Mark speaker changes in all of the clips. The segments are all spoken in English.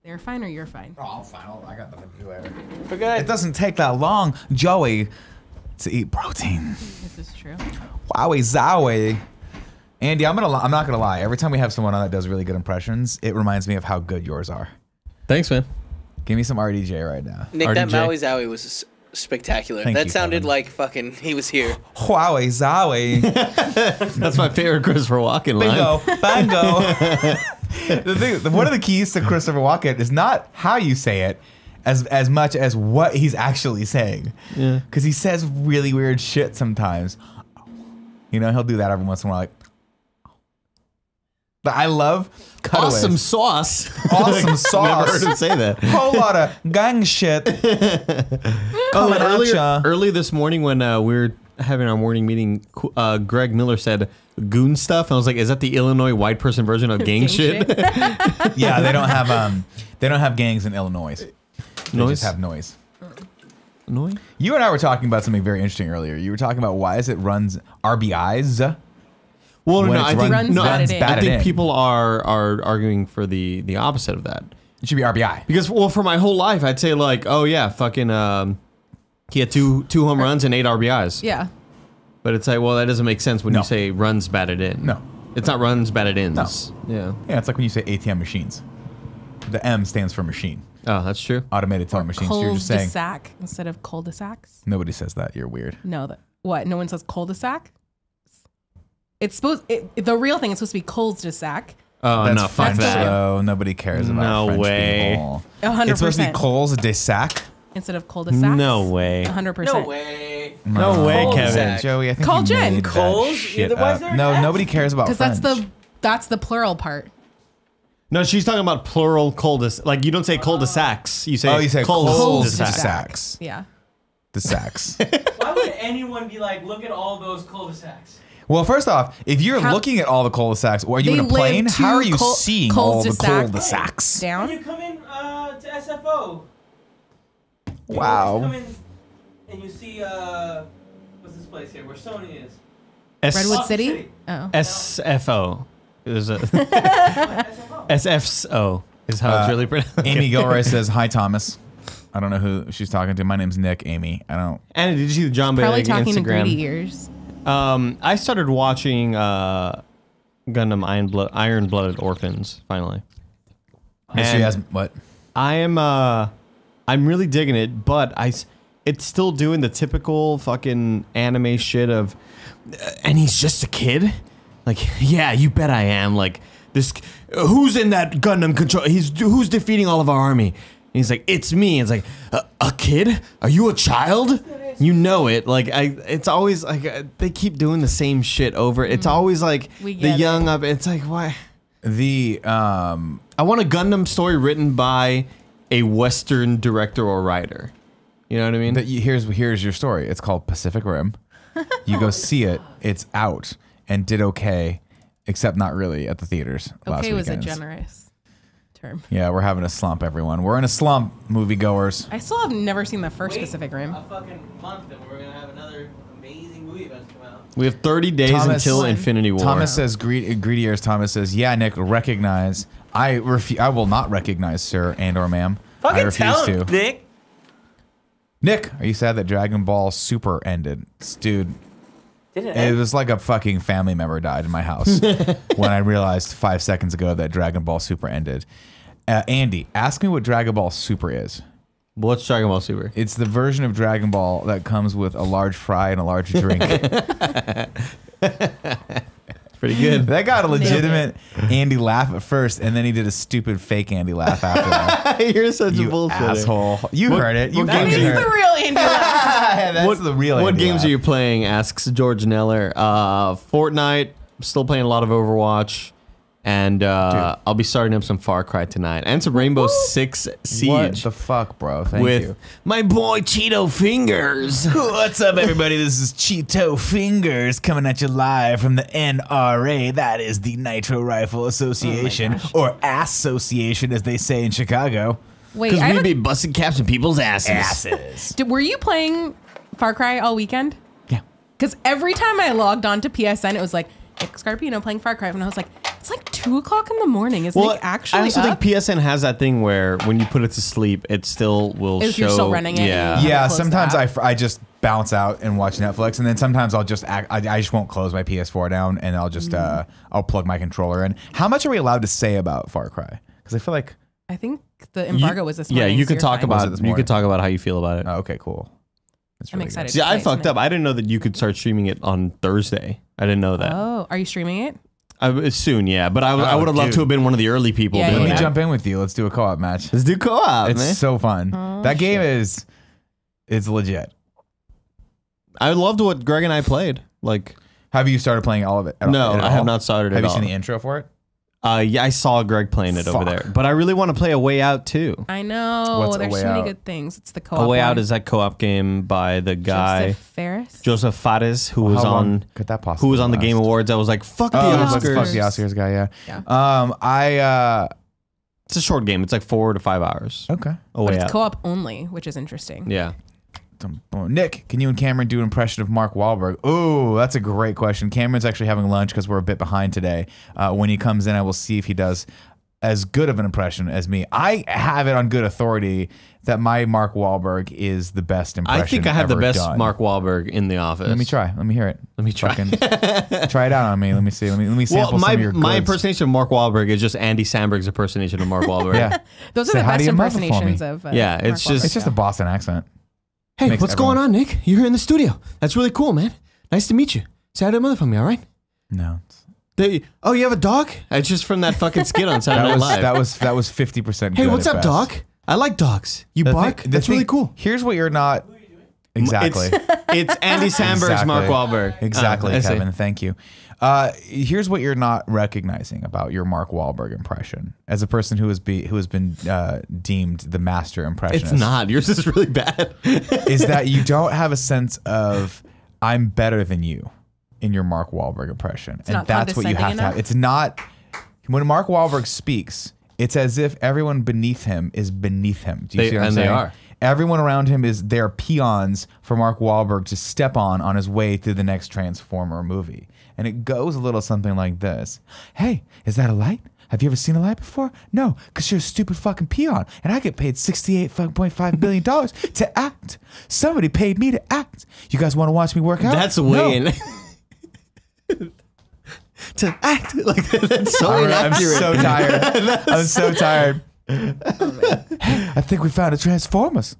Speaker 1: They're fine or you're fine?
Speaker 2: Oh, I'm fine. I got nothing to do later.
Speaker 3: Okay.
Speaker 2: It doesn't take that long, Joey, to eat protein.
Speaker 1: This is true.
Speaker 2: Wowie zowie. Andy, I'm not gonna lie. Every time we have someone on that does really good impressions, it reminds me of how good yours are.
Speaker 3: Thanks, man.
Speaker 2: Give me some RDJ right now.
Speaker 4: Nick,
Speaker 3: RDJ.
Speaker 4: that Maui Zowie was spectacular.
Speaker 2: Thank
Speaker 4: That
Speaker 2: you,
Speaker 4: sounded
Speaker 2: Kevin.
Speaker 4: like fucking he was here.
Speaker 2: Wowie zowie.
Speaker 3: That's my favorite Christopher Walken line.
Speaker 2: Bingo. One of the keys to Christopher Walken is not how you say it, as much as what he's actually saying.
Speaker 3: Yeah.
Speaker 2: Because he says really weird shit sometimes. You know, he'll do that every once in a while. Like, but I love cutaways.
Speaker 3: Awesome sauce.
Speaker 2: Awesome sauce.
Speaker 3: Never heard him say that.
Speaker 2: Whole lot of gang shit. Coming at ya.
Speaker 3: Earlier this morning when we were having our morning meeting, Greg Miller said goon stuff. I was like, is that the Illinois white person version of gang shit?
Speaker 2: Yeah, they don't have gangs in Illinois. They just have noise.
Speaker 3: Illinois?
Speaker 2: You and I were talking about something very interesting earlier. You were talking about why is it runs RBIs?
Speaker 3: Well,
Speaker 2: When
Speaker 3: no,
Speaker 2: it's
Speaker 3: I think,
Speaker 1: runs
Speaker 3: no,
Speaker 1: batted in.
Speaker 3: I think
Speaker 2: in.
Speaker 3: people are arguing for the opposite of that.
Speaker 2: It should be RBI.
Speaker 3: Because, well, for my whole life, I'd say like, oh yeah, fucking, he had two home runs and 8 RBIs.
Speaker 1: Yeah.
Speaker 3: But it's like, well, that doesn't make sense when
Speaker 2: No.
Speaker 3: you say runs batted in.
Speaker 2: No.
Speaker 3: It's not runs batted in.
Speaker 2: No.
Speaker 3: Yeah.
Speaker 2: Yeah, it's like when you say ATM machines. The M stands for machine.
Speaker 3: Oh, that's true.
Speaker 2: Automated teller machines. So you're just saying.
Speaker 1: Cul-de-sac instead of cul-de-sacs.
Speaker 2: Nobody says that. You're weird.
Speaker 1: No, what? No one says cul-de-sac. It's the real thing is supposed to be cul-de-sac.
Speaker 3: Oh,
Speaker 2: That's
Speaker 3: no, fuck
Speaker 2: French,
Speaker 3: that.
Speaker 2: though. Nobody cares about
Speaker 3: No
Speaker 2: French
Speaker 3: way.
Speaker 2: people.
Speaker 1: 100%.
Speaker 2: It's supposed to be cols de sac.
Speaker 1: Instead of cul-de-sacs.
Speaker 3: No way.
Speaker 1: 100%.
Speaker 4: No way.
Speaker 3: No way,
Speaker 4: Cul-de-sac.
Speaker 3: Kevin.
Speaker 2: Joey, I think
Speaker 1: Call
Speaker 2: you
Speaker 1: Jen.
Speaker 2: made that
Speaker 4: Coles?
Speaker 2: shit
Speaker 4: Why is
Speaker 2: up.
Speaker 4: there an
Speaker 2: No,
Speaker 4: F?
Speaker 2: nobody cares about
Speaker 1: Because
Speaker 2: French.
Speaker 1: that's the plural part.
Speaker 3: No, she's talking about plural cul-de-sac. Like, you don't say cul-de-sacs. You say
Speaker 2: you say
Speaker 3: cul-de-sacs.
Speaker 2: cul-de-sacs.
Speaker 1: Yeah.
Speaker 2: The sacks.
Speaker 5: Why would anyone be like, look at all those cul-de-sacs?
Speaker 2: Well, first off, if you're looking at all the cul-de-sacs, or are you in a plane? How are you seeing all the cul-de-sacs?
Speaker 5: When
Speaker 1: Down.
Speaker 5: you come in to SFO, you
Speaker 2: Wow.
Speaker 5: always come in and you see, what's this place here, where Sony is?
Speaker 1: Redwood
Speaker 5: Austin
Speaker 1: City? Oh.
Speaker 3: SFO. There's a
Speaker 5: SFO.
Speaker 3: SFO is how it's really pronounced.
Speaker 2: Amy Gilroy says, "Hi, Thomas." I don't know who she's talking to. My name's Nick. Amy. I don't.
Speaker 3: Anna, did you see the John
Speaker 1: Probably
Speaker 3: Boyega
Speaker 1: talking to
Speaker 3: Instagram?
Speaker 1: greedy ears.
Speaker 3: I started watching Gundam Iron Blooded Orphans finally.
Speaker 2: She has what?
Speaker 3: I'm really digging it, but it's still doing the typical fucking anime shit of, and he's just a kid. Like, yeah, you bet I am. Like, this, who's in that Gundam control? Who's defeating all of our army? And he's like, it's me. It's like, a kid? Are you a child? You know it. Like, it's always like they keep doing the same shit over. It's always like the young up. It's like, why?
Speaker 2: I
Speaker 3: want a Gundam story written by a Western director or writer. You know what I mean?
Speaker 2: Here's your story. It's called Pacific Rim. You go see it. It's out and did okay, except not really at the theaters.
Speaker 1: Okay was a
Speaker 2: weekends.
Speaker 1: generous term.
Speaker 2: Yeah, we're having a slump, everyone. We're in a slump, moviegoers.
Speaker 1: I still have never seen the first Pacific Rim.
Speaker 5: A fucking month and we're gonna have another amazing movie about to come out.
Speaker 3: We have 30 days until Infinity War.
Speaker 2: Thomas says, greedy ears. Thomas says, yeah, Nick, recognize. I will not recognize, sir and or ma'am. I
Speaker 4: Fucking
Speaker 2: refuse
Speaker 4: tell him,
Speaker 2: to.
Speaker 4: Nick.
Speaker 2: Nick, are you sad that Dragon Ball Super ended? Dude,
Speaker 4: Did it
Speaker 2: it
Speaker 4: end?
Speaker 2: was like a fucking family member died in my house when I realized 5 seconds ago that Dragon Ball Super ended. Andy, ask me what Dragon Ball Super is.
Speaker 3: What's Dragon Ball Super?
Speaker 2: It's the version of Dragon Ball that comes with a large fry and a large drink.
Speaker 3: Pretty good.
Speaker 2: That got a legitimate Andy laugh at first, and then he did a stupid fake Andy laugh after that.
Speaker 3: You're such a
Speaker 2: You
Speaker 3: bullshit
Speaker 2: asshole. You heard it. You
Speaker 3: what
Speaker 2: fucking
Speaker 3: games
Speaker 1: He's
Speaker 2: heard
Speaker 1: the
Speaker 2: it.
Speaker 1: real Andy laugh.
Speaker 2: That's the real
Speaker 3: What
Speaker 2: Andy
Speaker 3: games
Speaker 2: laugh.
Speaker 3: are you playing? Asks George Neller. Fortnite. Still playing a lot of Overwatch. And I'll be starting up some Far Cry tonight. And some Rainbow Six Siege.
Speaker 2: What the fuck, bro? Thank
Speaker 3: with
Speaker 2: you.
Speaker 3: my boy Cheeto Fingers.
Speaker 2: What's up, everybody? This is Cheeto Fingers coming at you live from the NRA. That is the Nitro Rifle Association, or Association, as they say in Chicago.
Speaker 1: Wait,
Speaker 3: Because
Speaker 1: I
Speaker 3: we
Speaker 1: have
Speaker 3: be busting caps in people's asses.
Speaker 1: were you playing Far Cry all weekend?
Speaker 2: Yeah.
Speaker 1: Because every time I logged on to PSN, it was like, Nick Scarpino playing Far Cry. And I was like, It's like 2 o'clock in the morning. Is Nick actually
Speaker 3: I also
Speaker 1: up?
Speaker 3: think PSN has that thing where when you put it to sleep, it still will
Speaker 1: If
Speaker 3: show.
Speaker 1: you're still running it,
Speaker 3: Yeah.
Speaker 1: you-
Speaker 2: Yeah,
Speaker 1: close
Speaker 2: sometimes
Speaker 1: that.
Speaker 2: I just bounce out and watch Netflix, and then sometimes I'll just I just won't close my PS4 down, and I'll just I'll plug my controller in. How much are we allowed to say about Far Cry? Because I feel like
Speaker 1: I think the embargo was this
Speaker 3: Yeah,
Speaker 1: morning.
Speaker 3: you
Speaker 1: so
Speaker 3: could
Speaker 1: you're
Speaker 3: talk
Speaker 1: fine.
Speaker 2: Was it
Speaker 3: about
Speaker 2: this
Speaker 3: you
Speaker 2: morning?
Speaker 3: could talk about how you feel about it.
Speaker 2: oh, okay, cool. That's
Speaker 1: I'm
Speaker 2: really
Speaker 1: excited.
Speaker 3: See, I
Speaker 1: Thanks,
Speaker 3: fucked
Speaker 1: Nick.
Speaker 3: up. I didn't know that you could start streaming it on Thursday. I didn't know that.
Speaker 1: Oh, are you streaming it?
Speaker 3: It's soon, yeah. But I
Speaker 2: Oh,
Speaker 3: would have loved
Speaker 2: dude.
Speaker 3: to have been one of the early people
Speaker 1: Yeah,
Speaker 3: doing
Speaker 2: Let me
Speaker 1: yeah.
Speaker 3: that.
Speaker 2: jump in with you. Let's do a co-op match.
Speaker 3: Let's do co-op,
Speaker 2: It's
Speaker 3: man.
Speaker 2: so fun.
Speaker 1: Oh,
Speaker 2: That game is it's legit.
Speaker 3: I loved what Greg and I played. Like,
Speaker 2: Have you started playing all of it?
Speaker 3: no,
Speaker 2: at
Speaker 3: I have
Speaker 2: all?
Speaker 3: not started
Speaker 2: Have
Speaker 3: at
Speaker 2: you
Speaker 3: all.
Speaker 2: seen the intro for it?
Speaker 3: Yeah, I saw Greg playing it over
Speaker 2: Fuck.
Speaker 3: there. But I really want to play A Way Out too.
Speaker 1: I know.
Speaker 2: What's A
Speaker 1: There's
Speaker 2: Way
Speaker 1: so many
Speaker 2: Out?
Speaker 1: good things. It's the co-op.
Speaker 3: A Way Out
Speaker 1: one.
Speaker 3: is that co-op game by the guy
Speaker 1: Joseph Ferris.
Speaker 3: Joseph Fares, who was
Speaker 2: How long
Speaker 3: on
Speaker 2: could that possibly
Speaker 3: who was on the
Speaker 2: last?
Speaker 3: Game Awards. I was like, fuck the
Speaker 2: Oh,
Speaker 1: The
Speaker 2: fuck
Speaker 3: Oscars.
Speaker 2: the Oscars guy, yeah.
Speaker 1: Yeah.
Speaker 3: It's a short game. It's like 4 to 5 hours.
Speaker 2: Okay.
Speaker 3: A
Speaker 1: But
Speaker 3: Way
Speaker 1: it's
Speaker 3: Out.
Speaker 1: co-op only, which is interesting.
Speaker 3: Yeah.
Speaker 2: Nick, can you and Cameron do an impression of Mark Wahlberg? Oh, that's a great question. Cameron's actually having lunch because we're a bit behind today. When he comes in, I will see if he does as good of an impression as me. I have it on good authority that my Mark Wahlberg is the best impression
Speaker 3: I think I have the
Speaker 2: ever
Speaker 3: best
Speaker 2: done.
Speaker 3: Mark Wahlberg in the office.
Speaker 2: Let me try. Let me hear it.
Speaker 3: Let me try.
Speaker 2: Fucking try it out on me. Let me see. Let me sample
Speaker 3: Well,
Speaker 2: some of your
Speaker 3: my
Speaker 2: goods.
Speaker 3: impersonation of Mark Wahlberg is just Andy Samberg's impersonation of Mark Wahlberg.
Speaker 2: Yeah.
Speaker 1: Those are
Speaker 2: Say,
Speaker 1: the
Speaker 2: "How do
Speaker 1: best
Speaker 2: you muffle for
Speaker 1: impersonations
Speaker 2: me?"
Speaker 1: of.
Speaker 3: Yeah,
Speaker 1: Mark
Speaker 3: it's just-
Speaker 2: It's just a Boston accent.
Speaker 3: Hey,
Speaker 2: Makes
Speaker 3: what's
Speaker 2: everyone-
Speaker 3: going on, Nick? You're here in the studio. That's really cool, man. Nice to meet you. Say hi to mother for me, all right?
Speaker 2: No.
Speaker 3: Oh, you have a dog? It's just from that fucking skit on Saturday Night Live.
Speaker 2: That was 50%.
Speaker 3: Hey,
Speaker 2: good
Speaker 3: what's
Speaker 2: at
Speaker 3: up,
Speaker 2: best.
Speaker 3: dog? I like dogs. You
Speaker 2: The
Speaker 3: bark?
Speaker 2: thing- the
Speaker 3: That's really
Speaker 2: thing-
Speaker 3: cool.
Speaker 2: Here's what you're not. Exactly.
Speaker 3: It's Andy Samberg's
Speaker 2: Exactly.
Speaker 3: Mark Wahlberg.
Speaker 2: Exactly,
Speaker 3: I see.
Speaker 2: Kevin. Thank you. Here's what you're not recognizing about your Mark Wahlberg impression, as a person who has been deemed the master impressionist.
Speaker 3: It's not. Yours is really bad.
Speaker 2: Is that you don't have a sense of I'm better than you in your Mark Wahlberg impression, and
Speaker 1: not
Speaker 2: that's what you have
Speaker 1: condescending
Speaker 2: to have.
Speaker 1: enough?
Speaker 2: It's not when Mark Wahlberg speaks. It's as if everyone beneath him is beneath him. Do you see what I'm
Speaker 3: and
Speaker 2: saying?
Speaker 3: they are.
Speaker 2: Everyone around him is their peons for Mark Wahlberg to step on his way through the next Transformer movie. And it goes a little something like this. Hey, is that a light? Have you ever seen a light before? No, because you're a stupid fucking peon. And I get paid $68.5 billion to act. Somebody paid me to act. You guys want to watch me work out?
Speaker 3: That's
Speaker 2: No.
Speaker 3: way in. To act like that's so
Speaker 2: I'm
Speaker 3: inaccurate.
Speaker 2: so tired. I'm so tired. Hey, I think we found a Transformers.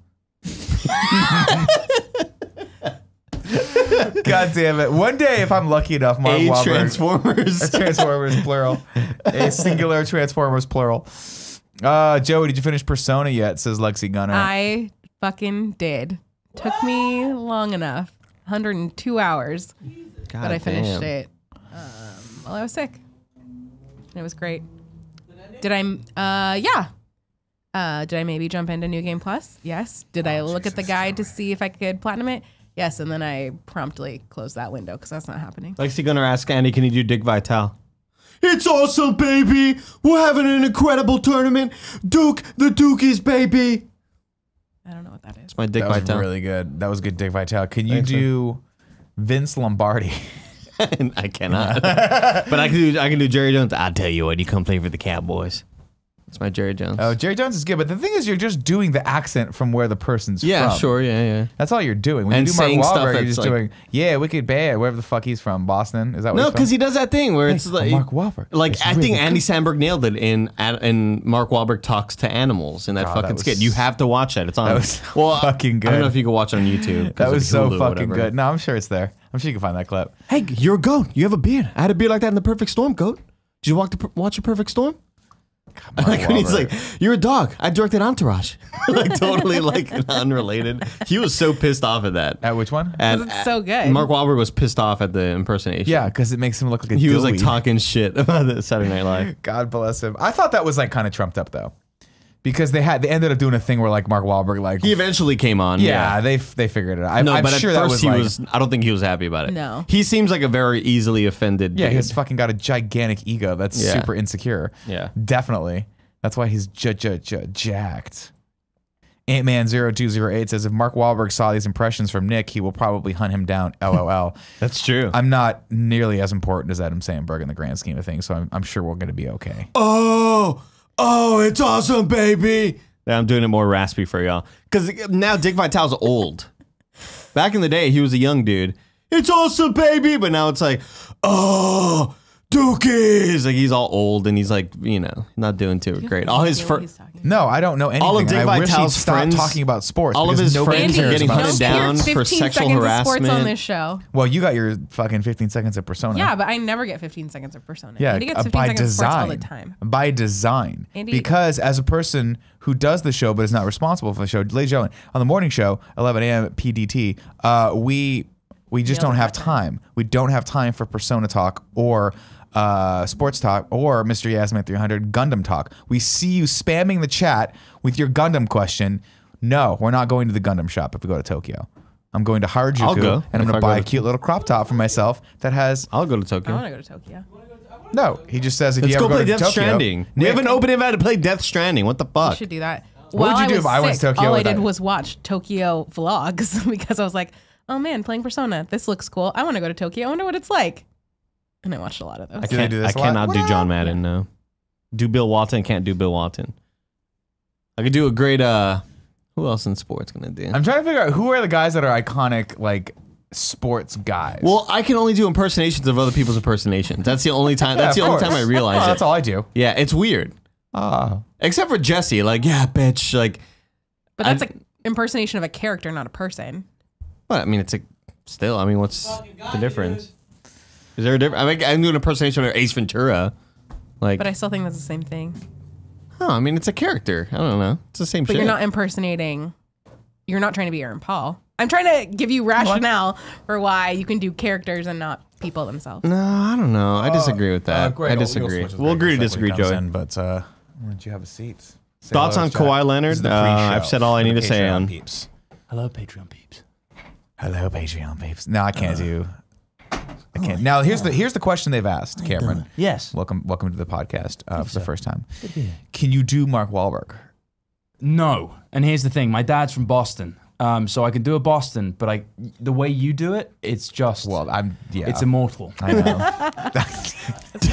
Speaker 2: God damn it. One day, if I'm lucky enough, Mark
Speaker 3: A
Speaker 2: Wahlberg.
Speaker 3: Transformers.
Speaker 2: Transformers, plural. A singular Transformers, plural. Joey, did you finish Persona yet? Says Lexi Gunner.
Speaker 1: I fucking did. Took me long enough. 102 hours.
Speaker 3: God
Speaker 1: But I finished
Speaker 3: damn.
Speaker 1: it while I was sick. And it was great. Did I, yeah. Did I maybe jump into New Game Plus? Yes. Did I look at the guide to see if I could platinum it? Yes. And then I promptly closed that window because that's not happening.
Speaker 3: Lexi gonna ask Andy, can you do Dick Vitale? It's awesome, baby. We're having an incredible tournament. Duke, the Dukies, baby.
Speaker 1: I don't know what that is.
Speaker 3: It's my Dick
Speaker 2: that was
Speaker 3: Vitale.
Speaker 2: really good. That was good, Dick Vitale. Can you
Speaker 3: Thanks,
Speaker 2: do Vince Lombardi?
Speaker 3: I cannot. But I can do Jerry Jones. I'll tell you what, you come play for the Cowboys. It's my Jerry Jones.
Speaker 2: Oh, Jerry Jones is good, but the thing is, you're just doing the accent from where the person's
Speaker 3: yeah,
Speaker 2: from.
Speaker 3: sure, yeah.
Speaker 2: That's all you're doing. When
Speaker 3: And
Speaker 2: you do Mark
Speaker 3: saying stuff
Speaker 2: Wahlberg, you're
Speaker 3: that's
Speaker 2: just
Speaker 3: like-
Speaker 2: doing, yeah, wicked bad, wherever the fuck he's from. Boston? Is that what
Speaker 3: No,
Speaker 2: he's from?
Speaker 3: because he does that thing where it's like
Speaker 2: Mark Wahlberg.
Speaker 3: Like
Speaker 2: It's
Speaker 3: I
Speaker 2: really
Speaker 3: think Andy
Speaker 2: good.
Speaker 3: Samberg nailed it in Mark Wahlberg talks to animals in that
Speaker 2: God, that
Speaker 3: fucking
Speaker 2: was-
Speaker 3: skit. You have to watch that. It's on.
Speaker 2: That was fucking
Speaker 3: I don't
Speaker 2: good.
Speaker 3: know if you can watch it on YouTube. 'cause
Speaker 2: That
Speaker 3: of
Speaker 2: was so
Speaker 3: Hulu or
Speaker 2: fucking
Speaker 3: whatever.
Speaker 2: good. No, I'm sure it's there. I'm sure you can find that clip.
Speaker 3: Hey, you're a goat. You have a beard. I had a beard like that in The Perfect Storm, goat. Did you watch The Perfect Storm?
Speaker 2: Mark
Speaker 3: Like when he's
Speaker 2: Wahlberg.
Speaker 3: like, "You're a dog. I directed Entourage." Like totally like unrelated. He was so pissed off at that.
Speaker 2: At which one?
Speaker 3: And
Speaker 1: It's so good.
Speaker 3: Mark Wahlberg was pissed off at the impersonation.
Speaker 2: Yeah, because it makes him look like a
Speaker 3: He was like
Speaker 2: dilly.
Speaker 3: talking shit about the Saturday Night Live.
Speaker 2: God bless him. I thought that was like kind of trumped up though, because they ended up doing a thing where like Mark Wahlberg like
Speaker 3: He eventually came on.
Speaker 2: yeah, they figured it out.
Speaker 3: No,
Speaker 2: I'm
Speaker 3: but
Speaker 2: sure
Speaker 3: at
Speaker 2: that
Speaker 3: first
Speaker 2: was
Speaker 3: he
Speaker 2: like,
Speaker 3: was. I don't think he was happy about it.
Speaker 1: No.
Speaker 3: He seems like a very easily offended.
Speaker 2: yeah,
Speaker 3: dude.
Speaker 2: he's fucking got a gigantic ego that's
Speaker 3: Yeah.
Speaker 2: super insecure.
Speaker 3: Yeah.
Speaker 2: Definitely. That's why he's jacked. Antman0208 says, if Mark Wahlberg saw these impressions from Nick, he will probably hunt him down. LOL.
Speaker 3: That's true.
Speaker 2: I'm not nearly as important as Adam Sandberg in the grand scheme of things, so I'm sure we're going to be okay.
Speaker 3: Oh, it's awesome, baby. Yeah, I'm doing it more raspy for y'all. Because now Dick Vitale's old. Back in the day, he was a young dude. It's awesome, baby. But now it's like, oh, Dookies. Like, he's all old and he's like, not doing too great. All his friends.
Speaker 2: No, I don't know anything.
Speaker 3: All of Dick
Speaker 2: I wish he'd
Speaker 3: Vitale's
Speaker 2: stop
Speaker 3: friends,
Speaker 2: talking about sports.
Speaker 3: all of
Speaker 2: because
Speaker 3: his
Speaker 2: nobody
Speaker 3: friends are
Speaker 2: cares
Speaker 3: getting
Speaker 2: about
Speaker 3: hunted
Speaker 2: sports.
Speaker 3: down for
Speaker 1: 15
Speaker 3: sexual
Speaker 1: seconds of sports on
Speaker 3: harassment.
Speaker 1: this show.
Speaker 2: Well, you got your fucking 15 seconds of Persona.
Speaker 1: Yeah, but I never get 15 seconds of Persona.
Speaker 2: Yeah,
Speaker 1: Andy gets 15
Speaker 2: by
Speaker 1: seconds of sports all the
Speaker 2: design.
Speaker 1: time.
Speaker 2: By design.
Speaker 1: Andy-
Speaker 2: Because as a person who does the show but is not responsible for the show, ladies and gentlemen, on the morning show, 11 a.m. PDT, we just
Speaker 1: Nailed
Speaker 2: don't
Speaker 1: it
Speaker 2: have
Speaker 1: that
Speaker 2: time. We don't have time for Persona talk or sports talk or Mr. Yasmin 300 Gundam talk. We see you spamming the chat with your Gundam question. No, we're not going to the Gundam shop if we go to Tokyo. I'm going to
Speaker 3: I'll
Speaker 2: Harajuku
Speaker 3: go
Speaker 2: and I'm
Speaker 3: if
Speaker 2: going
Speaker 3: I
Speaker 2: to buy
Speaker 3: go
Speaker 2: a
Speaker 3: to-
Speaker 2: cute little crop top for myself that has.
Speaker 3: I'll go to
Speaker 1: I
Speaker 3: Tokyo.
Speaker 1: want to go to Tokyo.
Speaker 2: No, he just says if
Speaker 3: Let's
Speaker 2: you
Speaker 3: go
Speaker 2: ever
Speaker 3: play
Speaker 2: go to
Speaker 3: Death
Speaker 2: Tokyo,
Speaker 3: Stranding. We
Speaker 2: Nick-
Speaker 3: have an open invite to play Death Stranding. What the
Speaker 1: We
Speaker 3: fuck?
Speaker 1: should do that.
Speaker 2: What would you do if I went to
Speaker 1: sick,
Speaker 2: Tokyo
Speaker 1: all I
Speaker 2: with
Speaker 1: did
Speaker 2: that?
Speaker 1: was watch Tokyo vlogs because I was like, oh man, playing Persona. This looks cool. I want to go to Tokyo. I wonder what it's like. And I watched a lot of those.
Speaker 2: Do they do
Speaker 3: I
Speaker 2: this a lot?
Speaker 3: cannot do
Speaker 2: What
Speaker 3: John
Speaker 2: up?
Speaker 3: Madden, no. Do Bill Walton, can't do Bill Walton. I could do a great, who else in sports can I do?
Speaker 2: I'm trying to figure out who are the guys that are iconic, like, sports guys.
Speaker 3: Well, I can only do impersonations of other people's impersonations. That's the only time. That's
Speaker 2: Yeah,
Speaker 3: the
Speaker 2: of
Speaker 3: only time I
Speaker 2: course.
Speaker 3: realize
Speaker 2: Oh,
Speaker 3: it.
Speaker 2: that's all I do.
Speaker 3: Yeah, it's weird. Except for Jesse, like, yeah, bitch, like.
Speaker 1: But that's an impersonation of a character, not a person.
Speaker 3: Well, I mean, it's still. I mean, what's the difference? Is there a difference? I mean, I'm doing an impersonation of Ace Ventura, like.
Speaker 1: But I still think that's the same thing.
Speaker 3: Huh, I mean, it's a character. I don't know. It's the same
Speaker 1: But
Speaker 3: shit.
Speaker 1: you're not impersonating. You're not trying to be Aaron Paul. I'm trying to give you rationale for why you can do characters and not people themselves.
Speaker 3: No, I don't know. I disagree with that.
Speaker 2: Great.
Speaker 3: I
Speaker 2: You'll
Speaker 3: disagree.
Speaker 2: switch us
Speaker 3: We'll
Speaker 2: back
Speaker 3: agree
Speaker 2: in
Speaker 3: to
Speaker 2: a sec when
Speaker 3: disagree,
Speaker 2: he comes
Speaker 3: Joey.
Speaker 2: in, but why don't you have a seat? Say
Speaker 3: Thoughts
Speaker 2: hello
Speaker 3: on
Speaker 2: to chat.
Speaker 3: Kawhi Leonard?
Speaker 2: This is the pre-show
Speaker 3: I've said all I
Speaker 2: for
Speaker 3: need
Speaker 2: the
Speaker 3: to say
Speaker 2: Patreon
Speaker 3: on.
Speaker 2: peeps.
Speaker 5: Hello, Patreon peeps.
Speaker 2: Hello, Patreon peeps. No, I can't do. I can't. Now here's the question they've asked, Cameron.
Speaker 5: Yes.
Speaker 2: Welcome to the podcast for the first time. Can you do Mark Wahlberg?
Speaker 5: No. And here's the thing. My dad's from Boston. So I can do a Boston, but the way you do it, it's just,
Speaker 2: Well,
Speaker 5: it's immortal.
Speaker 2: I know.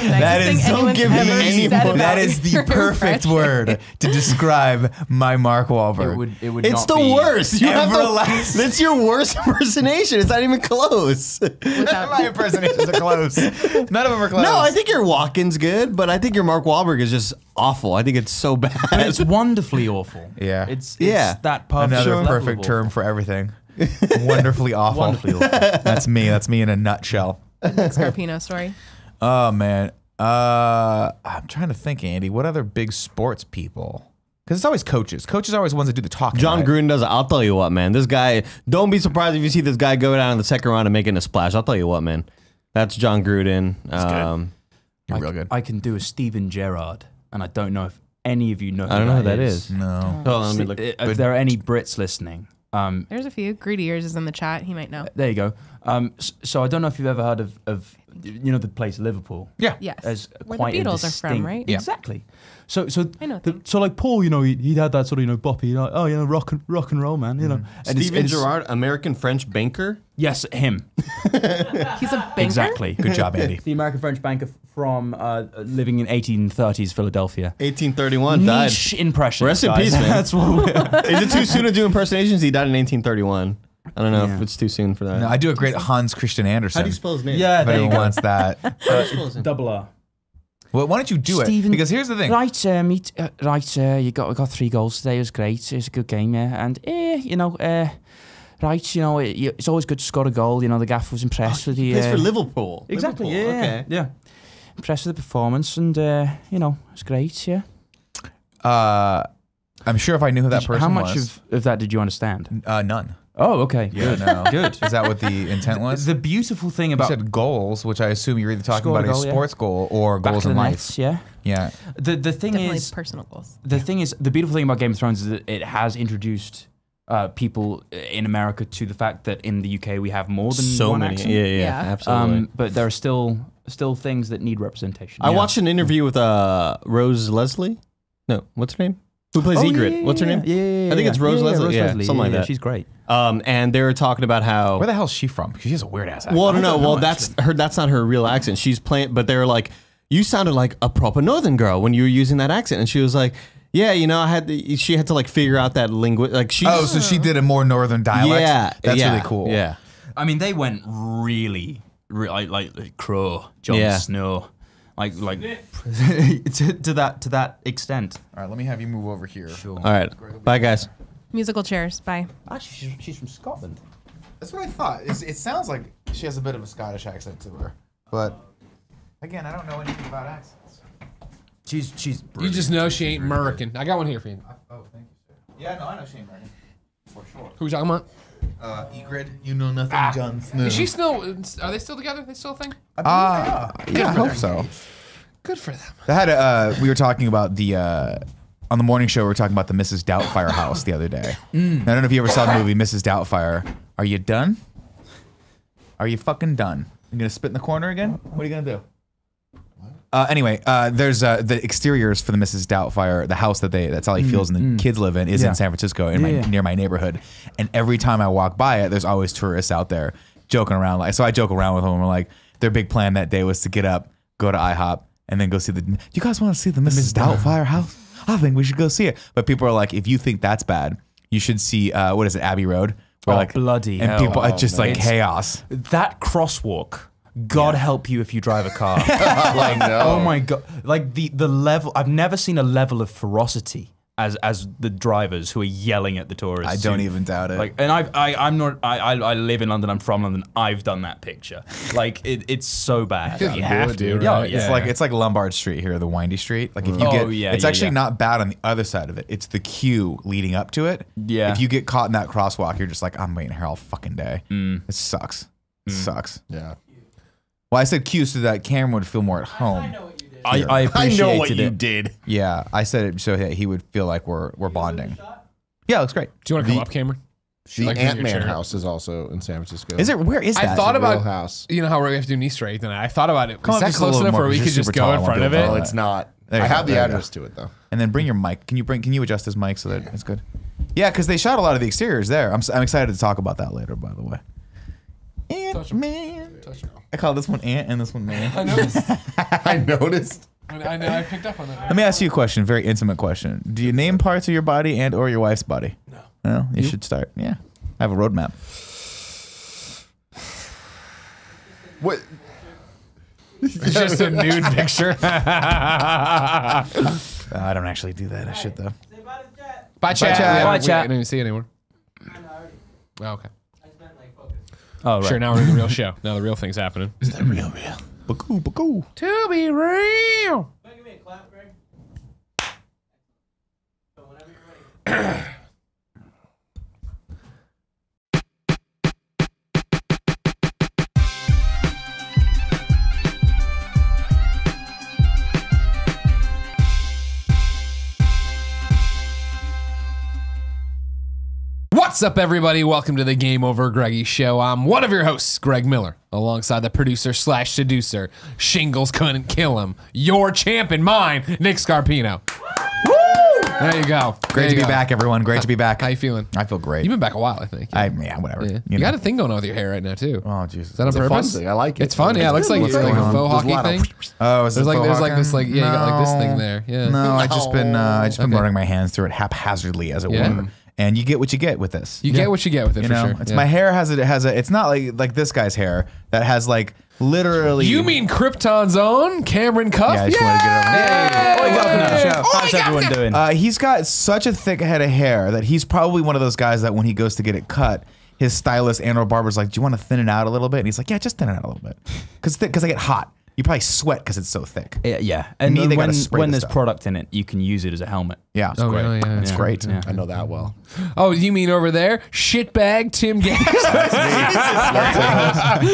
Speaker 1: That
Speaker 2: is- don't give me any more. That is the perfect word to describe my Mark Wahlberg.
Speaker 5: It would
Speaker 3: It's
Speaker 5: not
Speaker 3: the
Speaker 5: be
Speaker 3: worst. You have
Speaker 2: everlasting.
Speaker 3: that's your worst impersonation. It's not even close.
Speaker 2: None of my impersonations are close. None of them are close.
Speaker 3: No, I think your Walken's good, but I think your Mark Wahlberg is just awful. I think it's so bad.
Speaker 5: But it's wonderfully awful.
Speaker 2: Yeah.
Speaker 5: It's
Speaker 3: Yeah.
Speaker 5: that perfect
Speaker 2: another
Speaker 5: level
Speaker 2: perfect
Speaker 5: of
Speaker 2: term for everything. Wonderfully awful.
Speaker 5: Wonderfully awful.
Speaker 2: That's me. That's me in a nutshell.
Speaker 1: Nick Scarpino story.
Speaker 2: Oh man. I'm trying to think, Andy. What other big sports people? Because it's always coaches. Coaches are always the ones that do the talking.
Speaker 3: John
Speaker 2: right?
Speaker 3: Gruden does it. I'll tell you what, man. This guy, don't be surprised if you see this guy go down in the second round and making a splash. I'll tell you what, man. That's John Gruden.
Speaker 2: You're real good.
Speaker 5: I can do a Steven Gerrard, and I don't know if any of you know.
Speaker 3: I don't know who that is.
Speaker 2: No.
Speaker 3: Oh, let me look.
Speaker 5: If there are any Brits listening,
Speaker 1: There's a few. Greedy Ears is in the chat. He might know.
Speaker 5: there you go. So I don't know if you've ever heard of the place Liverpool.
Speaker 2: Yeah.
Speaker 1: Yes.
Speaker 5: As
Speaker 1: Where
Speaker 5: quite
Speaker 1: the
Speaker 5: a
Speaker 1: Beatles are
Speaker 5: distinct,
Speaker 1: from, right?
Speaker 2: Yeah.
Speaker 5: Exactly. So
Speaker 1: I know
Speaker 5: the,
Speaker 1: things.
Speaker 5: so like Paul, he had that sort of boppy, rock and roll, man, And
Speaker 3: Steven Gerrard, American French banker.
Speaker 5: Yes, him.
Speaker 1: He's a banker.
Speaker 5: Exactly.
Speaker 2: Good job, Andy.
Speaker 5: The American French banker from living in 1830s Philadelphia.
Speaker 3: 1831 died.
Speaker 5: Niche impressions.
Speaker 3: Rest in
Speaker 5: guys.
Speaker 3: peace, man.
Speaker 5: That's what
Speaker 3: Is it too soon to do impersonations? He died in 1831. I don't know if
Speaker 5: Yeah.
Speaker 3: it's too soon for that.
Speaker 2: No, I do a great Hans Christian Andersen.
Speaker 3: How do you spell his name?
Speaker 5: Yeah,
Speaker 2: If
Speaker 5: there you
Speaker 2: anyone
Speaker 5: go.
Speaker 2: wants that.
Speaker 3: How do you spell his name?
Speaker 5: Double R.
Speaker 2: Well, why don't you do
Speaker 6: Stephen-
Speaker 2: it? Because here's the thing.
Speaker 6: Right, we got 3 goals today. It was great. It was a good game, yeah. And it's always good to score a goal. The gaffer was impressed with the
Speaker 3: He plays for Liverpool.
Speaker 5: Exactly.
Speaker 3: Liverpool,
Speaker 5: Yeah.
Speaker 3: Okay.
Speaker 5: Yeah.
Speaker 6: impressed with the performance, and it's great. Yeah.
Speaker 2: I'm sure if I knew who that person
Speaker 6: How much
Speaker 2: was.
Speaker 6: of that did you understand?
Speaker 2: None.
Speaker 6: Oh, okay.
Speaker 2: Yeah,
Speaker 6: Good.
Speaker 2: no.
Speaker 6: Good.
Speaker 2: Is that what the intent was?
Speaker 5: The beautiful thing
Speaker 2: You
Speaker 5: about
Speaker 2: said goals, which I assume you're either talking
Speaker 6: Scored
Speaker 2: about
Speaker 6: a
Speaker 2: a
Speaker 6: goal, yeah.
Speaker 2: sports goal or
Speaker 6: Back
Speaker 2: goals
Speaker 6: to
Speaker 2: in
Speaker 6: the
Speaker 2: life.
Speaker 6: nets, yeah.
Speaker 2: Yeah.
Speaker 5: the thing
Speaker 1: Definitely
Speaker 5: is
Speaker 1: personal goals.
Speaker 5: the beautiful thing about Game of Thrones is that it has introduced people in America to the fact that in the UK we have more than
Speaker 3: So
Speaker 5: one
Speaker 3: many.
Speaker 5: accent.
Speaker 3: Yeah,
Speaker 1: Yeah.
Speaker 3: absolutely.
Speaker 5: But there are still things that need representation.
Speaker 3: I watched an interview with Rose Leslie. No, what's her name? Who plays Egret? What's her name?
Speaker 6: Yeah,
Speaker 3: I think it's Rose Leslie. Yeah, something like that.
Speaker 6: She's great.
Speaker 3: And they were talking about how.
Speaker 2: Where the hell's she from? She has a weird ass accent.
Speaker 3: Well, no. Well, that's her. That's not her real accent. She's playing, but they were like, "You sounded like a proper Northern girl when you were using that accent," and she was like. Yeah, you know, she had to like figure out that language. Like she.
Speaker 2: Oh, so she did a more northern dialect.
Speaker 3: Yeah,
Speaker 2: that's really cool.
Speaker 3: Yeah,
Speaker 5: I mean, they went really like Crow, Jon Snow, like to that extent.
Speaker 2: All right, let me have you move over here.
Speaker 3: All right, bye guys.
Speaker 1: Musical chairs. Bye.
Speaker 6: Actually, she's from Scotland.
Speaker 2: That's what I thought. It sounds like she has a bit of a Scottish accent to her, but again, I don't know anything about accents.
Speaker 6: She's
Speaker 7: You just know she ain't American. I got one here for you.
Speaker 2: Oh, thank you, sir. Yeah, no, I know she ain't American. For sure.
Speaker 7: Who you talking about?
Speaker 2: Egret, you know nothing, Jon Snow.
Speaker 7: Is she still? Are they still together? They still a thing?
Speaker 2: Yeah, I hope so.
Speaker 7: Good for them.
Speaker 2: I had we were talking about the on the morning show. We were talking about the Mrs. Doubtfire house the other day. I don't know if you ever saw the movie Mrs. Doubtfire. Are you done? Are you fucking done? You gonna spit in the corner again? What are you gonna do? Anyway, there's the exteriors for the Mrs. Doubtfire, the house that's all he feels and the kids live in is in San Francisco near my neighborhood. And every time I walk by it, there's always tourists out there joking around. Like, so I joke around with them. We're like, their big plan that day was to get up, go to IHOP, and then go see the. You guys want to see the Mrs. Doubtfire house? I think we should go see it. But people are like, if you think that's bad, you should see what is it, Abbey Road? Where, like,
Speaker 5: bloody
Speaker 2: and
Speaker 5: hell.
Speaker 2: people, it's just like chaos.
Speaker 5: That crosswalk. God help you if you drive a car. Like, oh my God. Like the level, I've never seen a level of ferocity as the drivers who are yelling at the tourists.
Speaker 2: I don't even doubt it.
Speaker 5: Like, and I live in London, I'm from London, I've done that picture. Like, it's so bad.
Speaker 7: You have to,
Speaker 5: Yeah,
Speaker 7: right?
Speaker 5: yeah.
Speaker 2: It's like Lombard Street here, the windy street. Like if you it's actually not bad on the other side of it. It's the queue leading up to it.
Speaker 5: Yeah.
Speaker 2: If you get caught in that crosswalk, you're just like, I'm waiting here all fucking day. It sucks. It sucks.
Speaker 8: Yeah.
Speaker 2: Well, I said queue so that Cameron would feel more at home.
Speaker 5: I appreciated
Speaker 8: I know what you
Speaker 5: it.
Speaker 8: did.
Speaker 2: Yeah, I said it so that he would feel like we're bonding. Yeah, it looks great.
Speaker 7: Do you want to come up, Cameron?
Speaker 8: The
Speaker 7: Like
Speaker 8: Ant-Man
Speaker 7: your chair.
Speaker 8: house is also in San Francisco.
Speaker 2: Is it? Where is that?
Speaker 7: I thought
Speaker 8: Real
Speaker 7: about
Speaker 8: house.
Speaker 7: You know how we have to do an Easter egg tonight. I thought about it.
Speaker 2: Come
Speaker 7: Is
Speaker 2: up
Speaker 7: that
Speaker 2: just a
Speaker 7: close
Speaker 2: little
Speaker 7: enough
Speaker 2: more,
Speaker 7: where we
Speaker 2: because
Speaker 7: could
Speaker 2: you're
Speaker 7: just
Speaker 2: super
Speaker 7: go
Speaker 2: tall.
Speaker 7: in
Speaker 2: I
Speaker 7: front
Speaker 2: won't
Speaker 7: of
Speaker 2: be able
Speaker 7: it?
Speaker 2: to
Speaker 8: No,
Speaker 2: do
Speaker 8: it's not.
Speaker 2: There you
Speaker 8: I
Speaker 2: go,
Speaker 8: have the
Speaker 2: there you go.
Speaker 8: address to it though.
Speaker 2: And then bring your mic. Can you bring your adjust his mic so that it's good? Yeah, because they shot a lot of the exteriors there. I'm excited to talk about that later. By the way, Ant-Man. I call this one Ant and this one Man.
Speaker 7: I noticed.
Speaker 8: I noticed.
Speaker 7: I know. I picked up on that.
Speaker 2: Let me ask you a question, very intimate question. Do you name parts of your body and or your wife's body? No. No? You should start. Yeah. I have a roadmap.
Speaker 8: What?
Speaker 7: It's just a nude picture.
Speaker 2: I don't actually do that. I should though.
Speaker 7: Bye, chat.
Speaker 2: chat.
Speaker 7: We
Speaker 5: Bye, chat.
Speaker 7: didn't even see anyone. Oh, okay.
Speaker 5: Oh, right.
Speaker 7: Sure, now we're in the real show. Now the real thing's happening.
Speaker 2: Is that real? Bakoo, bakoo.
Speaker 7: To be real.
Speaker 4: Give me a clap, Greg. So whenever you're ready.
Speaker 7: What's up, everybody? Welcome to the Game Over Greggy Show. I'm one of your hosts, Greg Miller, alongside the producer / seducer. Shingles couldn't kill him. Your champ and mine, Nick Scarpino. Woo! There you go.
Speaker 2: Great to be back, everyone. Great to be back.
Speaker 7: How you feeling?
Speaker 2: I feel great.
Speaker 7: You've been back a while, I think.
Speaker 2: Yeah, whatever.
Speaker 7: Yeah.
Speaker 2: You
Speaker 7: You got
Speaker 2: know.
Speaker 7: a thing going on with your hair right now too.
Speaker 2: Oh, Jesus.
Speaker 7: Is that on
Speaker 8: It's a fun
Speaker 7: purpose?
Speaker 8: thing. I like it.
Speaker 7: It's fun. Yeah, it looks like
Speaker 8: What's
Speaker 7: it's like
Speaker 8: going
Speaker 7: a
Speaker 8: on?
Speaker 7: faux
Speaker 8: There's a
Speaker 7: hockey
Speaker 8: lot
Speaker 7: thing.
Speaker 8: of-
Speaker 2: Oh, is it
Speaker 7: There's like
Speaker 2: faux
Speaker 7: this
Speaker 2: hawk?
Speaker 7: like yeah, you got like this thing there. Yeah.
Speaker 2: No, I just been
Speaker 7: Okay.
Speaker 2: running my hands through it haphazardly, as it
Speaker 7: Yeah.
Speaker 2: were. And you get what you get with this.
Speaker 7: You get what you get with it
Speaker 2: You
Speaker 7: for
Speaker 2: know,
Speaker 7: sure.
Speaker 2: it's
Speaker 7: Yeah.
Speaker 2: my hair has a. It's not like this guy's hair that has like literally.
Speaker 7: You mean Krypton's own Cameron Cuff?
Speaker 2: Yeah, I just wanted to get over.
Speaker 5: Hey, welcome to the show.
Speaker 7: Oh,
Speaker 5: How's everyone doing?
Speaker 2: He's got such a thick head of hair that he's probably one of those guys that when he goes to get it cut, his stylist and/or barber's like, "Do you want to thin it out a little bit?" And he's like, "Yeah, just thin it out a little bit," because I get hot. You probably sweat because it's so thick.
Speaker 5: Yeah, and
Speaker 2: Me, they gotta
Speaker 5: when
Speaker 2: spray the
Speaker 5: there's
Speaker 2: stuff.
Speaker 5: product in it, you can use it as a helmet.
Speaker 2: Yeah, it's
Speaker 7: Oh,
Speaker 2: great.
Speaker 7: really? Yeah.
Speaker 2: It's
Speaker 7: Yeah.
Speaker 2: great.
Speaker 5: Yeah.
Speaker 8: I know that well.
Speaker 7: Oh, you mean over there? Shitbag Tim Gaines.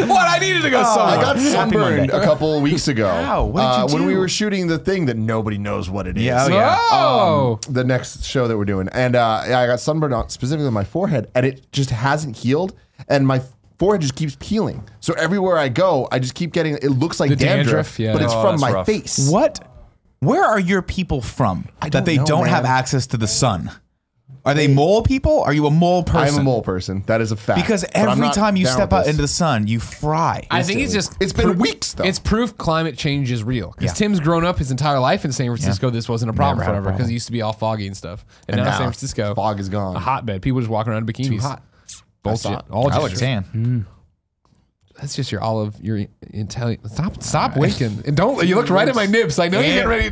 Speaker 7: What? I needed to go
Speaker 8: I
Speaker 7: somewhere.
Speaker 8: got sunburned a couple weeks ago.
Speaker 2: Wow, what did you
Speaker 8: when
Speaker 2: do?
Speaker 8: we were shooting the thing that nobody knows what it is.
Speaker 2: Yeah, oh, yeah.
Speaker 7: Oh.
Speaker 8: The next show that we're doing. And I got sunburned on specifically on my forehead, and it just hasn't healed. And my forehead just keeps peeling. So everywhere I go, I just keep getting, it looks like
Speaker 7: The
Speaker 8: dandruff,
Speaker 7: dandruff, yeah.
Speaker 8: but it's
Speaker 5: Oh,
Speaker 8: from
Speaker 5: that's
Speaker 8: my
Speaker 5: rough.
Speaker 8: face.
Speaker 2: What? Where are your people from that they
Speaker 8: know,
Speaker 2: don't have
Speaker 8: man.
Speaker 2: access to the sun? Are they mole people? Are you a mole person?
Speaker 8: I'm a mole person. That is a fact.
Speaker 2: Because
Speaker 8: But I'm
Speaker 2: every
Speaker 8: not
Speaker 2: time you
Speaker 8: down
Speaker 2: step
Speaker 8: with
Speaker 2: out
Speaker 8: this.
Speaker 2: into the sun, you fry.
Speaker 7: I think it's just
Speaker 8: It's been weeks, though.
Speaker 7: It's proof climate change is real. Because
Speaker 2: Yeah.
Speaker 7: Tim's grown up his entire life in San Francisco. This wasn't a problem
Speaker 2: Never had a
Speaker 7: forever because
Speaker 2: problem.
Speaker 7: it used to be all foggy and stuff. And,
Speaker 8: And
Speaker 7: now
Speaker 8: now
Speaker 7: San Francisco,
Speaker 8: fog is gone.
Speaker 7: a hotbed. People just walking around in bikinis.
Speaker 8: Too hot.
Speaker 7: Bullshit. All
Speaker 2: I look
Speaker 7: just
Speaker 2: tan.
Speaker 7: That's just your olive. Your Italian. Stop winking and don't. You looked right at my nips. I know you're getting ready.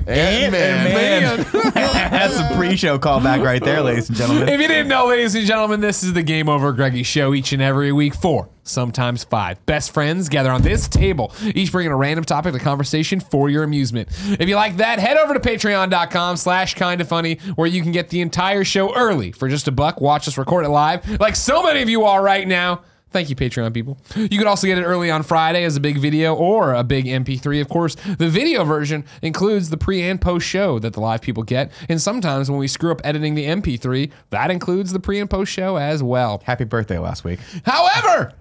Speaker 2: Man. That's a pre-show callback right there, ladies and gentlemen.
Speaker 7: If you didn't know, ladies and gentlemen, this is the Game Over Greggy show each and every week. 4, sometimes 5 best friends gather on this table, each bringing a random topic to conversation for your amusement. If you like that, head over to patreon.com/kindafunny, where you can get the entire show early for just $1. Watch us record it live, like so many of you are right now. Thank you, Patreon people. You can also get it early on Friday as a big video or a big MP3. Of course, the video version includes the pre and post show that the live people get. And sometimes when we screw up editing the MP3, that includes the pre and post show as well.
Speaker 2: Happy birthday last week.
Speaker 7: However,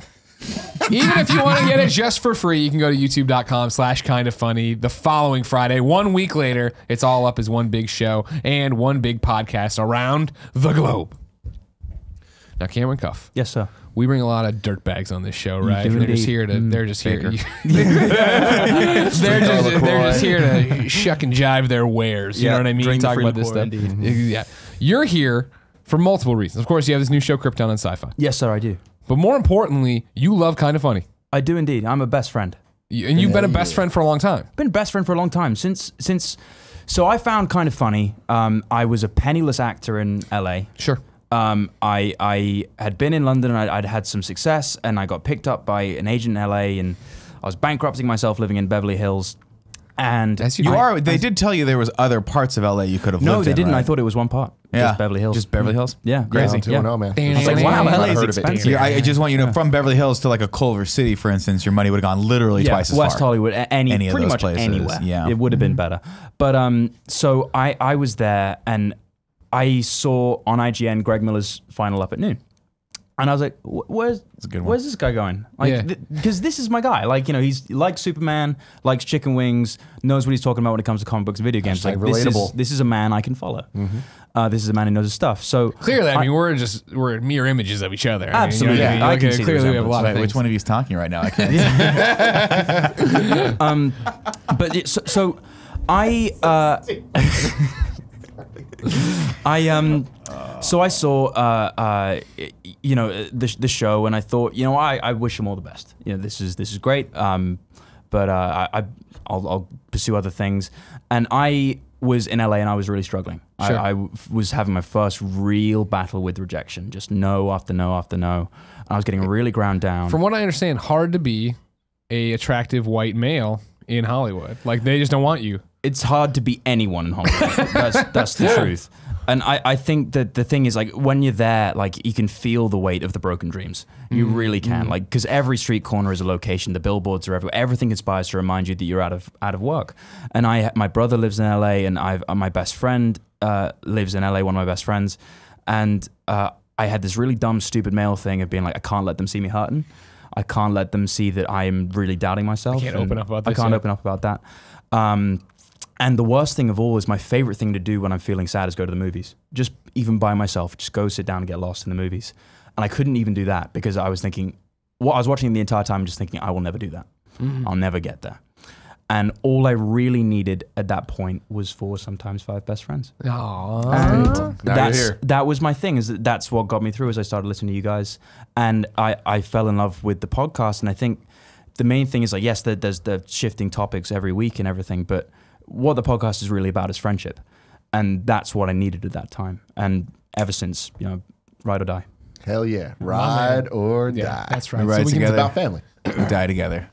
Speaker 7: even if you want to get it just for free, you can go to youtube.com/kindafunny the following Friday. 1 week later, it's all up as one big show and one big podcast around the globe. Now, Cameron Cuff.
Speaker 6: Yes, sir.
Speaker 7: We bring a lot of dirt bags on this show, right?
Speaker 6: do
Speaker 7: They're just
Speaker 6: indeed.
Speaker 7: here to. They're just here.
Speaker 2: Baker.
Speaker 7: They're just here to shuck and jive their wares. You know what I mean?
Speaker 6: drink the
Speaker 7: Talk
Speaker 6: free
Speaker 7: about this
Speaker 6: liqueur,
Speaker 7: stuff.
Speaker 6: indeed.
Speaker 7: Yeah, you're here for multiple reasons. Of course, you have this new show, Krypton on Sci-Fi.
Speaker 6: Yes, sir, I do.
Speaker 7: But more importantly, you love Kinda Funny,
Speaker 6: I do indeed. I'm a best friend.
Speaker 7: and you've been a best friend for a long time.
Speaker 6: Been a best friend for a long time since. So I found Kinda Funny. I was a penniless actor in LA.
Speaker 7: Sure.
Speaker 6: I had been in London and I'd had some success, and I got picked up by an agent in LA, and I was bankrupting myself living in Beverly Hills. And
Speaker 7: As
Speaker 2: You are. They did tell you there was other parts of LA you could have lived in.
Speaker 6: no, they didn't.
Speaker 2: right?
Speaker 6: I thought it was one part. Just Beverly Hills.
Speaker 2: Just Beverly Hills.
Speaker 6: Yeah,
Speaker 2: Crazy.
Speaker 6: Yeah.
Speaker 8: Oh, man.
Speaker 7: I was
Speaker 6: like, wow,
Speaker 8: I've
Speaker 6: LA is
Speaker 8: heard of it.
Speaker 6: expensive.
Speaker 2: Yeah, I just want you to know, from Beverly Hills to like a Culver City, for instance, your money would have gone literally twice as
Speaker 6: West
Speaker 2: far.
Speaker 6: Hollywood, any
Speaker 2: of
Speaker 6: pretty
Speaker 2: those
Speaker 6: much
Speaker 2: places,
Speaker 6: anywhere.
Speaker 2: yeah.
Speaker 6: It would have been better. But so I was there, and I saw on IGN Greg Miller's Final Up at Noon. And I was like, where's
Speaker 2: a good one.
Speaker 6: where's this guy going?
Speaker 7: Yeah.
Speaker 6: Like, because this is my guy. Like, you know, he's likes Superman, likes chicken wings, knows what he's talking about when it comes to comic books and video games. Like,
Speaker 8: relatable.
Speaker 6: this is a man I can follow. This is a man who knows his stuff. So
Speaker 7: Clearly, I mean, we're mere images of each other.
Speaker 6: Absolutely.
Speaker 7: I mean,
Speaker 6: I can
Speaker 7: look at it,
Speaker 6: see the
Speaker 7: clearly, we have a lot of
Speaker 2: Wait,
Speaker 7: things.
Speaker 2: which one of you is talking right now? I can't.
Speaker 6: So I so I saw you know the show, and I thought, you know, I wish him all the best. You know, this is great. But I'll pursue other things. And I was in LA and I was really struggling.
Speaker 7: Sure.
Speaker 6: I was having my first real battle with rejection, just no after no after no. And I was getting really ground down.
Speaker 7: From what I understand, hard to be a attractive white male in Hollywood. Like, they just don't want you.
Speaker 6: It's hard to be anyone in Hollywood. That's the truth. And I think that the thing is, like, when you're there, like, you can feel the weight of the broken dreams. You really can. Like, because every street corner is a location. The billboards are everywhere. Everything conspires to remind you that you're out of work. And my brother lives in LA, and my best friend lives in LA, one of my best friends. And I had this really dumb, stupid male thing of being like, I can't let them see me hurting. I can't let them see that I am really doubting myself.
Speaker 7: I can't open up about
Speaker 6: I
Speaker 7: this,
Speaker 6: can't
Speaker 7: yeah.
Speaker 6: open up about that. And the worst thing of all is, my favorite thing to do when I'm feeling sad is go to the movies. Just even by myself, just go sit down and get lost in the movies. And I couldn't even do that because I was thinking, I was watching the entire time just thinking, I will never do that. I'll never get there. And all I really needed at that point was 4, sometimes 5 best friends.
Speaker 7: Aww.
Speaker 6: And
Speaker 8: Now you're here.
Speaker 6: that was my thing. That's what got me through as I started listening to you guys. And I fell in love with the podcast. And I think the main thing is, like, yes, there's the shifting topics every week and everything, but what the podcast is really about is friendship. And that's what I needed at that time. And ever since, you know, ride or die.
Speaker 8: Hell yeah. Ride or die.
Speaker 7: Yeah, that's right.
Speaker 2: We ride
Speaker 7: So we can-
Speaker 8: It's
Speaker 2: together.
Speaker 8: about family.
Speaker 2: We die together.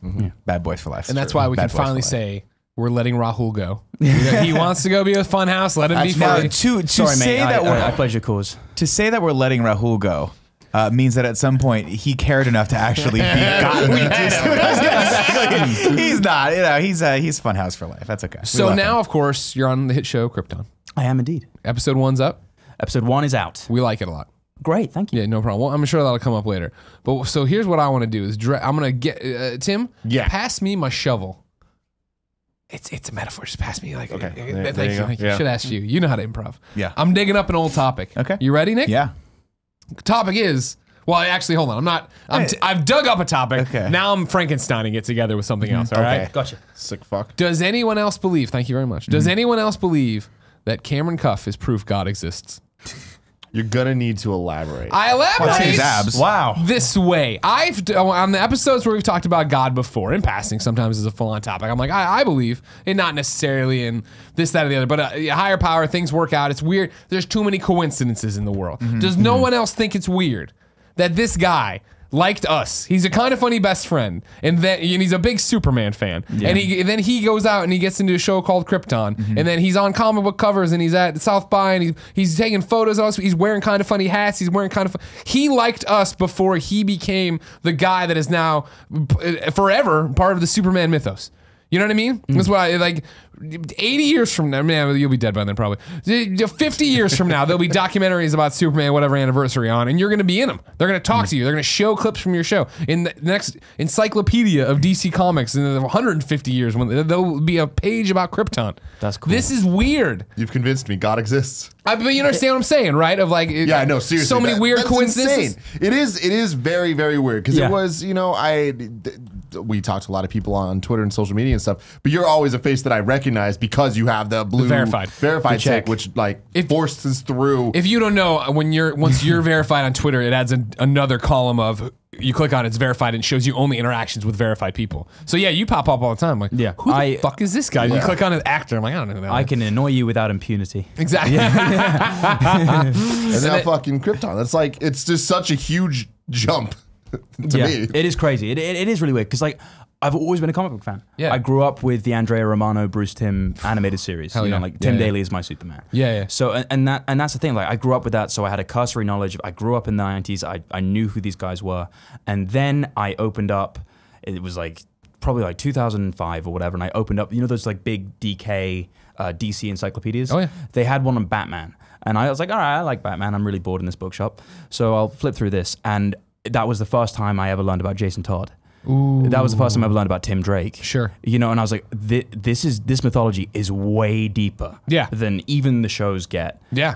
Speaker 2: Bad boys for life.
Speaker 7: and that's why we
Speaker 2: Bad
Speaker 7: can
Speaker 2: boys for
Speaker 7: finally
Speaker 2: life.
Speaker 7: say we're letting Rahul go. He wants to go be a Funhouse. Let him be
Speaker 2: Now,
Speaker 7: free.
Speaker 2: to
Speaker 6: Sorry,
Speaker 2: say
Speaker 6: mate.
Speaker 2: that
Speaker 6: I
Speaker 2: we're
Speaker 6: pledge your cause.
Speaker 2: to say that we're letting Rahul go means that at some point he cared enough to actually be gotten. Exactly. He's not. You know, he's Funhouse for life. That's okay. We
Speaker 7: So
Speaker 2: love
Speaker 7: now,
Speaker 2: him.
Speaker 7: of course, you're on the hit show Krypton.
Speaker 6: I am indeed.
Speaker 7: Episode 1's up.
Speaker 6: Episode 1 is out.
Speaker 7: We like it a lot.
Speaker 6: Great, thank you.
Speaker 7: Yeah, no problem. Well, I'm sure that'll come up later. But so here's what I want to do is I'm going to get Tim.
Speaker 8: Yeah.
Speaker 7: Pass me my shovel. It's a metaphor. Just pass me like.
Speaker 8: Okay.
Speaker 7: Thank
Speaker 8: There
Speaker 7: you.
Speaker 8: you go.
Speaker 7: Thank you.
Speaker 8: Yeah.
Speaker 7: Should ask you. You know how to improv.
Speaker 2: Yeah.
Speaker 7: I'm digging up an old topic.
Speaker 2: Okay.
Speaker 7: You ready, Nick?
Speaker 2: Yeah.
Speaker 7: Topic is. Well, actually, hold on. I've dug up a topic.
Speaker 2: Okay.
Speaker 7: Now I'm Frankensteining it together with something else. All right.
Speaker 8: Okay.
Speaker 6: Gotcha.
Speaker 8: Sick fuck.
Speaker 7: Does anyone else believe? Thank you very much. Does anyone else believe that Cameron Cuff is proof God exists?
Speaker 8: You're gonna need to elaborate.
Speaker 7: I elaborate.
Speaker 2: His abs.
Speaker 5: Wow.
Speaker 7: This way, on the episodes where we've talked about God before, in passing, sometimes as a full-on topic, I'm like, I believe, and not necessarily in this, that, or the other, but higher power, things work out. It's weird. There's too many coincidences in the world. Does no one else think it's weird that this guy liked us? He's a kind of funny best friend, and he's a big Superman fan.
Speaker 2: Yeah.
Speaker 7: And then he goes out and he gets into a show called Krypton, and then he's on comic book covers, and he's at South by, and he's taking photos of us. He's wearing kind of funny hats. He's wearing kind of. He liked us before he became the guy that is now forever part of the Superman mythos. You know what I mean? That's why, like, 80 years from now, man, you'll be dead by then probably. 50 years from now, there'll be documentaries about Superman, whatever anniversary on, and you're going to be in them. They're going to talk to you. They're going to show clips from your show. In the next encyclopedia of DC Comics in 150 years, when there'll be a page about Krypton.
Speaker 6: That's cool.
Speaker 7: This is weird.
Speaker 8: You've convinced me. God exists.
Speaker 7: But you understand what I'm saying, right? Of like,
Speaker 8: Yeah, I know. Seriously,
Speaker 7: so many weird
Speaker 8: that's
Speaker 7: coincidences.
Speaker 8: insane. It is very, very weird because
Speaker 6: Yeah.
Speaker 8: it was, we talked to a lot of people on Twitter and social media and stuff, but you're always a face that I recognize because you have the blue
Speaker 7: verified
Speaker 8: check, which forces through.
Speaker 7: If you don't know, once you're verified on Twitter, it adds another column of. You click on it's verified and it shows you only interactions with verified people. So yeah, you pop up all the time. Like,
Speaker 6: Yeah.
Speaker 7: who the fuck is this guy? You click on an actor. I'm like, I don't know that.
Speaker 6: I can annoy you without impunity.
Speaker 7: Exactly.
Speaker 8: and now fucking Krypton. That's like, it's just such a huge jump to
Speaker 6: Yeah,
Speaker 8: me.
Speaker 6: it is crazy. It is really weird because like I've always been a comic book fan.
Speaker 7: Yeah.
Speaker 6: I grew up with the Andrea Romano, Bruce Timm animated series.
Speaker 7: Hell
Speaker 6: You know,
Speaker 7: yeah.
Speaker 6: like
Speaker 7: Yeah,
Speaker 6: Tim
Speaker 7: yeah.
Speaker 6: Daly is my Superman.
Speaker 7: Yeah.
Speaker 6: So and that's the thing. Like I grew up with that, so I had a cursory knowledge. I grew up in the 90s. I knew who these guys were, and then I opened up. It was like probably like 2005 or whatever, and I opened up. You know those like big DC encyclopedias.
Speaker 7: Oh, yeah.
Speaker 6: They had one on Batman, and I was like, all right, I like Batman. I'm really bored in this bookshop, so I'll flip through this, and that was the first time I ever learned about Jason Todd.
Speaker 7: Ooh.
Speaker 6: That was the first time I ever learned about Tim Drake.
Speaker 7: Sure.
Speaker 6: You know, and I was like, this mythology is way deeper
Speaker 7: Yeah.
Speaker 6: than even the shows get.
Speaker 7: Yeah.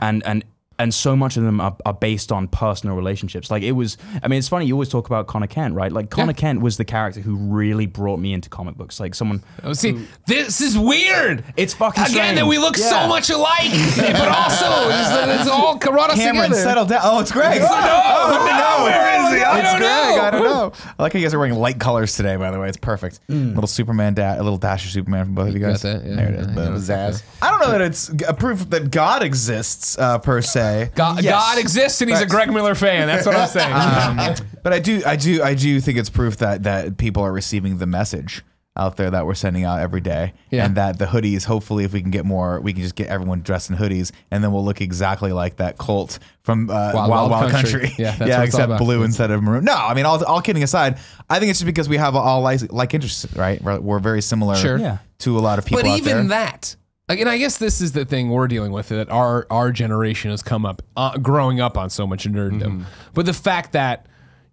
Speaker 6: And so much of them are based on personal relationships. Like it was, I mean, it's funny, you always talk about Connor Kent, right? Like Connor Kent was the character who really brought me into comic books. Like someone.
Speaker 7: Oh, see, this is weird.
Speaker 6: It's fucking
Speaker 7: Again,
Speaker 6: strange.
Speaker 7: that we look so
Speaker 6: Yeah.
Speaker 7: much alike, but also it's all brought us
Speaker 2: Cameron,
Speaker 7: together.
Speaker 2: settle down. Oh, it's Greg.
Speaker 7: No, where is he? I
Speaker 2: It's
Speaker 7: don't
Speaker 2: Greg.
Speaker 7: know.
Speaker 2: I don't know. I like how you guys are wearing light colors today, by the way. It's perfect. Little Superman, a little dash of Superman from both of you guys.
Speaker 7: Got that? Yeah.
Speaker 2: There it is.
Speaker 7: Yeah,
Speaker 2: Boom.
Speaker 8: Zazz.
Speaker 2: I don't know that it's a proof that God exists per se.
Speaker 7: God exists and he's a Greg Miller fan. That's what I'm saying.
Speaker 2: But I do think it's proof that people are receiving the message out there that we're sending out every day, and that the hoodies. Hopefully, if we can get more, we can just get everyone dressed in hoodies, and then we'll look exactly like that cult from Wild Country.
Speaker 7: Yeah, that's what it's all
Speaker 2: except
Speaker 7: about.
Speaker 2: blue instead of maroon. No, I mean, all kidding aside, I think it's just because we have all like interests, right? We're very similar
Speaker 7: Sure.
Speaker 6: Yeah.
Speaker 2: to a lot of people.
Speaker 7: But
Speaker 2: out there.
Speaker 7: even that, like, and I guess this is the thing we're dealing with, that our generation has come up, growing up on so much nerddom. But the fact that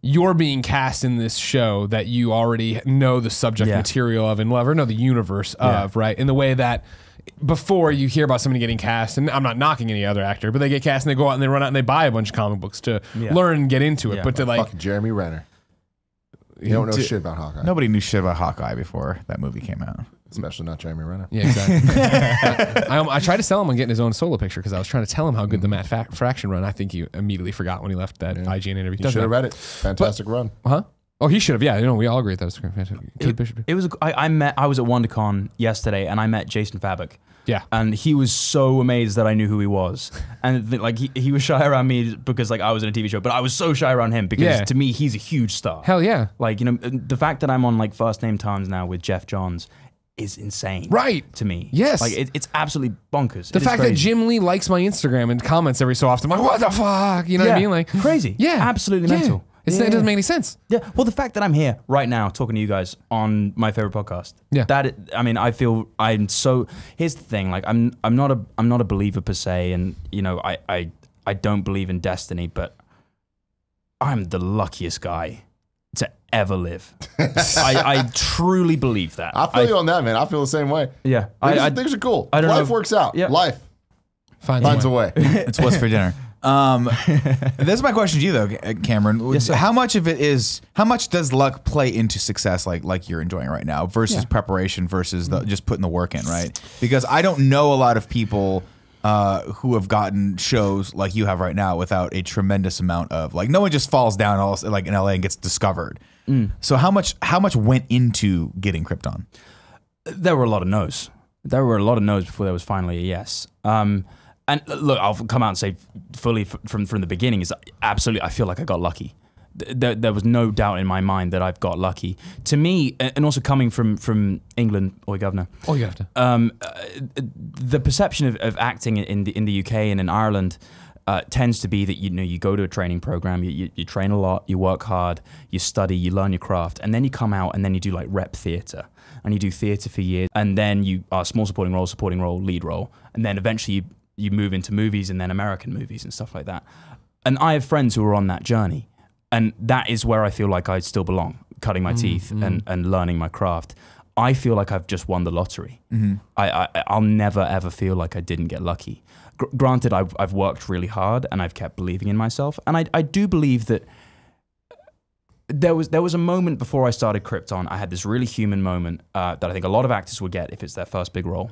Speaker 7: you're being cast in this show that you already know the subject material of and love, or know the universe of, right? In the way that before you hear about somebody getting cast, and I'm not knocking any other actor, but they get cast and they go out and they run out and they buy a bunch of comic books to learn and get into it.
Speaker 6: Yeah.
Speaker 7: But to like,
Speaker 8: Fucking Jeremy Renner. You don't know shit about Hawkeye.
Speaker 2: Nobody knew shit about Hawkeye before that movie came out.
Speaker 8: Especially not Jeremy Renner.
Speaker 7: yeah, exactly. I tried to sell him on getting his own solo picture because I was trying to tell him how good the Matt Fraction run. I think he immediately forgot when he left that IGN interview.
Speaker 8: You should have read it. Fantastic run.
Speaker 7: Huh? Oh, he should have. Yeah, we all agree that was fantastic. Kate Bishop.
Speaker 6: It was. I was at WonderCon yesterday, and I met Jason Fabok.
Speaker 7: Yeah.
Speaker 6: And he was so amazed that I knew who he was, and like he was shy around me because like I was in a TV show, but I was so shy around him because to me he's a huge star.
Speaker 7: Hell yeah.
Speaker 6: Like, you know, the fact that I'm on like first name terms now with Jeff Johns is insane.
Speaker 7: Right.
Speaker 6: To me.
Speaker 7: Yes.
Speaker 6: Like it's absolutely bonkers.
Speaker 7: The fact that Jim Lee likes my Instagram and comments every so often, I'm like, what the fuck? You know what I mean? Like,
Speaker 6: crazy.
Speaker 7: Yeah.
Speaker 6: Absolutely mental.
Speaker 7: It doesn't make any sense.
Speaker 6: Yeah. Well, the fact that I'm here right now talking to you guys on my favorite podcast.
Speaker 7: Yeah.
Speaker 6: I mean, I feel I'm so. Here's the thing. Like, I'm not a believer per se, and you know, I don't believe in destiny, but I'm the luckiest guy to ever live. I truly believe that.
Speaker 8: I feel you on that, man. I feel the same way.
Speaker 6: Yeah.
Speaker 8: Things are cool.
Speaker 6: I don't
Speaker 8: Life
Speaker 6: know.
Speaker 8: works out.
Speaker 6: Yeah.
Speaker 8: Life finds a way.
Speaker 2: It's what's for dinner. This is my question to you though, Cameron.
Speaker 6: Yes, sir.
Speaker 2: How much does luck play into success like you're enjoying right now versus preparation versus just putting the work in, right? Because I don't know a lot of people who have gotten shows like you have right now without a tremendous amount of like no one just falls down like in LA and gets discovered. So how much went into getting Krypton?
Speaker 6: There were a lot of no's. There were a lot of no's before there was finally a yes. And look, I'll come out and say fully from the beginning is absolutely, I feel like I got lucky. There was no doubt in my mind that I've got lucky. To me, and also coming from England, oi governor.
Speaker 7: Oh, you have to.
Speaker 6: The perception of acting in the UK and in Ireland tends to be that you go to a training program, you train a lot, you work hard, you study, you learn your craft, and then you come out and then you do like rep theatre. And you do theatre for years, and then you are small supporting role, lead role, and then eventually you move into movies and then American movies and stuff like that. And I have friends who are on that journey, and that is where I feel like I still belong, cutting my teeth and learning my craft. I feel like I've just won the lottery. I'll never ever feel like I didn't get lucky. Granted, I've worked really hard and I've kept believing in myself, and I do believe that there was a moment before I started Krypton. I had this really human moment that I think a lot of actors would get if it's their first big role,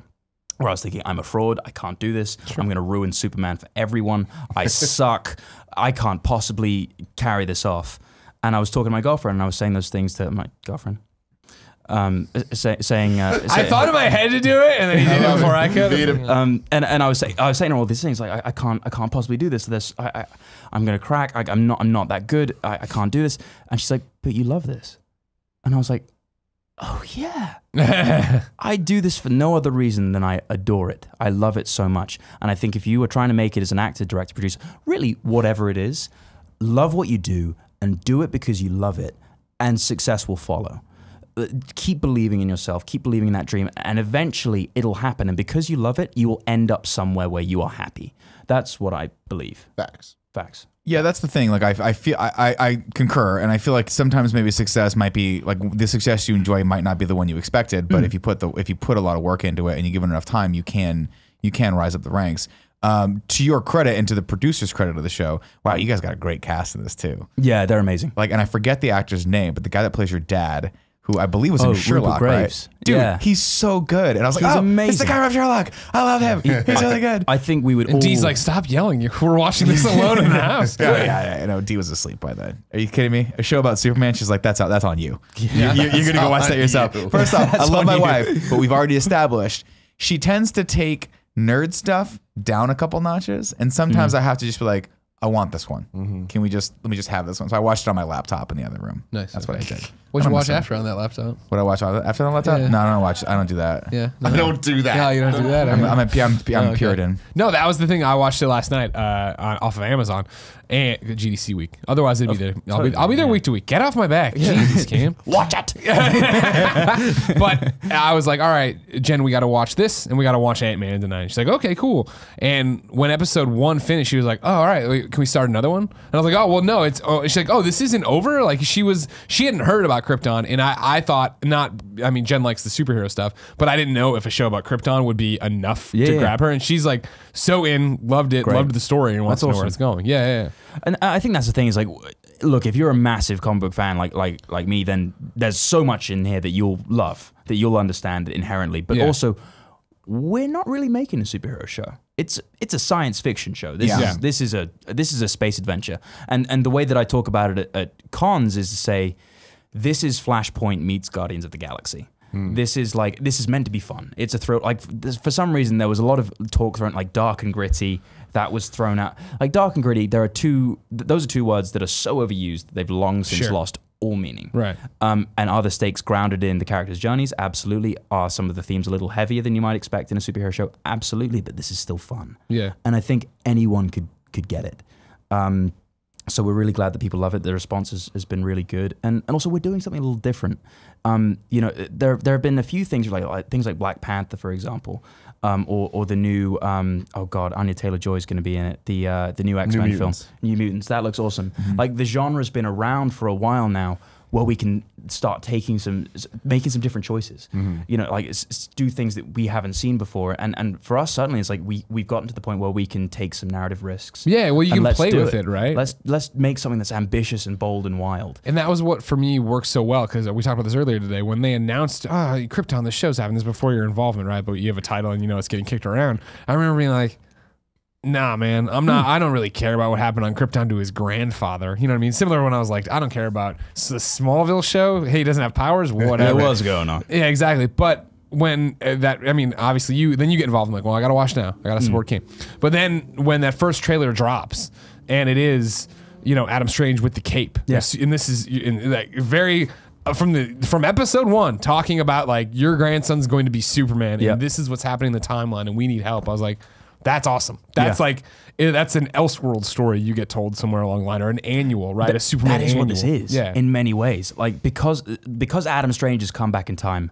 Speaker 6: where I was thinking, I'm a fraud, I can't do this, I'm going to ruin Superman for everyone, I suck, I can't possibly carry this off. And I was talking to my girlfriend, and I was saying those things to my girlfriend. Saying
Speaker 7: I thought in my head to do it, and then he did it before I could.
Speaker 6: And I was saying all these things like I can't possibly do this. I'm gonna crack. I'm not that good. I can't do this. And she's like, but you love this. And I was like, oh yeah. I do this for no other reason than I adore it. I love it so much. And I think if you were trying to make it as an actor, director, producer, really whatever it is, love what you do and do it because you love it, and success will follow. Keep believing in yourself, keep believing in that dream, and eventually it'll happen. And because you love it, you will end up somewhere where you are happy. That's what I believe. Facts.
Speaker 2: Yeah, that's the thing. Like I feel I concur, and I feel like sometimes maybe success might be like the success you enjoy might not be the one you expected, but if you put a lot of work into it and you give it enough time, you can rise up the ranks. To your credit and to the producer's credit of the show, wow, you guys got a great cast in this too.
Speaker 6: Yeah, they're amazing.
Speaker 2: Like, and I forget the actor's name, but the guy that plays your dad, who I believe was in Sherlock, right? Dude,
Speaker 6: yeah.
Speaker 2: He's so good. And I was like,
Speaker 6: He's
Speaker 2: amazing. It's the
Speaker 6: amazing.
Speaker 2: guy from Sherlock. I love him. He's really good.
Speaker 6: I think we would
Speaker 7: And
Speaker 6: all...
Speaker 7: Dee's like, stop yelling. We're watching this alone in the house.
Speaker 2: Yeah, I know. Dee was asleep by then. Are you kidding me? A show about Superman? She's like, that's on you. You're going to go watch that yourself. First off, I love my wife, but we've already established she tends to take nerd stuff down a couple notches. And sometimes I have to just be like, I want this one. Let me just have this one. So I watched it on my laptop in the other room.
Speaker 7: Nice.
Speaker 2: That's what I did.
Speaker 7: What'd you
Speaker 2: I'm
Speaker 7: watch
Speaker 2: missing.
Speaker 7: after on that laptop?
Speaker 2: What I watch after the laptop?
Speaker 7: Yeah.
Speaker 2: No, I don't watch. I don't do that.
Speaker 7: Yeah.
Speaker 8: I don't do that.
Speaker 7: Yeah, you don't do that.
Speaker 2: I'm Puritan.
Speaker 7: No, that was the thing. I watched it last night off of Amazon and GDC week. Otherwise, it'd be there. I'll be there week to week. Get off my back, Jesus, Cam.
Speaker 6: Watch it.
Speaker 7: But I was like, all right, Jen, we got to watch this, and we got to watch Ant-Man tonight. She's like, okay, cool. And when episode 1 finished, she was like, oh, all right, wait, can we start another one? And I was like, oh, well, no, it's. Oh, she's like, oh, this isn't over. Like she hadn't heard about Krypton, and I thought not. I mean, Jen likes the superhero stuff, but I didn't know if a show about Krypton would be enough to grab her. And she's like, so loved it, loved the story, and wants to know where it's going. Yeah.
Speaker 6: And I think that's the thing is like, look, if you're a massive comic book fan like me, then there's so much in here that you'll love, that you'll understand inherently. But also, we're not really making a superhero show. It's a science fiction show. This is a space adventure. And the way that I talk about it at cons is to say, this is Flashpoint meets Guardians of the Galaxy. This is meant to be fun. It's a thrill. Like for some reason there was a lot of talk thrown like dark and gritty. That was thrown out. Like dark and gritty, those are two words that are so overused that they've long since lost all meaning.
Speaker 7: Right.
Speaker 6: And are the stakes grounded in the characters' journeys? Absolutely. Are some of the themes a little heavier than you might expect in a superhero show? Absolutely. But this is still fun. Yeah. And I think anyone could get it. So we're really glad that people love it. The response has been really good, and also we're doing something a little different. There have been a few things like things like Black Panther, for example, or the new Anya Taylor-Joy is going to be in it. The new X-Men film, New Mutants. That looks awesome. Like the genre's been around for a while now, where we can start making some different choices. You know, like do things that we haven't seen before. And for us, certainly, it's like we've gotten to the point where we can take some narrative risks.
Speaker 7: Yeah, well, you
Speaker 6: and
Speaker 7: can
Speaker 6: let's
Speaker 7: play
Speaker 6: do
Speaker 7: with it, right?
Speaker 6: Let's make something that's ambitious and bold and wild.
Speaker 7: And that was what, for me, works so well, because we talked about this earlier today. When they announced, Krypton, the show's having this before your involvement, right? But you have a title and you know it's getting kicked around. I remember being like, nah, man, I don't really care about what happened on Krypton to his grandfather. You know what I mean? Similar when I was like, I don't care about the Smallville show. Hey, he doesn't have powers, whatever.
Speaker 6: There was going on.
Speaker 7: Yeah, exactly. But when obviously you get involved. I'm like, well, I got to watch now. I got to support King. But then when that first trailer drops and it is, you know, Adam Strange with the cape.
Speaker 6: Yeah.
Speaker 7: And this is like very... From episode 1, talking about like your grandson's going to be Superman and this is what's happening in the timeline and we need help. I was like, that's awesome. That's that's an Elseworld story you get told somewhere along the line, or an annual, right? A Superman
Speaker 6: That is
Speaker 7: annual.
Speaker 6: what this is, in many ways. Like because Adam Strange has come back in time,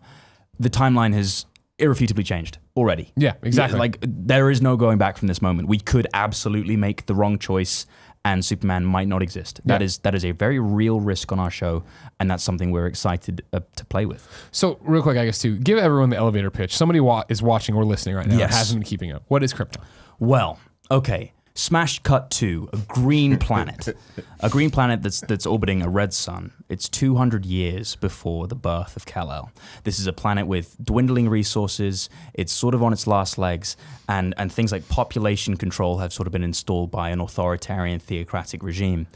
Speaker 6: the timeline has irrefutably changed already.
Speaker 7: Yeah, exactly.
Speaker 6: Like there is no going back from this moment. We could absolutely make the wrong choice and Superman might not exist. That is a very real risk on our show, and that's something we're excited to play with.
Speaker 7: So real quick, I guess, too, give everyone the elevator pitch. Somebody is watching or listening right now and hasn't been keeping up. What is Krypton?
Speaker 6: Well, okay. Smash cut to a green planet. A green planet that's orbiting a red sun. It's 200 years before the birth of Kal-El. This is a planet with dwindling resources. It's sort of on its last legs, and things like population control have sort of been installed by an authoritarian theocratic regime.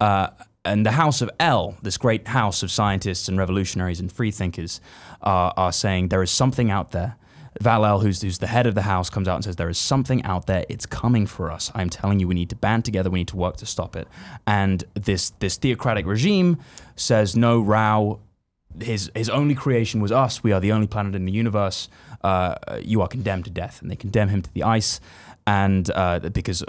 Speaker 6: And the House of El, this great house of scientists and revolutionaries and freethinkers, are saying there is something out there. Val-El, who's the head of the house, comes out and says, there is something out there. It's coming for us. I'm telling you, we need to band together. We need to work to stop it. And this theocratic regime says, no, Rao, his only creation was us. We are the only planet in the universe. You are condemned to death. And they condemn him to the ice. And because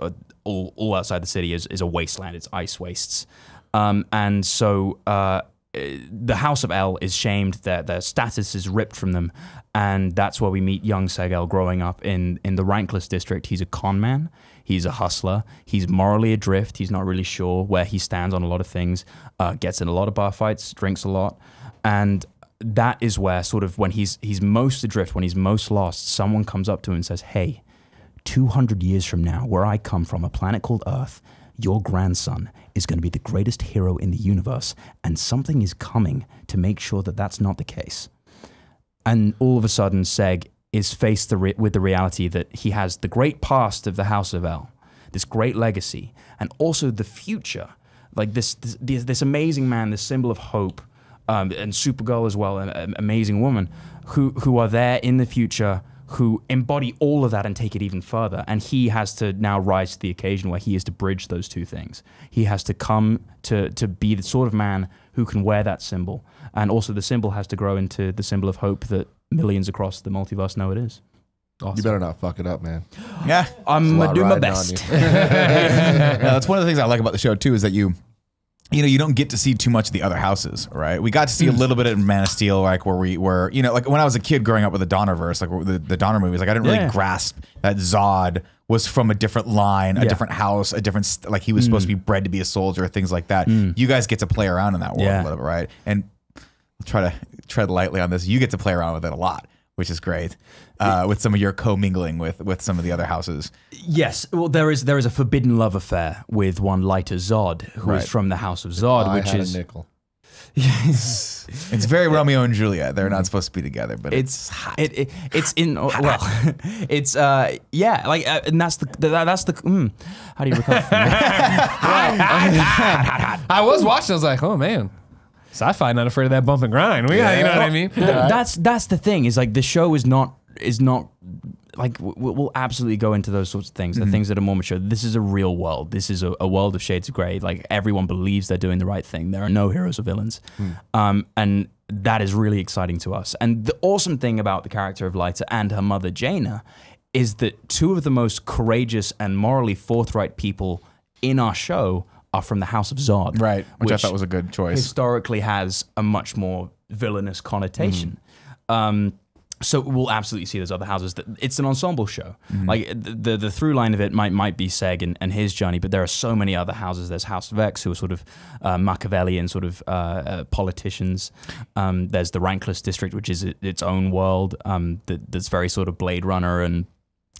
Speaker 6: all outside the city is a wasteland. It's ice wastes. And so the House of El is shamed. Their status is ripped from them. And that's where we meet young Seg-El growing up in the rankless district. He's a con man. He's a hustler. He's morally adrift. He's not really sure where he stands on a lot of things. Gets in a lot of bar fights, drinks a lot. And that is where sort of when he's most adrift, when he's most lost, someone comes up to him and says, hey, 200 years from now, where I come from, a planet called Earth, your grandson is going to be the greatest hero in the universe, and something is coming to make sure that that's not the case. And all of a sudden, Seg is faced with the reality that he has the great past of the House of El, this great legacy, and also the future. Like this amazing man, this symbol of hope, and Supergirl as well, an amazing woman, who are there in the future, who embody all of that and take it even further. And he has to now rise to the occasion where he is to bridge those two things. He has to come to be the sort of man who can wear that symbol. And also the symbol has to grow into the symbol of hope that millions across the multiverse know it is.
Speaker 8: Awesome. You better not fuck it up, man.
Speaker 2: Yeah.
Speaker 6: I'm going to do my best.
Speaker 2: That's one of the things I like about the show, too, is that you don't get to see too much of the other houses, right? We got to see a little bit of Man of Steel, like where we were, like when I was a kid growing up with the Donnerverse, like the Donner movies, like I didn't really grasp that Zod was from a different line, a different house, a different, like he was supposed to be bred to be a soldier, things like that. You guys get to play around in that world a little bit, right? And I'll try to tread lightly on this. You get to play around with it a lot, which is great. With some of your co-mingling with some of the other houses.
Speaker 6: Yes, well, there is a forbidden love affair with one Lighter Zod, who is from the House of Zod, which is
Speaker 8: a nickel.
Speaker 2: It's very Romeo and Juliet. They're not supposed to be together, but it's hot.
Speaker 6: It's in well, it's and that's the how do you recover from that?
Speaker 7: I was watching. I was like, oh man. Sci-fi not afraid of that bump and grind. You know what I mean?
Speaker 6: That's the thing. Is like the show is not like we'll absolutely go into those sorts of things. The things that are more mature. This is a real world. This is a world of shades of grey. Like everyone believes they're doing the right thing. There are no heroes or villains, and that is really exciting to us. And the awesome thing about the character of Lyta and her mother Jaina is that two of the most courageous and morally forthright people in our show are from the House of Zod.
Speaker 2: Right, which I thought was a good choice.
Speaker 6: Historically has a much more villainous connotation. So we'll absolutely see those other houses. It's an ensemble show. Like the through line of it might be Seg and his journey, but there are so many other houses. There's House of X, who are sort of Machiavellian sort of politicians. There's the Rankless District, which is its own world. That's very sort of Blade Runner and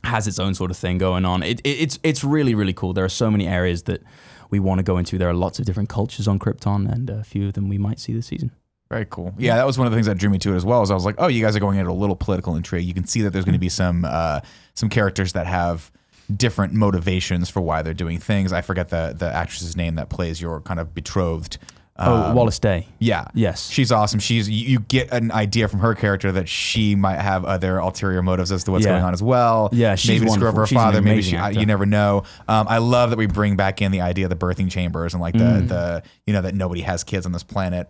Speaker 6: has its own sort of thing going on. It's really, really cool. There are so many areas that we want to go into. There are lots of different cultures on Krypton, and a few of them we might see this season.
Speaker 2: Very cool. Yeah, that was one of the things that drew me to it as well. Is I was like, oh, you guys are going into a little political intrigue. You can see that there's going to be some characters that have different motivations for why they're doing things. I forget the actress's name that plays your kind of betrothed.
Speaker 6: Wallace Day.
Speaker 2: Yeah.
Speaker 6: Yes.
Speaker 2: She's awesome. You get an idea from her character that she might have other ulterior motives as to what's going on as well.
Speaker 6: Yeah, she's
Speaker 2: maybe to screw over her
Speaker 6: She's an
Speaker 2: father. Maybe
Speaker 6: amazing actor.
Speaker 2: you never know. I love that we bring back in the idea of the birthing chambers and like the that nobody has kids on this planet,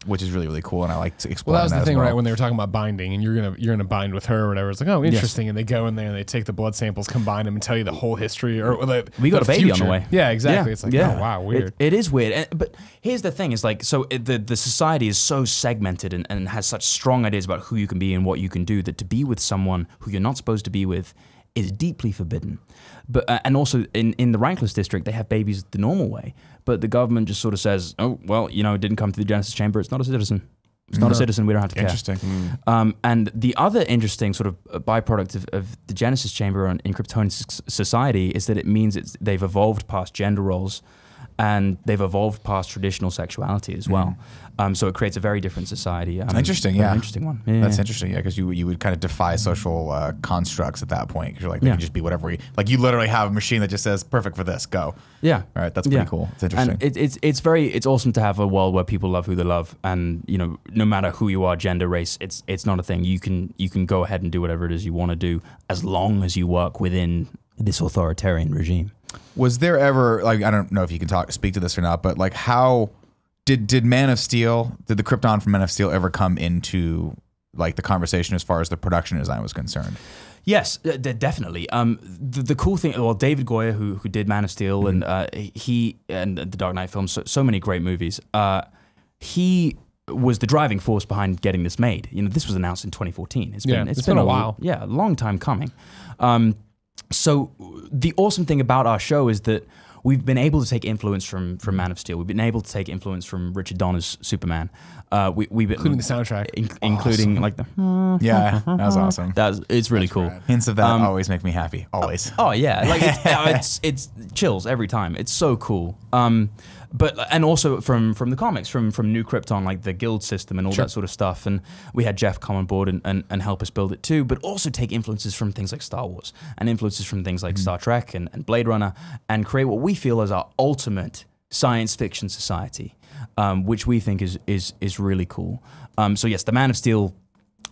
Speaker 2: which is really, really cool. And I like to explore
Speaker 7: Well, that was the thing,
Speaker 2: well.
Speaker 7: right? When they were talking about binding, and you're gonna bind with her or whatever. It's like, oh, interesting. And they go in there and they take the blood samples, combine them, and tell you the whole history. Or
Speaker 6: We got a baby on the
Speaker 7: future.
Speaker 6: way.
Speaker 7: Yeah, exactly. It's like, oh wow, weird.
Speaker 6: It is weird. But here's the thing: is like the society is so segmented and has such strong ideas about who you can be and what you can do that to be with someone who you're not supposed to be with is deeply forbidden. But and also in the Rankless District, they have babies the normal way, but the government just sort of says, oh well, it didn't come to the Genesis Chamber. It's not a citizen. It's not a citizen. We don't have to care.
Speaker 2: Interesting.
Speaker 6: And the other interesting sort of byproduct of the Genesis Chamber in Kryptonian society is that it means they've evolved past gender roles and they've evolved past traditional sexuality as well. So it creates a very different society.
Speaker 2: Interesting, yeah.
Speaker 6: Interesting one. Yeah,
Speaker 2: That's interesting, yeah, because you would kind of defy social constructs at that point. Because you're like, they can just be whatever you literally have a machine that just says, perfect for this, go.
Speaker 6: Yeah.
Speaker 2: All right, that's pretty cool. It's interesting.
Speaker 6: And it's awesome to have a world where people love who they love, and no matter who you are, gender, race, it's not a thing. You can go ahead and do whatever it is you want to do as long as you work within this authoritarian regime.
Speaker 2: Was there ever, like, I don't know if you can speak to this or not, but like how did Man of Steel, did the Krypton from Man of Steel ever come into like the conversation as far as the production design was concerned?
Speaker 6: Yes, definitely. The cool thing, well, David Goyer, who did Man of Steel and he and the Dark Knight films, so many great movies. He was the driving force behind getting this made. This was announced in 2014. It's been a while. Yeah, a long time coming. So the awesome thing about our show is that we've been able to take influence from Man of Steel. We've been able to take influence from Richard Donner's Superman. We've been,
Speaker 7: including the soundtrack,
Speaker 6: including like the
Speaker 2: yeah, that was awesome.
Speaker 6: It's really cool.
Speaker 2: Hints of that always make me happy. Always.
Speaker 6: Oh yeah, like it's chills every time. It's so cool. But and also from the comics, from New Krypton, like the guild system and all that sort of stuff. And we had Jeff come on board and help us build it too, but also take influences from things like Star Wars and influences from things like Star Trek and Blade Runner, and create what we feel is our ultimate science fiction society, which we think is really cool. So yes, the Man of Steel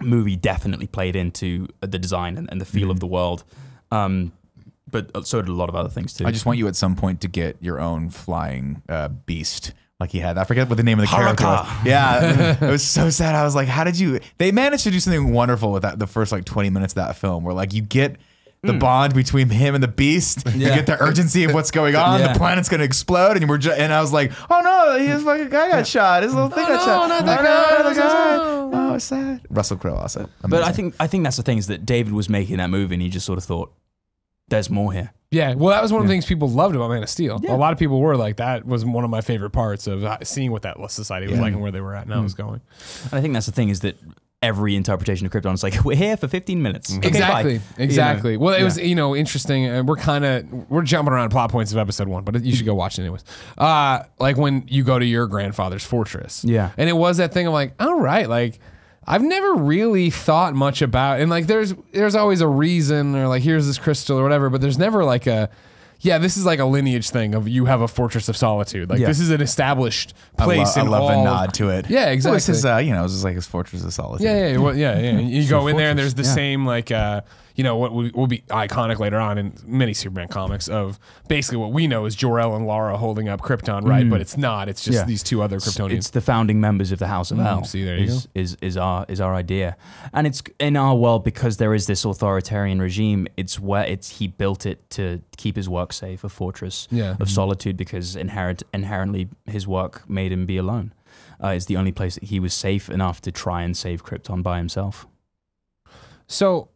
Speaker 6: movie definitely played into the design and the feel of the world. But so did a lot of other things too.
Speaker 2: I just want you at some point to get your own flying beast like he had. I forget what the name of the character was. Yeah, it was so sad. I was like, how did you? They managed to do something wonderful with that. The first like 20 minutes of that film, where like you get the bond between him and the beast. You get the urgency of what's going on. The planet's gonna explode, and and I was like, oh no, his fucking guy got shot. His little thing got shot.
Speaker 7: Not that guy.
Speaker 2: Oh, sad. Russell Crowe also.
Speaker 6: But I think that's the thing is that David was making that movie, and he just sort of thought, there's more here.
Speaker 7: Yeah, well, that was one of the things people loved about Man of Steel. Yeah. A lot of people were like, that was one of my favorite parts of seeing what that society was like and where they were at and how it was going.
Speaker 6: And I think that's the thing is that every interpretation of Krypton is like, we're here for 15 minutes. Okay,
Speaker 7: exactly,
Speaker 6: bye.
Speaker 7: exactly. Well, it was interesting. And we're jumping around plot points of episode 1, but you should go watch it anyways. Like when you go to your grandfather's fortress.
Speaker 6: Yeah.
Speaker 7: And it was that thing of like, all right, like I've never really thought much about, and like there's always a reason, or like here's this crystal or whatever, but there's never like this is like a lineage thing of you have a fortress of solitude. Like this is an established place.
Speaker 2: I love the nod to it.
Speaker 7: Yeah, exactly.
Speaker 2: Well, this is it was just like his fortress of solitude.
Speaker 7: Yeah. You go in there and there's the same like what will be iconic later on in many Superman comics of basically what we know is Jor-El and Lara holding up Krypton, right? But it's not. It's just these two other Kryptonians.
Speaker 6: It's the founding members of the House of El.
Speaker 7: See, there you go.
Speaker 6: Is our idea, and it's in our world because there is this authoritarian regime. It's where he built it to keep his work safe, a fortress of solitude, because inherently his work made him be alone. It's the only place that he was safe enough to try and save Krypton by himself.
Speaker 7: So,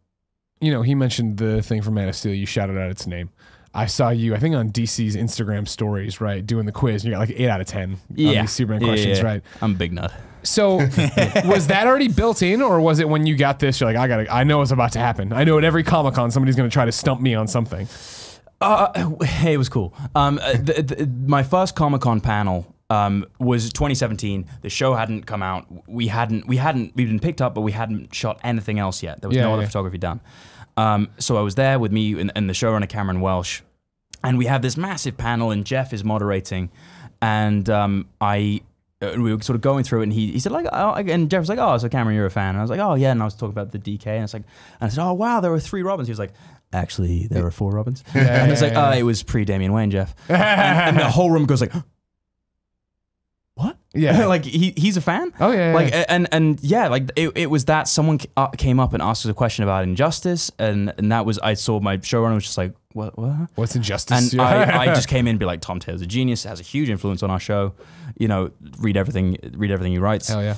Speaker 7: he mentioned the thing from Man of Steel. You shouted out its name. I saw you, I think, on DC's Instagram stories, right, doing the quiz. And you got like 8 out of 10 on these Superman questions, right?
Speaker 6: I'm a big nut.
Speaker 7: So was that already built in, or was it when you got this, you're like, I know what's about to happen. I know at every Comic-Con somebody's going to try to stump me on something.
Speaker 6: It was cool. My first Comic-Con panel was 2017. The show hadn't come out. We'd been picked up, but we hadn't shot anything else yet. There was no other photography done. So I was there with me and the showrunner Cameron Welsh, and we have this massive panel, and Jeff is moderating, and we were sort of going through it, and he said like, oh, and Jeff was like, oh, so Cameron, you're a fan, and I was like, oh yeah, and I was talking about the DK, and I said, oh wow, there were 3 Robins. He was like, actually, there were 4 Robins, and it's like, it was pre Damian Wayne, Jeff, and the whole room goes like, what?
Speaker 7: Yeah,
Speaker 6: like he's a fan.
Speaker 7: Oh yeah,
Speaker 6: like and yeah, like it was that someone came up and asked us a question about Injustice, and that was, I saw my showrunner was just like, what's
Speaker 7: Injustice?
Speaker 6: And I just came in and be like, Tom Taylor's a genius, has a huge influence on our show. Read everything he writes.
Speaker 7: Hell yeah.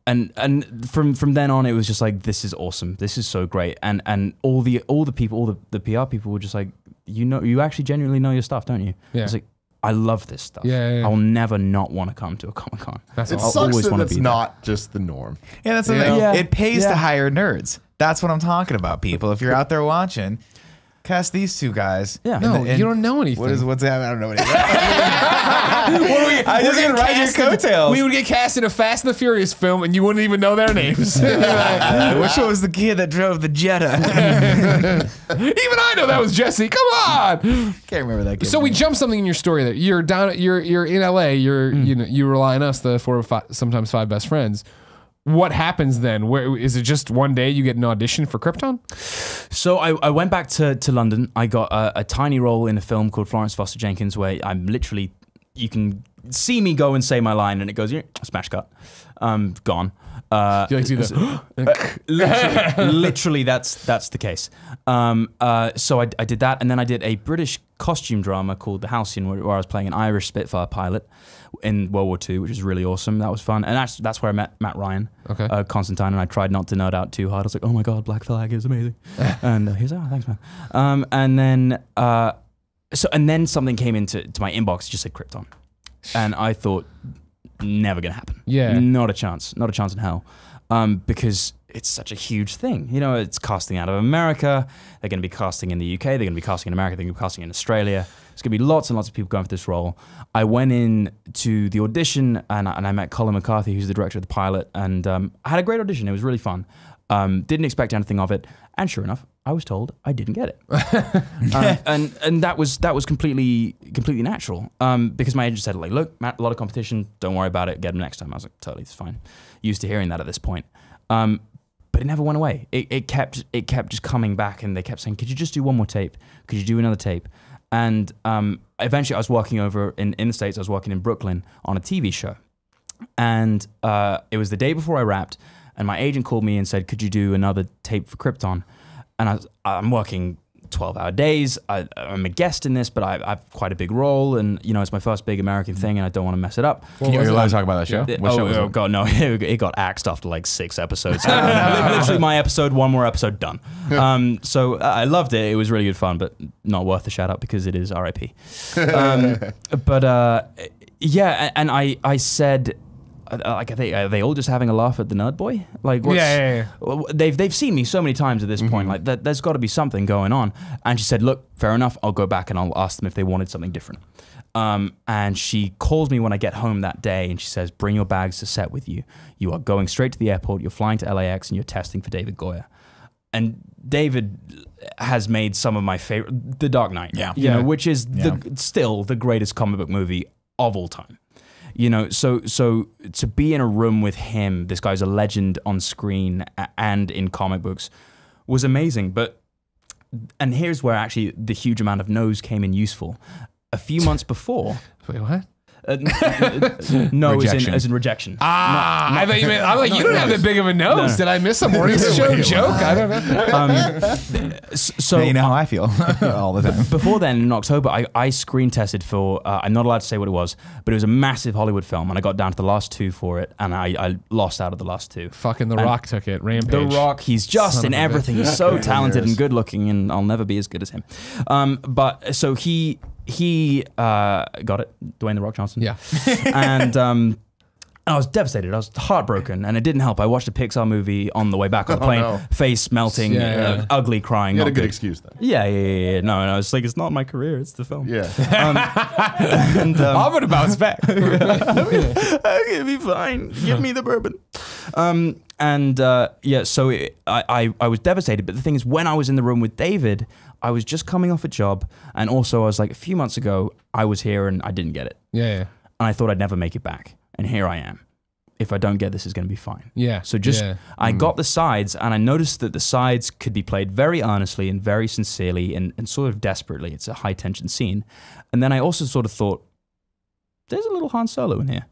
Speaker 6: And from then on, it was just like, this is awesome. This is so great. And all the people, all the PR people were just like, you actually genuinely know your stuff, don't you?
Speaker 7: Yeah.
Speaker 6: It's like, I love this stuff.
Speaker 7: Yeah.
Speaker 6: I'll never not want to come to a Comic-Con.
Speaker 8: It sucks that it's not just the norm.
Speaker 2: Yeah, that's the thing. It pays to hire nerds. That's what I'm talking about, people. If you're out there watching, cast these 2 guys.
Speaker 6: Yeah.
Speaker 7: No, you don't know anything.
Speaker 2: What's that? I don't know anything. I just gonna ride your coattails.
Speaker 7: We would get cast in a Fast and the Furious film, and you wouldn't even know their names.
Speaker 2: Which one was the kid that drove the Jetta?
Speaker 7: Even I know that was Jesse. Come on.
Speaker 2: Can't remember that kid.
Speaker 7: So we jumped something in your story there. You're down. You're in LA. You rely on us, the 4 or 5, sometimes 5 best friends. What happens then? Where is it? Just one day you get an audition for Krypton?
Speaker 6: So I went back to London. I got a tiny role in a film called Florence Foster Jenkins, where I'm literally, you can see me go and say my line, and it goes, smash cut, gone.
Speaker 7: You like to do that?
Speaker 6: Literally, that's the case. So I did that, and then I did a British costume drama called The Halcyon, where I was playing an Irish Spitfire pilot in World War II, which is really awesome. That was fun, and that's where I met Matt Ryan, Constantine, and I tried not to nerd out too hard. I was like, oh my god, Black Flag is amazing, and he was like, oh, thanks, man. And then something came into my inbox, just said Krypton, and I thought, never gonna happen.
Speaker 7: Yeah,
Speaker 6: not a chance in hell, because it's such a huge thing. It's casting out of America. They're going to be casting in the UK. They're going to be casting in America. They're going to be casting in Australia. There's going to be lots and lots of people going for this role. I went in to the audition, and I met Colin McCarthy, who's the director of the pilot, and I had a great audition. It was really fun. Didn't expect anything of it, and sure enough, I was told I didn't get it. And that was completely natural, because my agent said, like, look, Matt, a lot of competition. Don't worry about it. Get him next time. I was like, totally, it's fine. Used to hearing that at this point. But it never went away. It kept just coming back, and they kept saying, could you just do one more tape? Could you do another tape? And eventually I was working over in the States. I was working in Brooklyn on a TV show. And it was the day before I wrapped, and my agent called me and said, could you do another tape for Krypton? And I'm working 12-hour days. I'm a guest in this, but I have quite a big role, and it's my first big American thing, and I don't want to mess it up.
Speaker 2: Can you allowed to talk about that show? What show was it?
Speaker 6: God, no, it got axed after like 6 episodes. Literally, my episode, one more episode, done. So I loved it. It was really good fun, but not worth the shout out because it is RIP. Yeah, and I said, like, are they all just having a laugh at the nerd boy? Like,
Speaker 7: yeah.
Speaker 6: They've seen me so many times at this point. Like, there's got to be something going on. And she said, look, fair enough. I'll go back and I'll ask them if they wanted something different. And she calls me when I get home that day, and she says, bring your bags to set with you. You are going straight to the airport. You're flying to LAX, and you're testing for David Goyer. And David has made some of my favorite, The Dark Knight, which is still the greatest comic book movie of all time. So to be in a room with him, this guy's a legend on screen and in comic books, was amazing. And here's where actually the huge amount of no's came in useful. A few months before,
Speaker 7: Wait, what?
Speaker 6: No,
Speaker 2: Rejection.
Speaker 6: as in rejection.
Speaker 7: I thought you meant. I'm like, you don't have that big of a nose. Did I miss a morning show joke? I don't know.
Speaker 6: So
Speaker 2: Now you know how I feel all the time.
Speaker 6: before then, in October, I screen tested for, I'm not allowed to say what it was, but it was a massive Hollywood film, and I got down to the last 2 for it, and I lost out of the last 2.
Speaker 7: Fucking The Rock took it. Rampage.
Speaker 6: The Rock, he's just
Speaker 7: Son
Speaker 6: in
Speaker 7: of a
Speaker 6: everything. He's so talented and good looking, and I'll never be as good as him. But so he got it, Dwayne The Rock Johnson.
Speaker 7: Yeah.
Speaker 6: And I was devastated. I was heartbroken, and it didn't help. I watched a Pixar movie on the way back on the plane,
Speaker 8: no.
Speaker 6: face melting,
Speaker 7: Yeah.
Speaker 6: ugly, crying.
Speaker 8: You had
Speaker 6: not
Speaker 8: a good
Speaker 6: good.
Speaker 8: excuse then.
Speaker 6: Yeah. No, it's like, it's not my career, it's the film.
Speaker 8: Yeah.
Speaker 6: And,
Speaker 7: I'm gonna bounce back.
Speaker 6: okay, be fine. Give me the bourbon. So I was devastated. But the thing is, when I was in the room with David, I was just coming off a job, and also I was like, a few months ago, I was here and I didn't get it,
Speaker 7: Yeah.
Speaker 6: and I thought I'd never make it back, and here I am. If I don't get this, it's going to be fine.
Speaker 7: Yeah.
Speaker 6: So just, I got the sides, and I noticed that the sides could be played very earnestly and very sincerely and sort of desperately. It's a high tension scene. And then I also sort of thought, there's a little Han Solo in here.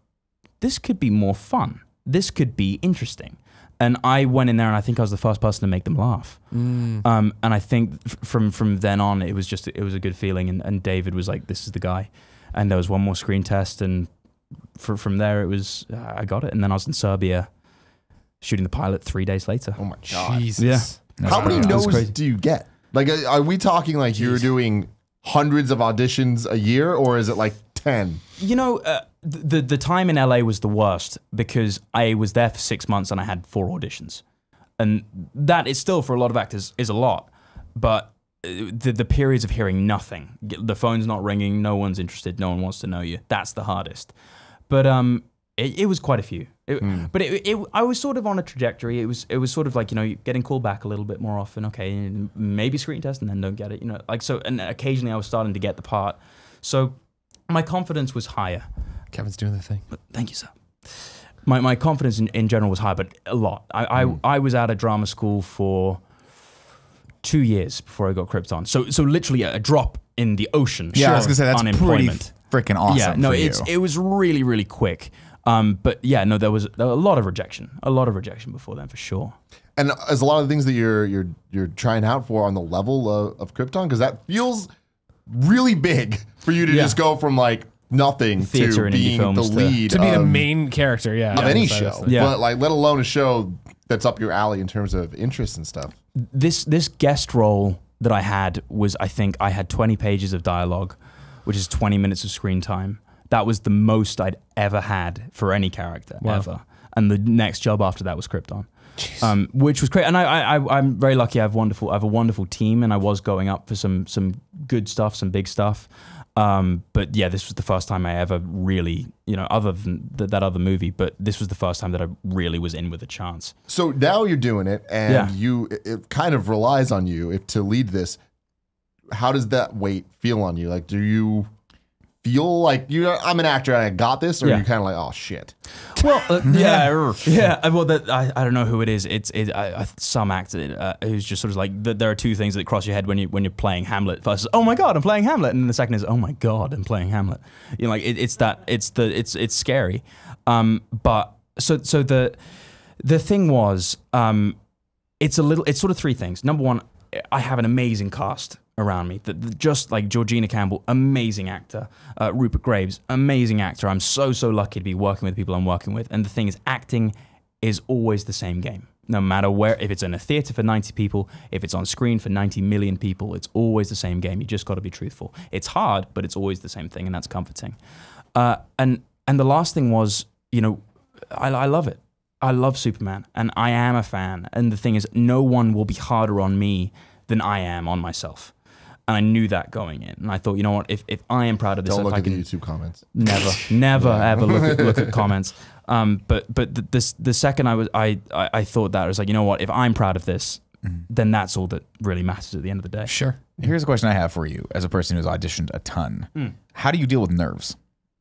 Speaker 6: This could be more fun. This could be interesting. And I went in there, and I think I was the first person to make them laugh. And I think from then on, it was a good feeling. And David was like, this is the guy. And there was one more screen test, and from there, it was, I got it. And then I was in Serbia shooting the pilot 3 days later.
Speaker 8: Oh my God.
Speaker 7: Jesus.
Speaker 6: Yeah.
Speaker 8: How many
Speaker 6: That's
Speaker 8: no's
Speaker 6: crazy.
Speaker 8: do you get? Like, are we talking like you're doing hundreds of auditions a year, or is it like 10?
Speaker 6: You know, the time in LA was the worst because I was there for 6 months and I had 4 auditions. And that is still, for a lot of actors, is a lot. But the periods of hearing nothing, the phone's not ringing, no one's interested, no one wants to know you, that's the hardest. But it was quite a few. But I was sort of on a trajectory. It was sort of like, you know, getting called back a little bit more often. Okay, maybe screen test and then don't get it. You know, like so. And occasionally I was starting to get the part. So my confidence was higher.
Speaker 7: Kevin's doing the thing.
Speaker 6: But thank you, sir. My confidence in general was high, but a lot. I was out of drama school for 2 years before I got Krypton. So literally a drop in the ocean.
Speaker 2: Yeah, I was gonna say that's pretty
Speaker 6: unemployment.
Speaker 2: freaking awesome.
Speaker 6: Yeah, no,
Speaker 2: for you.
Speaker 6: it was really, really quick. But yeah, no, there was a lot of rejection before then, for sure.
Speaker 8: And is a lot of the things that you're trying out for on the level of Krypton? Because that feels really big for you to just go from like nothing
Speaker 6: Theater
Speaker 8: to
Speaker 6: and indie
Speaker 8: being the
Speaker 6: films to-
Speaker 8: lead
Speaker 7: To be the
Speaker 8: of
Speaker 7: main character, yeah.
Speaker 8: any
Speaker 7: Inside
Speaker 8: show.
Speaker 7: this thing.
Speaker 6: Yeah.
Speaker 8: But like, let alone a show that's up your alley in terms of interest and stuff.
Speaker 6: This guest role that I had was, I think I had 20 pages of dialogue, which is 20 minutes of screen time. That was the most I'd ever had for any character, ever. And the next job after that was Krypton, which was great. And I'm very lucky. I have a wonderful team, and I was going up for some good stuff, some big stuff. But yeah, this was the first time I ever really, you know, other than that other movie, but this was the first time that I really was in with a chance.
Speaker 8: So now you're doing it, and it kind of relies on you to lead this. How does that weight feel on you? Like, do you feel like I'm an actor and I got this, or are you kind of like, oh shit?
Speaker 6: Well, yeah. Well, I don't know who it is. It's some actor who's just sort of like there are two things that cross your head when you're playing Hamlet. First, oh my god, I'm playing Hamlet, and then the second is, oh my god, I'm playing Hamlet. You know, like it's scary. But so the thing was, it's sort of three things. Number one, I have an amazing cast around me. Just like Georgina Campbell, amazing actor. Rupert Graves, amazing actor. I'm so lucky to be working with people I'm working with. And the thing is, acting is always the same game. No matter where, if it's in a theater for 90 people, if it's on screen for 90 million people, it's always the same game. You just got to be truthful. It's hard, but it's always the same thing, and that's comforting. And the last thing was, you know, I love it. I love Superman, and I am a fan. And the thing is, no one will be harder on me than I am on myself. And I knew that going in. And I thought, you know what, if I am proud of this,
Speaker 8: Don't
Speaker 6: if
Speaker 8: look
Speaker 6: I
Speaker 8: at
Speaker 6: can
Speaker 8: the YouTube comments.
Speaker 6: never ever look at comments. But the second I thought that, I was like, you know what, if I'm proud of this, then that's all that really matters at the end of the day.
Speaker 7: Sure.
Speaker 2: Here's a question I have for you as a person who's auditioned a ton. How do you deal with nerves?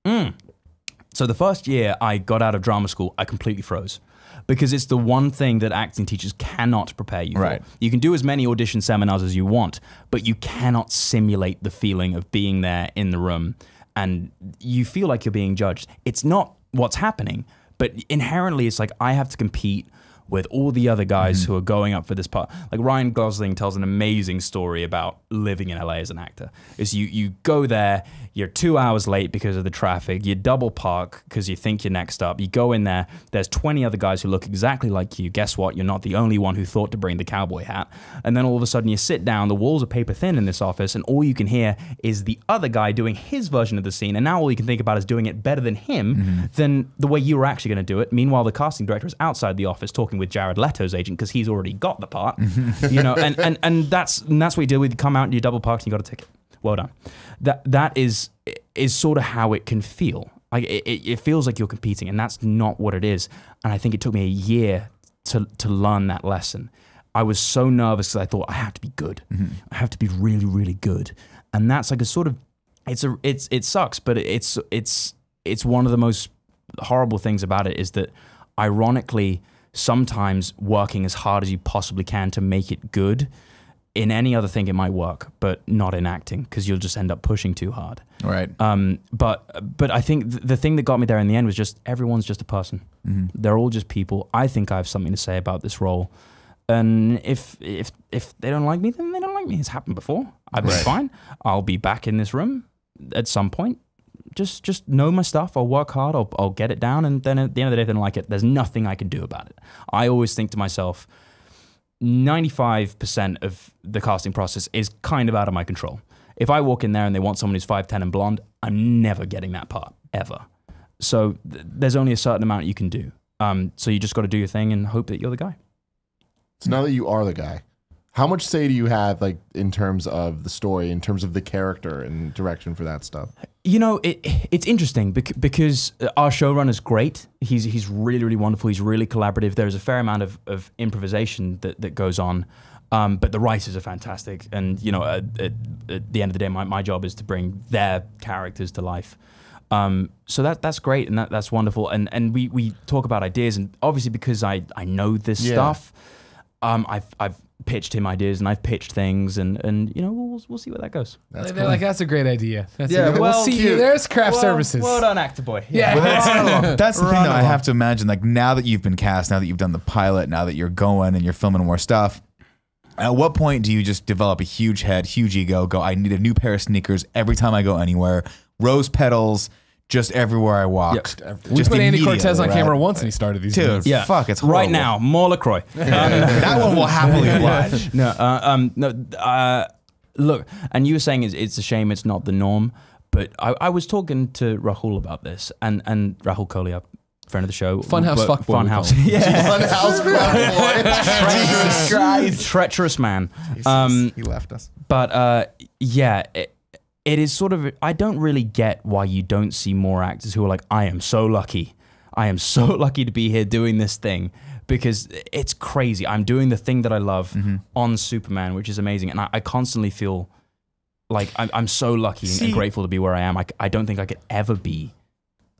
Speaker 6: So the first year I got out of drama school, I completely froze. Because it's the one thing that acting teachers cannot prepare you
Speaker 2: Right.
Speaker 6: for. You can do as many audition seminars as you want, but you cannot simulate the feeling of being there in the room and you feel like you're being judged. It's not what's happening, but inherently it's like I have to compete with all the other guys who are going up for this part. Like Ryan Gosling tells an amazing story about living in LA as an actor. Is you go there, you're 2 hours late because of the traffic, you double park because you think you're next up, you go in there, there's 20 other guys who look exactly like you. Guess what? You're not the only one who thought to bring the cowboy hat. And then all of a sudden you sit down, the walls are paper thin in this office, and all you can hear is the other guy doing his version of the scene, and now all you can think about is doing it better than him, than the way you were actually going to do it. Meanwhile, the casting director is outside the office talking with Jared Leto's agent because he's already got the part, you know, and that's what you deal with. You come out and you double park and you got a ticket. Well done. That is sort of how it can feel. Like it feels like you're competing, and that's not what it is. And I think it took me a year to learn that lesson. I was so nervous because I thought I have to be good. I have to be really, really good. And that's like a sort of it sucks, but it's one of the most horrible things about it is that ironically, sometimes working as hard as you possibly can to make it good. In any other thing, it might work, but not in acting because you'll just end up pushing too hard.
Speaker 2: Right.
Speaker 6: But I think the thing that got me there in the end was just everyone's just a person. They're all just people. I think I have something to say about this role, and if they don't like me, then they don't like me. It's happened before. I'd be fine. I'll be back in this room at some point. Just know my stuff. I'll work hard. I'll get it down. And then at the end of the day, if they don't like it, there's nothing I can do about it. I always think to myself, 95% of the casting process is kind of out of my control. If I walk in there and they want someone who's 5'10" and blonde, I'm never getting that part, ever. So there's only a certain amount you can do. So you just got to do your thing and hope that you're the guy.
Speaker 8: So now that you are the guy, how much say do you have, like, in terms of the story, in terms of the character and direction for that stuff?
Speaker 6: You know, it's interesting because our showrunner's great. He's really, really wonderful. He's really collaborative. There's a fair amount of improvisation that goes on, but the writers are fantastic. And, you know, at the end of the day, my job is to bring their characters to life. So that's great, and that's wonderful. And we talk about ideas, and obviously because I know this stuff, I've pitched him ideas and I've pitched things, and you know, we'll see where that goes.
Speaker 7: They're like, that's a great idea. That's
Speaker 6: well,
Speaker 7: we'll see you. There's craft services.
Speaker 6: Well done, actor boy.
Speaker 7: Yeah.
Speaker 2: That's the thing though. I have to imagine, like, now that you've been cast, now that you've done the pilot, now that you're going and you're filming more stuff, at what point do you just develop a huge head, huge ego, go, I need a new pair of sneakers every time I go anywhere, rose petals just everywhere I walk.
Speaker 7: We put Andy Cortez on camera once and he started these
Speaker 2: Dude,
Speaker 7: movies.
Speaker 2: fuck, it's horrible.
Speaker 6: Right now, more LaCroix.
Speaker 2: That one will happily oblige.
Speaker 6: Look, and you were saying it's a shame it's not the norm, but I was talking to Rahul about this, and Rahul Kohli, friend of the show.
Speaker 7: Funhouse fuckboy.
Speaker 6: Funhouse.
Speaker 8: Funhouse
Speaker 6: Treacherous Christ. Treacherous man.
Speaker 2: He left us.
Speaker 6: But yeah, it is sort of, I don't really get why you don't see more actors who are like, I am so lucky. I am so lucky to be here doing this thing, because it's crazy. I'm doing the thing that I love on Superman, which is amazing. And I constantly feel like I'm so lucky and grateful to be where I am. I don't think I could ever be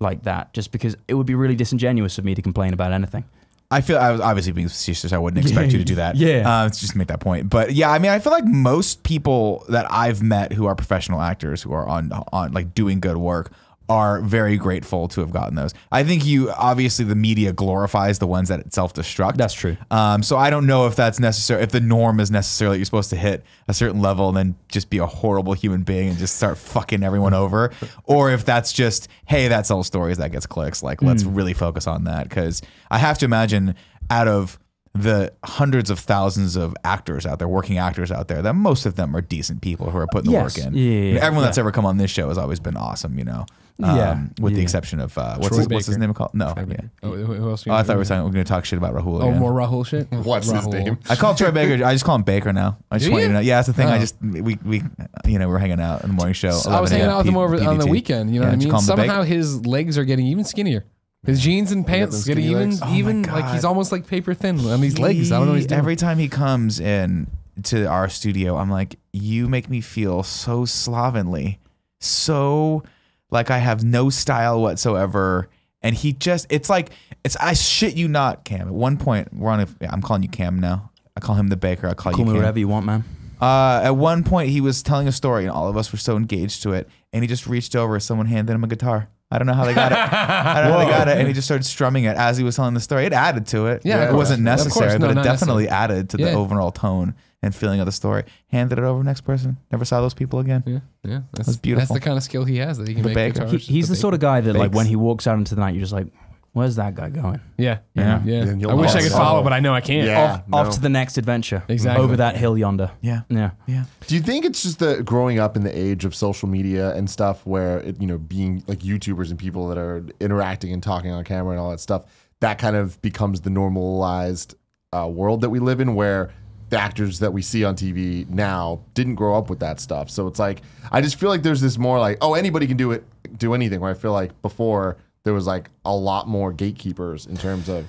Speaker 6: like that, just because it would be really disingenuous of me to complain about anything.
Speaker 2: I feel I was obviously being facetious. I wouldn't expect you to do that. Let's just make that point. But yeah, I mean, I feel like most people that I've met who are professional actors who are on like doing good work are very grateful to have gotten those. I think obviously the media glorifies the ones that self-destruct.
Speaker 6: That's true.
Speaker 2: So I don't know if that's necessary, if the norm is necessarily you're supposed to hit a certain level and then just be a horrible human being and just start fucking everyone over, or if that's just, hey, that sells stories, that gets clicks. Like, let's really focus on that, because I have to imagine out of the hundreds of thousands of actors out there, working actors out there, that most of them are decent people who are putting the work in. Everyone that's ever come on this show has always been awesome, you know. With the exception of what's his name called? No,
Speaker 7: Who else?
Speaker 2: I thought we were going to talk shit about Rahul.
Speaker 7: Oh,
Speaker 2: again.
Speaker 7: more Rahul shit.
Speaker 8: What's his name?
Speaker 2: I call Troy Baker. I just call him Baker now. I just
Speaker 7: Do
Speaker 2: want you
Speaker 7: you?
Speaker 2: to know. Yeah, that's the thing. I just we we're hanging out in the morning show.
Speaker 7: I was hanging out with him over on the weekend. You know what I
Speaker 2: did you
Speaker 7: mean?
Speaker 2: call him the
Speaker 7: Somehow his legs are getting even skinnier. His jeans and pants
Speaker 8: those
Speaker 7: getting
Speaker 8: skinny
Speaker 7: even
Speaker 8: legs?
Speaker 2: Oh my
Speaker 7: even like
Speaker 2: God.
Speaker 7: he's almost like paper thin on these legs. I don't know what he's doing.
Speaker 2: Every time he comes in to our studio, I'm like, you make me feel so slovenly, so like I have no style whatsoever. And he just, I shit you not, Cam. At one point, I'm calling you Cam now. I call him the Baker. I call you
Speaker 6: Call me
Speaker 2: Cam.
Speaker 6: whatever you want, man.
Speaker 2: At one point, he was telling a story, and all of us were so engaged to it. And he just reached over, someone handed him a guitar. I don't know how they got it. I don't know how they got it. And he just started strumming it as he was telling the story. It added to it.
Speaker 7: Yeah,
Speaker 2: it wasn't
Speaker 7: of course.
Speaker 2: necessary,
Speaker 7: No,
Speaker 2: but it
Speaker 7: not
Speaker 2: definitely
Speaker 7: necessary.
Speaker 2: added to the overall tone and feeling of the story. Handed it over to the next person. Never saw those people again.
Speaker 7: Yeah.
Speaker 2: That's beautiful.
Speaker 7: That's the kind of skill he has, that he can make
Speaker 2: baker.
Speaker 7: guitars.
Speaker 6: He's the sort of guy that, like,
Speaker 2: Bakes.
Speaker 6: when he walks out into the night, you're just like, where's that guy going?
Speaker 7: Yeah.
Speaker 8: And you'll
Speaker 7: I wish I
Speaker 8: also-
Speaker 7: could follow, but I know I can't.
Speaker 8: Yeah.
Speaker 6: Off
Speaker 8: no.
Speaker 6: to the next adventure.
Speaker 7: Exactly.
Speaker 6: Over that hill yonder.
Speaker 2: Yeah.
Speaker 6: Yeah.
Speaker 2: Yeah.
Speaker 8: Do you think it's just the growing up in the age of social media and stuff where, being like YouTubers and people that are interacting and talking on camera and all that stuff, that kind of becomes the normalized world that we live in, where the actors that we see on TV now didn't grow up with that stuff. So it's like, I just feel like there's this more like, oh, anybody can do anything, where I feel like before there was like a lot more gatekeepers in terms of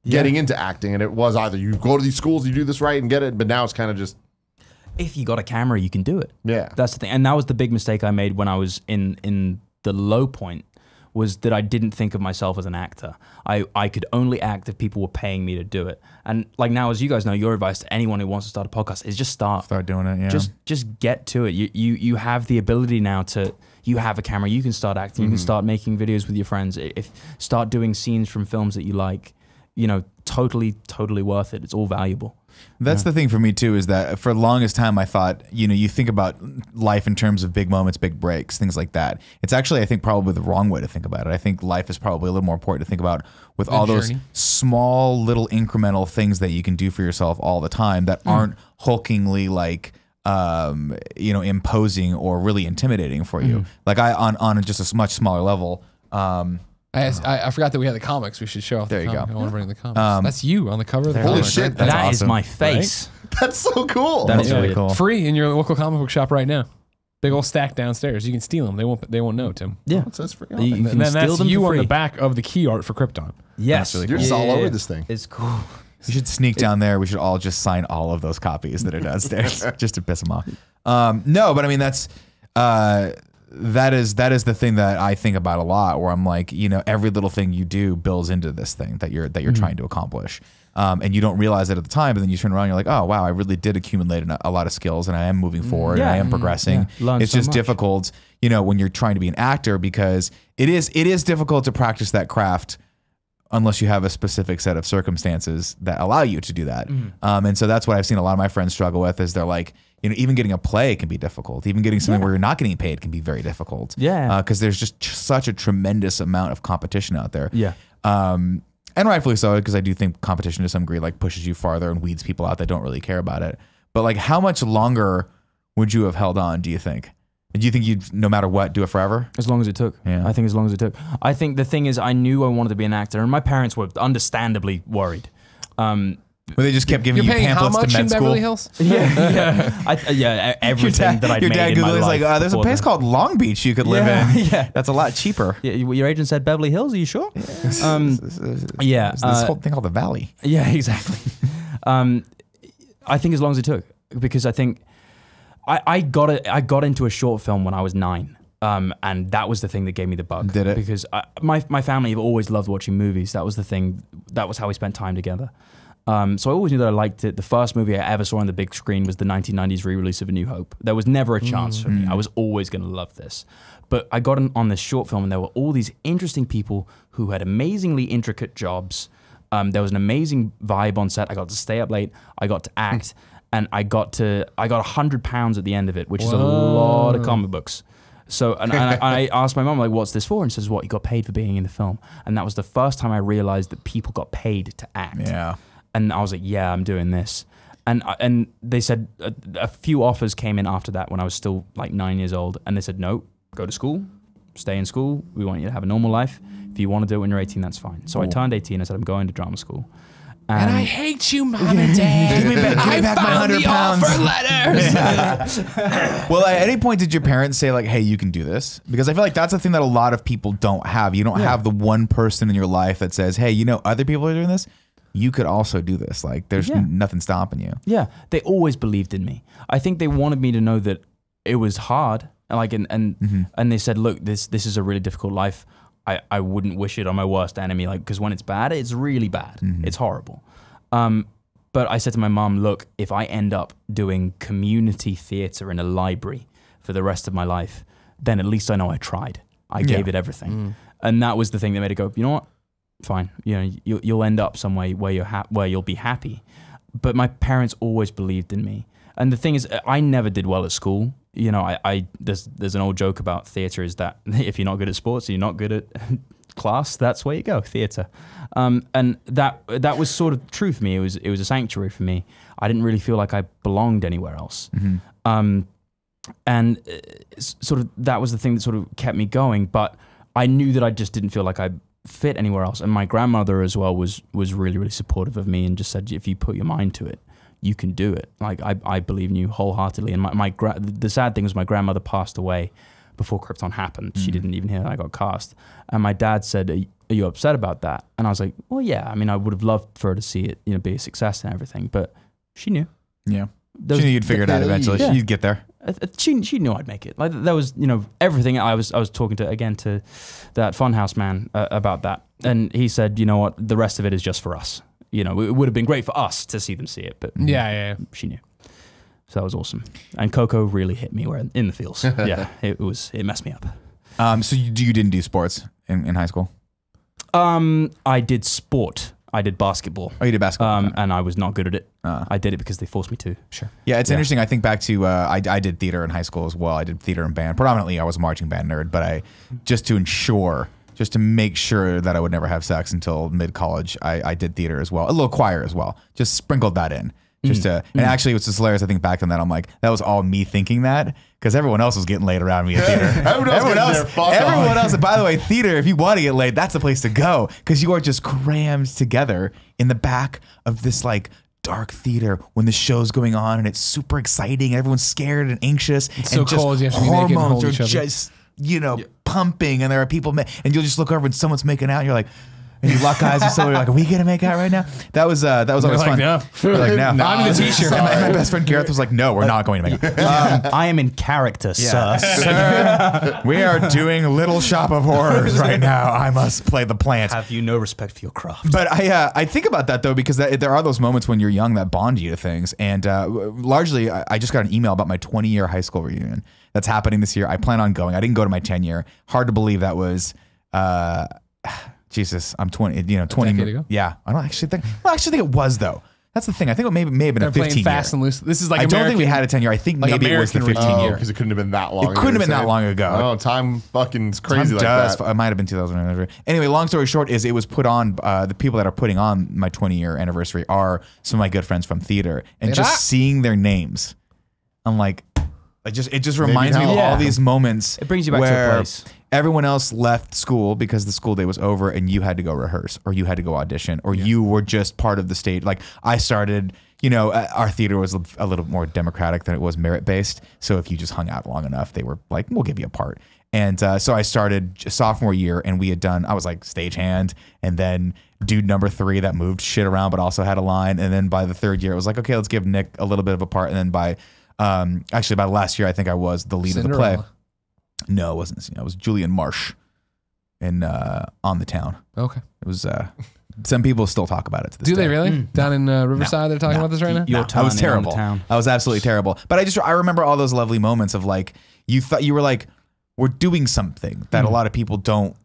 Speaker 8: getting into acting. And it was either you go to these schools, you do this right and get it. But now it's kind of just,
Speaker 6: If you got a camera, you can do it.
Speaker 8: yeah.
Speaker 6: That's the thing. And that was the big mistake I made when I was in the low point, was that I didn't think of myself as an actor. I could only act if people were paying me to do it. And like now, as you guys know, your advice to anyone who wants to start a podcast is just start.
Speaker 2: Start doing it. Yeah.
Speaker 6: Just get to it. You have the ability now to, you have a camera, you can start acting, you can start making videos with your friends. Start doing scenes from films that you like, totally worth it. It's all valuable.
Speaker 2: That's the thing for me too, is that for the longest time I thought, you think about life in terms of big moments, big breaks, things like that. It's actually, I think, probably the wrong way to think about it. I think life is probably a little more important to think about with all those
Speaker 7: journey.
Speaker 2: small little incremental things that you can do for yourself all the time that aren't hulkingly like, imposing or really intimidating for you. Like on just a much smaller level.
Speaker 7: I forgot that we had the comics. We should show off
Speaker 2: There
Speaker 7: the
Speaker 2: you
Speaker 7: comic.
Speaker 2: go.
Speaker 7: I want to bring the comics. That's you on the cover of the
Speaker 8: Holy
Speaker 7: comic.
Speaker 8: shit.
Speaker 2: That's
Speaker 6: That is
Speaker 2: awesome.
Speaker 6: my face.
Speaker 8: That's so cool.
Speaker 6: That is really
Speaker 2: cool.
Speaker 7: Free in your local comic book shop right now. Big old stack downstairs. You can steal them. They won't know, Tim.
Speaker 6: Yeah.
Speaker 8: It says free.
Speaker 6: You
Speaker 7: And
Speaker 6: can
Speaker 7: then
Speaker 6: steal
Speaker 7: that's
Speaker 6: them
Speaker 7: you
Speaker 6: for
Speaker 7: on
Speaker 6: free.
Speaker 7: the back of the key art for Krypton.
Speaker 6: Yes.
Speaker 2: really
Speaker 8: You're
Speaker 2: cool.
Speaker 8: just all
Speaker 6: Yeah.
Speaker 8: over this thing.
Speaker 6: It's cool.
Speaker 2: We should sneak down there. We should all just sign all of those copies that are downstairs just to piss them off. No, but I mean, that is the thing that I think about a lot, where I'm like, every little thing you do builds into this thing that you're trying to accomplish. And you don't realize it at the time, but then you turn around and you're like, oh, wow, I really did accumulate a lot of skills, and I am moving forward, and I am progressing.
Speaker 6: Yeah. Learned
Speaker 2: It's
Speaker 6: so
Speaker 2: just
Speaker 6: much.
Speaker 2: difficult, when you're trying to be an actor, because it is difficult to practice that craft unless you have a specific set of circumstances that allow you to do that. And so that's what I've seen a lot of my friends struggle with, is they're like, even getting a play can be difficult. Even getting something where you're not getting paid can be very difficult.
Speaker 6: Yeah.
Speaker 2: Because there's just such a tremendous amount of competition out there.
Speaker 6: Yeah.
Speaker 2: And rightfully so, because I do think competition to some degree like pushes you farther and weeds people out that don't really care about it. But like, how much longer would you have held on, do you think? Do you think you'd, no matter what, do it forever?
Speaker 6: As long as it took.
Speaker 2: Yeah.
Speaker 6: I think as long as it took. I think the thing is, I knew I wanted to be an actor, and my parents were understandably worried.
Speaker 2: Where they just kept giving
Speaker 7: You're
Speaker 2: you
Speaker 7: paying how
Speaker 2: pamphlets
Speaker 7: much
Speaker 2: to
Speaker 7: in
Speaker 2: med
Speaker 7: Beverly
Speaker 2: school?
Speaker 7: Hills?
Speaker 6: Yeah, everything that I'd
Speaker 2: Your
Speaker 6: made
Speaker 2: dad
Speaker 6: in my
Speaker 2: Google's
Speaker 6: life.
Speaker 2: like, there's a
Speaker 6: before
Speaker 2: place
Speaker 6: then.
Speaker 2: called Long Beach you could live
Speaker 6: Yeah,
Speaker 2: in.
Speaker 6: yeah.
Speaker 2: That's a lot cheaper.
Speaker 6: Yeah, your agent said Beverly Hills. Are you sure? Yeah.
Speaker 2: There's this whole thing called the Valley.
Speaker 6: Yeah, exactly. I think as long as it took, because I think I got into a short film when I was 9. And that was the thing that gave me the bug.
Speaker 2: Did it?
Speaker 6: Because my family have always loved watching movies. That was the thing. That was how we spent time together. So I always knew that I liked it. The first movie I ever saw on the big screen was the 1990s re-release of A New Hope. There was never a chance for me. I was always going to love this. But I got on this short film, and there were all these interesting people who had amazingly intricate jobs. There was an amazing vibe on set. I got to stay up late. I got to act, and I got £100 at the end of it, which is a lot of comic books. So, and I asked my mom, like, what's this for? And she says, what, you got paid for being in the film. And that was the first time I realized that people got paid to act.
Speaker 2: Yeah.
Speaker 6: And I was like, yeah, I'm doing this. And they said a few offers came in after that when I was still like 9 years old. And they said, no, go to school, stay in school. We want you to have a normal life. If you want to do it when you're 18, that's fine. So I turned 18. I said, I'm going to drama school.
Speaker 7: And I hate you, Mom and Dad.
Speaker 2: Give me back my
Speaker 7: found the
Speaker 2: 100 pounds.
Speaker 7: offer letters.
Speaker 2: Well, at any point did your parents say like, hey, you can do this? Because I feel like that's a thing that a lot of people don't have. You don't have the one person in your life that says, hey, other people are doing this. You could also do this. Like, there's nothing stopping you.
Speaker 6: Yeah, they always believed in me. I think they wanted me to know that it was hard. Like, and they said, look, this is a really difficult life. I wouldn't wish it on my worst enemy. Like, because when it's bad, it's really bad. It's horrible. But I said to my mom, look, if I end up doing community theater in a library for the rest of my life, then at least I know I tried. I gave it everything. And that was the thing that made it go, you know what? Fine. You know, you'll end up somewhere where you'll be happy. But my parents always believed in me. And the thing is, I never did well at school. You know, there's an old joke about theater is that if you're not good at sports, you're not good at class, that's where you go, theater. And that was sort of true for me. It was a sanctuary for me. I didn't really feel like I belonged anywhere else. And sort of that was the thing that sort of kept me going. But I knew that I just didn't feel like I fit anywhere else. And my grandmother as well was really, really supportive of me and just said, if you put your mind to it, you can do it. Like I believe in you wholeheartedly. And the sad thing was my grandmother passed away before Krypton happened. She didn't even hear that I got cast. And my dad said, are you upset about that? And I was like, well, yeah. I mean, I would have loved for her to see it, you know, be a success and everything. But she knew.
Speaker 2: Yeah. She knew you'd figure it out eventually.
Speaker 6: Yeah.
Speaker 2: You'd get there.
Speaker 6: She knew I'd make it. Like that was, you know, everything. I was talking to that Funhouse man about that, and he said, you know what, the rest of it is just for us. You know, it would have been great for us to see them see it, but
Speaker 7: yeah.
Speaker 6: She knew. So that was awesome. And Coco really hit me where in the feels. Yeah, it messed me up.
Speaker 2: So you didn't do sports in high school?
Speaker 6: I did sport. I did basketball.
Speaker 2: Oh, you did basketball.
Speaker 6: And I was not good at it. I did it because they forced me to. Sure.
Speaker 2: Yeah, it's interesting. I think back to I did theater in high school as well. I did theater and band. Predominantly, I was a marching band nerd, but just to make sure that I would never have sex until mid-college, I did theater as well. A little choir as well. Just sprinkled that in. And actually, it was just hilarious. I think back on that, I'm like, that was all me thinking that because everyone else was getting laid around me at theater. everyone else. By the way, theater, if you want to get laid, that's the place to go because you are just crammed together in the back of this like dark theater when the show's going on and it's super exciting. Everyone's scared and anxious.
Speaker 7: It's
Speaker 2: and
Speaker 7: so
Speaker 2: just
Speaker 7: cold. You have to be naked and
Speaker 2: hormones
Speaker 7: hold
Speaker 2: are
Speaker 7: each other.
Speaker 2: just pumping, and there are people, and you'll just look over and someone's making out, and you're like. And you lock eyes with someone, you're like, are we gonna make out right now? That was always fun.
Speaker 7: No.
Speaker 2: We're like, no.
Speaker 7: I'm in the t-shirt.
Speaker 2: And my best friend Gareth was like, no, we're not going to make out.
Speaker 6: I am in character, sir.
Speaker 2: Sir, we are doing Little Shop of Horrors right now. I must play the plant.
Speaker 6: Have you no respect for your craft?
Speaker 2: But I think about that though, because there are those moments when you're young that bond you to things. And largely, I just got an email about my 20-year high school reunion that's happening this year. I plan on going. I didn't go to my 10-year. Hard to believe that was. Jesus, I'm 20. You know, 20.
Speaker 7: decade ago?
Speaker 2: Yeah, I don't actually think. Well, I actually think it was though. That's the thing. I think it may have been
Speaker 7: They're
Speaker 2: a 15
Speaker 7: playing fast
Speaker 2: year.
Speaker 7: and loose. This is like
Speaker 2: I don't think
Speaker 7: American-
Speaker 2: we had a 10 year. I think
Speaker 7: like
Speaker 2: maybe it was the
Speaker 7: American
Speaker 2: 15 year.
Speaker 8: Because it couldn't have been that long.
Speaker 2: It couldn't have been that long ago.
Speaker 8: Oh, time fucking is crazy like that.
Speaker 2: It might have been 2000. Anyway, long story short is it was put on. The people that are putting on my 20-year anniversary are some of my good friends from theater, and just seeing their names, I'm like, it just reminds me of all these moments.
Speaker 6: It brings you back to a
Speaker 2: where
Speaker 6: place.
Speaker 2: Everyone else left school because the school day was over, and you had to go rehearse, or you had to go audition, or you were just part of the stage. Like I started. You know, our theater was a little more democratic than it was merit-based. So if you just hung out long enough, they were like, we'll give you a part. And so I started sophomore year, and we had done, I was like stagehand, and then dude number 3 that moved shit around but also had a line. And then by the third year, it was like, okay, let's give Nick a little bit of a part. And then by last year, I think I was the lead of the play. No, it wasn't. It was Julian Marsh in On the Town.
Speaker 7: Okay.
Speaker 2: It was... Some people still talk about it to this
Speaker 7: Do
Speaker 2: day.
Speaker 7: they really? Down in Riverside, they're talking about this right now?
Speaker 6: Your
Speaker 2: I was
Speaker 6: town,
Speaker 2: terrible.
Speaker 6: town.
Speaker 2: I was absolutely terrible. But I remember all those lovely moments of like, you thought you were like, we're doing something that a lot of people don't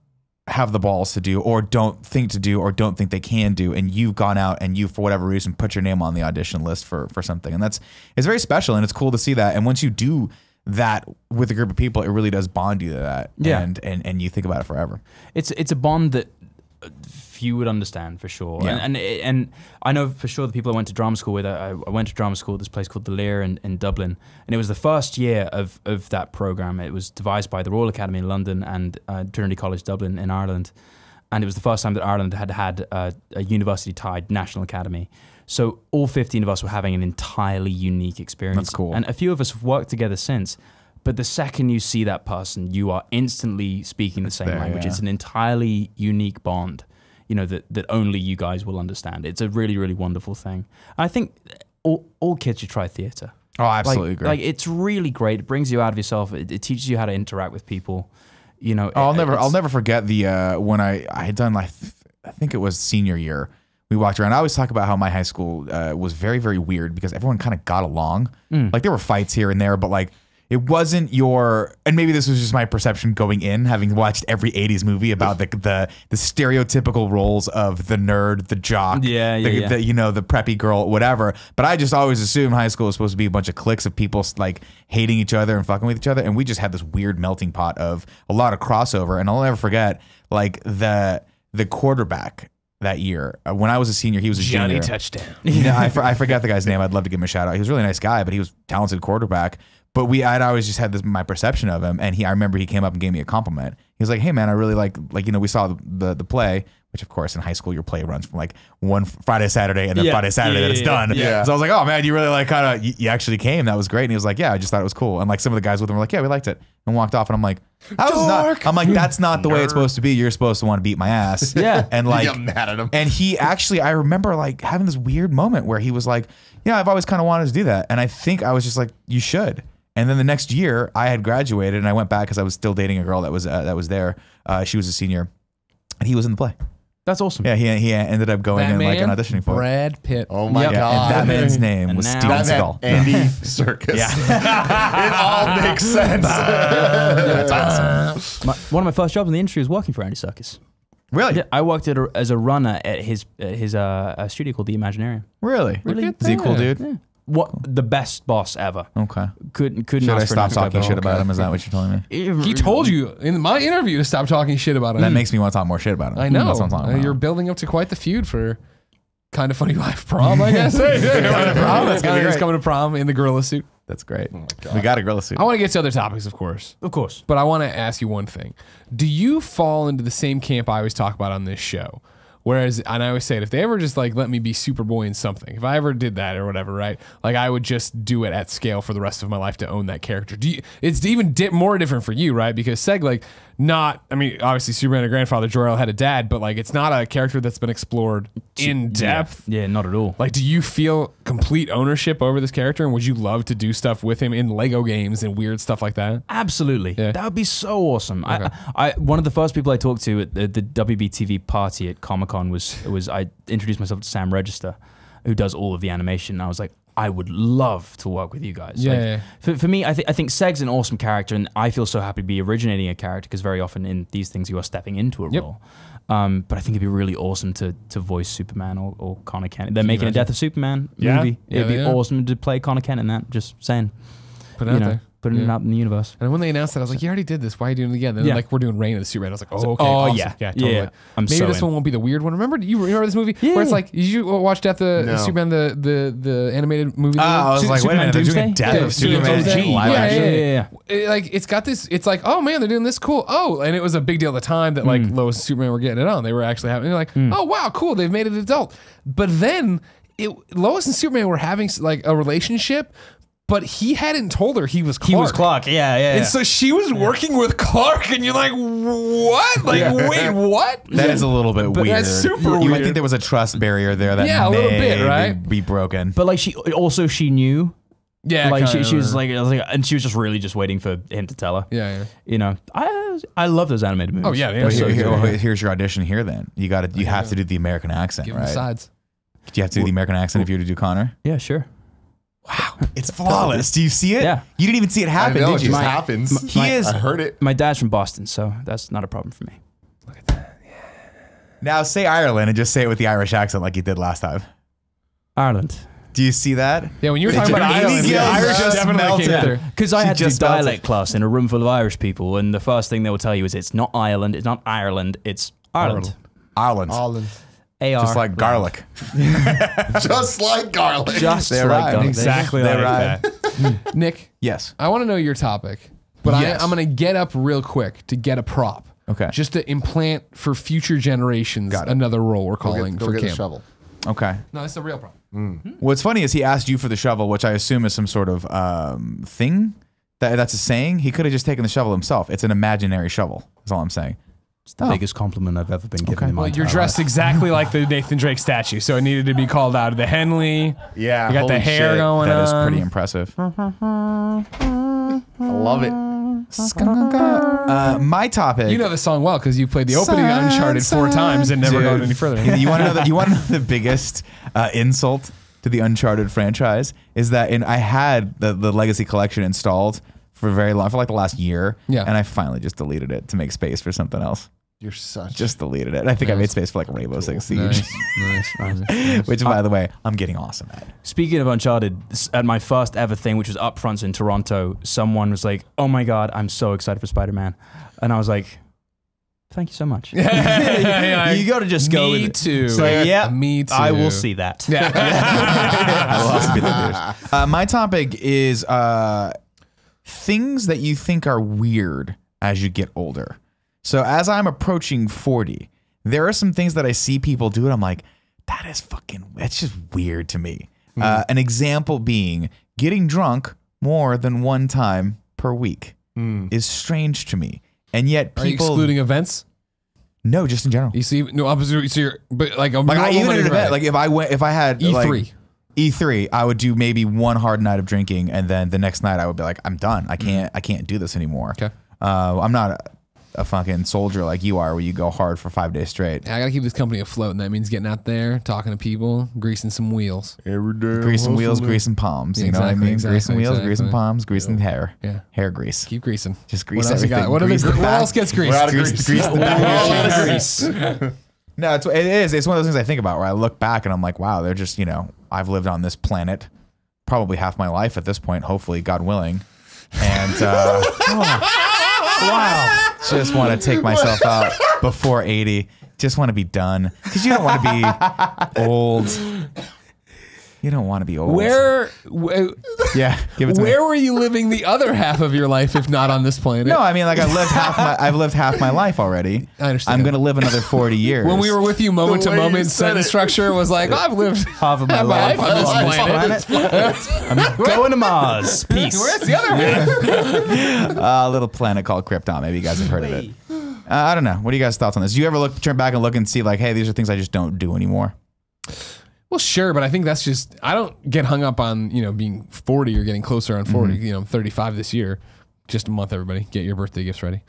Speaker 2: have the balls to do, or don't think to do, or don't think they can do. And you've gone out and you, for whatever reason, put your name on the audition list for something. And it's very special, and it's cool to see that. And once you do that with a group of people, it really does bond you to that.
Speaker 6: Yeah.
Speaker 2: And you think about it forever.
Speaker 6: It's a bond that few would understand for sure.
Speaker 2: Yeah.
Speaker 6: And I know for sure the people I went to drama school with, I went to drama school at this place called The Lear in Dublin, and it was the first year of that program. It was devised by the Royal Academy in London and Trinity College Dublin in Ireland, and it was the first time that Ireland had a university-tied national academy. So all 15 of us were having an entirely unique experience.
Speaker 2: That's cool.
Speaker 6: And a few of us have worked together since. But the second you see that person, you are instantly speaking the same language. Yeah. It's an entirely unique bond, you know, that only you guys will understand. It's a really, really wonderful thing. And I think all kids should try theater.
Speaker 2: Oh, I absolutely agree.
Speaker 6: Like it's really great. It brings you out of yourself. It teaches you how to interact with people. You know,
Speaker 2: I'll never forget the when I had done like I think it was senior year We walked around. I always talk about how my high school was very, very weird because everyone kind of got along. Like there were fights here and there, but like it wasn't and maybe this was just my perception going in, having watched every 80s movie about the stereotypical roles of the nerd, the jock, the preppy girl, whatever. But I just always assumed high school was supposed to be a bunch of cliques of people like hating each other and fucking with each other. And we just had this weird melting pot of a lot of crossover. And I'll never forget like the quarterback that year. When I was a senior, he was a
Speaker 7: Johnny
Speaker 2: junior.
Speaker 7: touchdown.
Speaker 2: I forgot the guy's name. I'd love to give him a shout out. He was a really nice guy, but he was a talented quarterback. But I'd always just had my perception of him, and I remember he came up and gave me a compliment. He was like, "Hey man, I really like we saw the play, which of course in high school your play runs from like one Friday Saturday and then Friday Saturday then it's done."
Speaker 8: Yeah.
Speaker 2: So I was like, "Oh man, you really like kind of you actually came. That was great." And he was like, "Yeah, I just thought it was cool." And like some of the guys with him were like, "Yeah, we liked it," and walked off. And I'm like, I'm like, that's not the way it's supposed to be. You're supposed to want to beat my ass.
Speaker 6: Yeah.
Speaker 2: And like,
Speaker 8: You get mad at him.
Speaker 2: and he actually, I remember like having this weird moment where he was like, "Yeah, I've always kind of wanted to do that," and I think I was just like, "You should." And then the next year, I had graduated, and I went back because I was still dating a girl that was there. She was a senior, and he was in the play.
Speaker 6: That's awesome.
Speaker 2: Yeah, he ended up going in like and auditioning for it.
Speaker 7: Brad Pitt.
Speaker 8: Oh my
Speaker 2: Yeah,
Speaker 8: god.
Speaker 2: and that man's name
Speaker 6: And
Speaker 2: was
Speaker 6: now-
Speaker 2: Steven
Speaker 8: That
Speaker 2: Seagal.
Speaker 8: Andy Serkis. It all makes sense.
Speaker 2: That's awesome.
Speaker 6: One of my first jobs in the industry was working for Andy Serkis.
Speaker 2: Really?
Speaker 6: Yeah, I worked as a runner at his studio called The Imaginarium.
Speaker 2: Really?
Speaker 7: Really?
Speaker 2: Is he a cool dude?
Speaker 6: Yeah. What the best boss ever?
Speaker 2: Okay.
Speaker 6: Couldn't
Speaker 2: Should I
Speaker 6: ask for a
Speaker 2: stop
Speaker 6: nicer
Speaker 2: talking
Speaker 6: guy.
Speaker 2: shit about him? Is that what you're telling me?
Speaker 7: He told you in my interview to stop talking shit about him.
Speaker 2: That makes me want to talk more shit about him.
Speaker 7: I know.
Speaker 2: That's what I'm talking about.
Speaker 7: You're building up to quite the feud for Kind of Funny Life prom, I guess. Kind of prom.
Speaker 2: That's gonna be
Speaker 7: He's
Speaker 2: great.
Speaker 7: coming to prom in the gorilla suit.
Speaker 2: That's great. We got a gorilla suit.
Speaker 7: I want to get to other topics, of course.
Speaker 6: Of course.
Speaker 7: But I want to ask you one thing. Do you fall into the same camp I always talk about on this show? Whereas, and I always say it, if they ever just like let me be Superboy in something, if I ever did that or whatever, right? Like I would just do it at scale for the rest of my life to own that character. It's even more different for you, right? Because Seg, like, obviously Superman, a grandfather, Jor-El had a dad, but like it's not a character that's been explored in depth.
Speaker 6: Yeah, not at all.
Speaker 7: Like, do you feel complete ownership over this character, and would you love to do stuff with him in Lego games and weird stuff like that?
Speaker 6: Absolutely.
Speaker 7: Yeah.
Speaker 6: That would be so awesome.
Speaker 7: Okay.
Speaker 6: I one of the first people I talked to at the WBTV party at Comic-Con was I introduced myself to Sam Register, who does all of the animation. And I was like, I would love to work with you guys.
Speaker 7: Yeah.
Speaker 6: Like, for me, I think Seg's an awesome character, and I feel so happy to be originating a character because very often in these things you are stepping into a role. But I think it'd be really awesome to voice Superman or Connor Kent. They're making a Death of Superman movie.
Speaker 7: Yeah,
Speaker 6: It'd be
Speaker 7: they are.
Speaker 6: awesome to play Connor Kent in that. Just saying.
Speaker 7: Put it out there.
Speaker 6: Putting it
Speaker 7: Yeah.
Speaker 6: out in the universe.
Speaker 7: And when they announced that, I was like, you already did this. Why are you doing it again? And then
Speaker 6: Yeah.
Speaker 7: like, we're doing Reign of the Superman. I was like, oh, okay.
Speaker 6: Oh,
Speaker 7: awesome.
Speaker 6: yeah.
Speaker 7: Yeah, totally.
Speaker 6: Yeah. I'm
Speaker 7: Maybe
Speaker 6: so
Speaker 7: this
Speaker 6: in.
Speaker 7: one won't be the weird one. Remember this movie where it's like, did you watch Death of
Speaker 8: No.
Speaker 7: Superman, the animated movie?
Speaker 2: I was like, wait a minute, they're doing Death of Superman live action?
Speaker 7: It's got this. It's like, oh man, they're doing this cool. Oh, and it was a big deal at the time that like Lois and Superman were getting it on. They were actually having. You're like, oh wow, cool. They've made it adult. But then Lois and Superman were having like a relationship, but he hadn't told her he was Clark.
Speaker 6: He was Clark. Yeah.
Speaker 7: And so she was working with Clark, and you're like, what? Like, wait, what?
Speaker 2: That is a little bit weird.
Speaker 7: that's super
Speaker 2: You might
Speaker 7: weird.
Speaker 2: think there was a trust barrier there that
Speaker 7: Yeah, a little bit,
Speaker 2: may
Speaker 7: right?
Speaker 2: be broken.
Speaker 6: But like she knew.
Speaker 7: Yeah,
Speaker 6: Like
Speaker 7: kinda,
Speaker 6: she was like, and she was just really just waiting for him to tell her.
Speaker 7: yeah.
Speaker 6: You know, I love those animated movies.
Speaker 7: Oh, yeah, they
Speaker 6: They're
Speaker 7: are.
Speaker 6: so good.
Speaker 2: Here's your audition here. Then you have to do the American accent,
Speaker 7: Give them
Speaker 2: right?
Speaker 7: sides.
Speaker 2: Do you have to do the American accent if you were to do Connor?
Speaker 6: Yeah, sure.
Speaker 2: It's flawless. Do you see it?
Speaker 6: Yeah.
Speaker 2: You didn't even see it
Speaker 8: I
Speaker 2: happen,
Speaker 8: know,
Speaker 2: did
Speaker 8: it
Speaker 2: you?
Speaker 8: just happens.
Speaker 2: He is.
Speaker 8: I heard it.
Speaker 6: My dad's from Boston, so that's not a problem for me.
Speaker 2: Now say Ireland and just say it with the Irish accent like you did last time.
Speaker 6: Ireland.
Speaker 2: Do you see that?
Speaker 7: Yeah, when you were talking about
Speaker 2: Amy
Speaker 7: Ireland, the
Speaker 2: Gills
Speaker 7: Irish
Speaker 2: just
Speaker 7: definitely
Speaker 2: melted.
Speaker 7: came through.
Speaker 6: Because I
Speaker 2: She
Speaker 6: had to do
Speaker 2: just melted.
Speaker 6: dialect class in a room full of Irish people, and the first thing they will tell you is it's not Ireland, it's not Ireland, it's Ireland.
Speaker 2: Ireland.
Speaker 6: AR.
Speaker 2: Just like garlic.
Speaker 8: Just like garlic.
Speaker 6: Just
Speaker 2: They're
Speaker 6: like
Speaker 2: right.
Speaker 6: garlic.
Speaker 7: Exactly
Speaker 2: They're
Speaker 7: like
Speaker 2: right.
Speaker 7: that. Nick,
Speaker 2: Yes.
Speaker 7: I want to know your topic, but
Speaker 2: Yes.
Speaker 7: I'm going to get up real quick to get a prop.
Speaker 2: Okay.
Speaker 7: Just to implant for future generations
Speaker 2: Got it.
Speaker 7: another role we're
Speaker 8: Go
Speaker 7: calling
Speaker 8: get
Speaker 7: for
Speaker 8: the
Speaker 7: Cam.
Speaker 8: shovel.
Speaker 2: Okay.
Speaker 7: No, it's a real prop.
Speaker 2: What's funny is he asked you for the shovel, which I assume is some sort of thing. That's a saying. He could have just taken the shovel himself. It's an imaginary shovel. That's all I'm saying.
Speaker 6: It's the biggest compliment I've ever been given
Speaker 2: Okay.
Speaker 6: in my
Speaker 7: Well, you're
Speaker 6: entire
Speaker 7: dressed
Speaker 6: life.
Speaker 7: exactly like the Nathan Drake statue, so it needed to be called out. The Henley.
Speaker 8: Yeah.
Speaker 7: You got the
Speaker 8: holy
Speaker 7: hair
Speaker 8: shit.
Speaker 7: going
Speaker 2: That
Speaker 7: on.
Speaker 2: is pretty impressive.
Speaker 8: I love it.
Speaker 2: My topic.
Speaker 7: You know the song well because you played the opening of Uncharted 4 times and never gone any further.
Speaker 2: You want to know the biggest insult to the Uncharted franchise is that I had the Legacy Collection installed for very long, for like the last year, and I finally just deleted it to make space for something else.
Speaker 8: You're such.
Speaker 2: Just deleted it. I think I made space for like Rainbow Six Siege,
Speaker 7: Nice.
Speaker 2: which by the way, I'm getting awesome at.
Speaker 6: Speaking of Uncharted, at my first ever thing, which was upfronts in Toronto, someone was like, "Oh my god, I'm so excited for Spider-Man," and I was like, "Thank you so much."
Speaker 5: You got to just go with
Speaker 7: Me
Speaker 5: it.
Speaker 7: too.
Speaker 5: So yeah,
Speaker 7: Me too.
Speaker 5: I will see that.
Speaker 2: I will also be the douche. My topic is things that you think are weird as you get older. So as I'm approaching 40, there are some things that I see people do, and I'm like, that's just weird to me. An example being getting drunk more than one time per week is strange to me. And yet
Speaker 7: Are you
Speaker 2: people
Speaker 7: excluding events?
Speaker 2: No, just in general.
Speaker 7: You see, no, so you're, but like a
Speaker 2: Like
Speaker 7: normal
Speaker 2: even
Speaker 7: Monday
Speaker 2: at an
Speaker 7: night.
Speaker 2: event, like if I had
Speaker 7: E3.
Speaker 2: like, E3, I would do maybe one hard night of drinking, and then the next night I would be like, I'm done. I can't do this anymore.
Speaker 7: Okay.
Speaker 2: I'm not a fucking soldier like you are, where you go hard for 5 days straight.
Speaker 7: I gotta keep this company afloat, and that means getting out there, talking to people, greasing some wheels.
Speaker 8: Every day.
Speaker 2: Greasing wheels, greasing palms. You know what I mean? Greasing wheels, greasing palms, greasing hair.
Speaker 7: Yeah.
Speaker 2: Hair grease.
Speaker 7: Keep greasing.
Speaker 2: Just grease
Speaker 7: What else you
Speaker 2: everything.
Speaker 7: got? What,
Speaker 2: Grease the
Speaker 7: what
Speaker 2: back.
Speaker 7: else gets greased?
Speaker 8: We're out of
Speaker 2: Grease
Speaker 8: grease.
Speaker 2: the back of your shoes. No, it is. It's one of those things I think about where I look back and I'm like, wow, they're just, I've lived on this planet probably half my life at this point, hopefully, God willing. And wow. Just want to take myself out before 80. Just want to be done. Because you don't want to be old. You don't want to be old. Yeah, give it to me.
Speaker 7: Where were you living the other half of your life if not on this planet?
Speaker 2: No, I mean, like I've lived half my life already.
Speaker 7: I understand.
Speaker 2: I'm gonna live another 40 years.
Speaker 7: When we were with you, moment to
Speaker 8: way you
Speaker 7: moment
Speaker 8: said
Speaker 7: sentence
Speaker 8: it.
Speaker 7: structure was like, I've lived
Speaker 5: Half of my life
Speaker 7: on this planet.
Speaker 5: I'm going to Mars. Peace.
Speaker 7: Where's the other half?
Speaker 2: a little planet called Krypton. Maybe you guys have heard of it. I don't know. What are you guys' thoughts on this? Do you ever turn back and look and see like, hey, these are things I just don't do anymore?
Speaker 7: Well, sure, but I think that's just, I don't get hung up on, being 40 or getting closer on 40. I'm 35 this year. Just a month, everybody. Get your birthday gifts ready.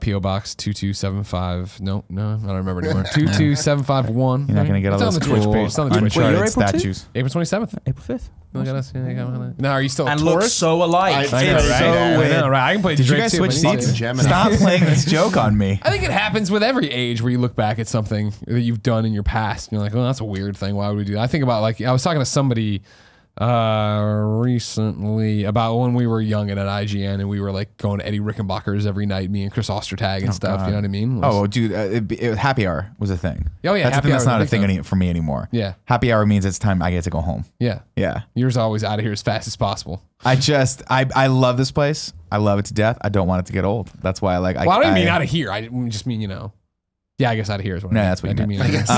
Speaker 7: P.O. Box 2275. No, I don't remember anymore. 22751.
Speaker 2: You're not gonna get all
Speaker 7: It's on
Speaker 2: those
Speaker 7: the Twitch
Speaker 2: cool
Speaker 7: page. It's on the Twitch
Speaker 2: Uncharted
Speaker 7: page.
Speaker 2: statues.
Speaker 7: April 27th.
Speaker 5: April 5th.
Speaker 7: Look at us. Now, are you still a
Speaker 5: And look
Speaker 7: tourist?
Speaker 5: so alike.
Speaker 8: I know,
Speaker 5: It's
Speaker 8: right?
Speaker 5: so
Speaker 8: Yeah.
Speaker 5: weird.
Speaker 7: I know, right? I can play
Speaker 2: Did you
Speaker 7: Drake
Speaker 2: guys
Speaker 7: too,
Speaker 2: switch
Speaker 7: but I need
Speaker 2: seats?
Speaker 7: to.
Speaker 8: Gemini.
Speaker 2: Stop playing this joke on me.
Speaker 7: I think it happens with every age where you look back at something that you've done in your past. And you're like, oh, that's a weird thing. Why would we do that? I think about I was talking to somebody recently about when we were young and at IGN and we were like going to Eddie Rickenbacher's every night, me and Chris Ostertag and stuff.
Speaker 2: God.
Speaker 7: You know what I mean?
Speaker 2: Oh, dude, happy hour was a thing.
Speaker 7: Oh, yeah,
Speaker 2: that's a
Speaker 7: happy
Speaker 2: thing that's
Speaker 7: hour
Speaker 2: not a
Speaker 7: is a big
Speaker 2: thing for me anymore.
Speaker 7: Yeah.
Speaker 2: Happy hour means it's time I get to go home.
Speaker 7: Yeah.
Speaker 2: Yeah.
Speaker 7: Yours always out of here as fast as possible.
Speaker 2: I love this place. I love it to death. I don't want it to get old. That's why I like.
Speaker 7: Well, I don't even mean out of here. I just mean, yeah, I guess out of here is what I
Speaker 2: No,
Speaker 7: mean.
Speaker 2: that's what you
Speaker 7: I do
Speaker 2: meant.
Speaker 7: mean. I guess.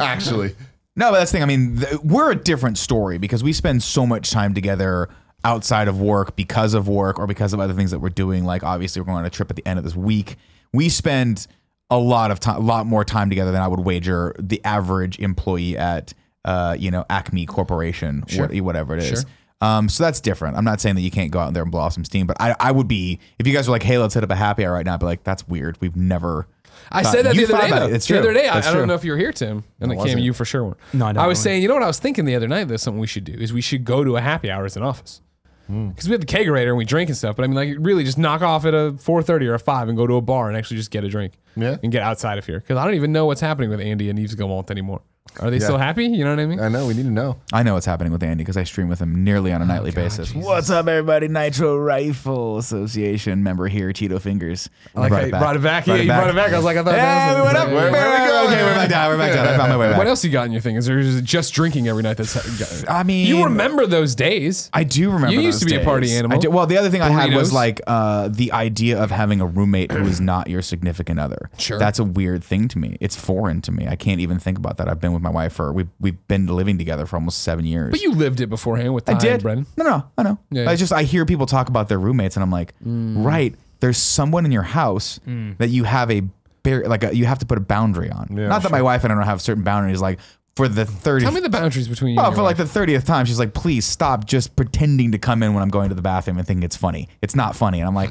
Speaker 8: Actually.
Speaker 2: No, but that's the thing. I mean, we're a different story because we spend so much time together outside of work because of work or because of other things that we're doing. Like, obviously, we're going on a trip at the end of this week. We spend a lot more time together than I would wager the average employee at, Acme Corporation,
Speaker 7: Sure.
Speaker 2: whatever it is.
Speaker 7: Sure.
Speaker 2: So that's different. I'm not saying that you can't go out there and blow off some steam, but I would be, if you guys were like, hey, let's hit up a happy hour right now, I'd be like, that's weird. We've never.
Speaker 7: I said that the
Speaker 2: You
Speaker 7: other
Speaker 2: thought
Speaker 7: day,
Speaker 2: about
Speaker 7: though.
Speaker 2: it. It's
Speaker 7: The
Speaker 2: true.
Speaker 7: other day, I
Speaker 2: That's
Speaker 7: don't
Speaker 2: true.
Speaker 7: know if you were here, Tim. And it came,
Speaker 8: wasn't.
Speaker 7: you for sure weren't.
Speaker 5: No, I don't
Speaker 7: I was
Speaker 5: know.
Speaker 7: saying, you know what I was thinking the other night? There's something we should do is we should go to a happy hour as an office. Because we have the kegerator and we drink and stuff. But I mean, like, really just knock off at a 4:30 or a 5 and go to a bar and actually just get a drink.
Speaker 8: Yeah.
Speaker 7: And get outside of here. Because I don't even know what's happening with Andy and Yves Gaumont anymore. Are they still happy? You know what I mean?
Speaker 8: I know. We need to know.
Speaker 2: I know what's happening with Andy because I stream with him nearly on a nightly basis.
Speaker 7: Jesus.
Speaker 2: What's up, everybody? Nitro Rifle Association member here, Cheeto Fingers.
Speaker 7: I like how you brought it back. Yeah, you brought it back. I was like, I thought
Speaker 2: Hey,
Speaker 7: that
Speaker 2: we
Speaker 7: was
Speaker 2: went up.
Speaker 8: Where we go?
Speaker 2: Okay, we're back down. We're back down. I found my way back.
Speaker 7: What else you got in your thing? Is there just drinking every night? That's
Speaker 2: I mean,
Speaker 7: you remember those days?
Speaker 2: I do remember.
Speaker 7: You used
Speaker 2: those
Speaker 7: to be a party
Speaker 2: days.
Speaker 7: animal.
Speaker 2: I do. Well, the other thing I had was
Speaker 7: Burritos.
Speaker 2: like the idea of having a roommate who is not your significant other.
Speaker 7: Sure.
Speaker 2: That's a weird thing to me. It's foreign to me. I can't even think about that. I've been with my wife we've been living together for almost 7 years.
Speaker 7: But you lived it beforehand with
Speaker 2: I
Speaker 7: Ty
Speaker 2: did.
Speaker 7: and Brendan.
Speaker 2: No, I know.
Speaker 7: Yeah.
Speaker 2: I hear people talk about their roommates, and I'm like, right. There's someone in your house that you have you have to put a boundary on.
Speaker 8: Yeah,
Speaker 2: Not that my wife and I don't have certain boundaries. Like for the 30th.
Speaker 7: Tell me the boundaries between you.
Speaker 2: Well,
Speaker 7: and
Speaker 2: for
Speaker 7: your
Speaker 2: like
Speaker 7: wife.
Speaker 2: the 30th time, she's like, please stop just pretending to come in when I'm going to the bathroom and thinking it's funny. It's not funny. And I'm like,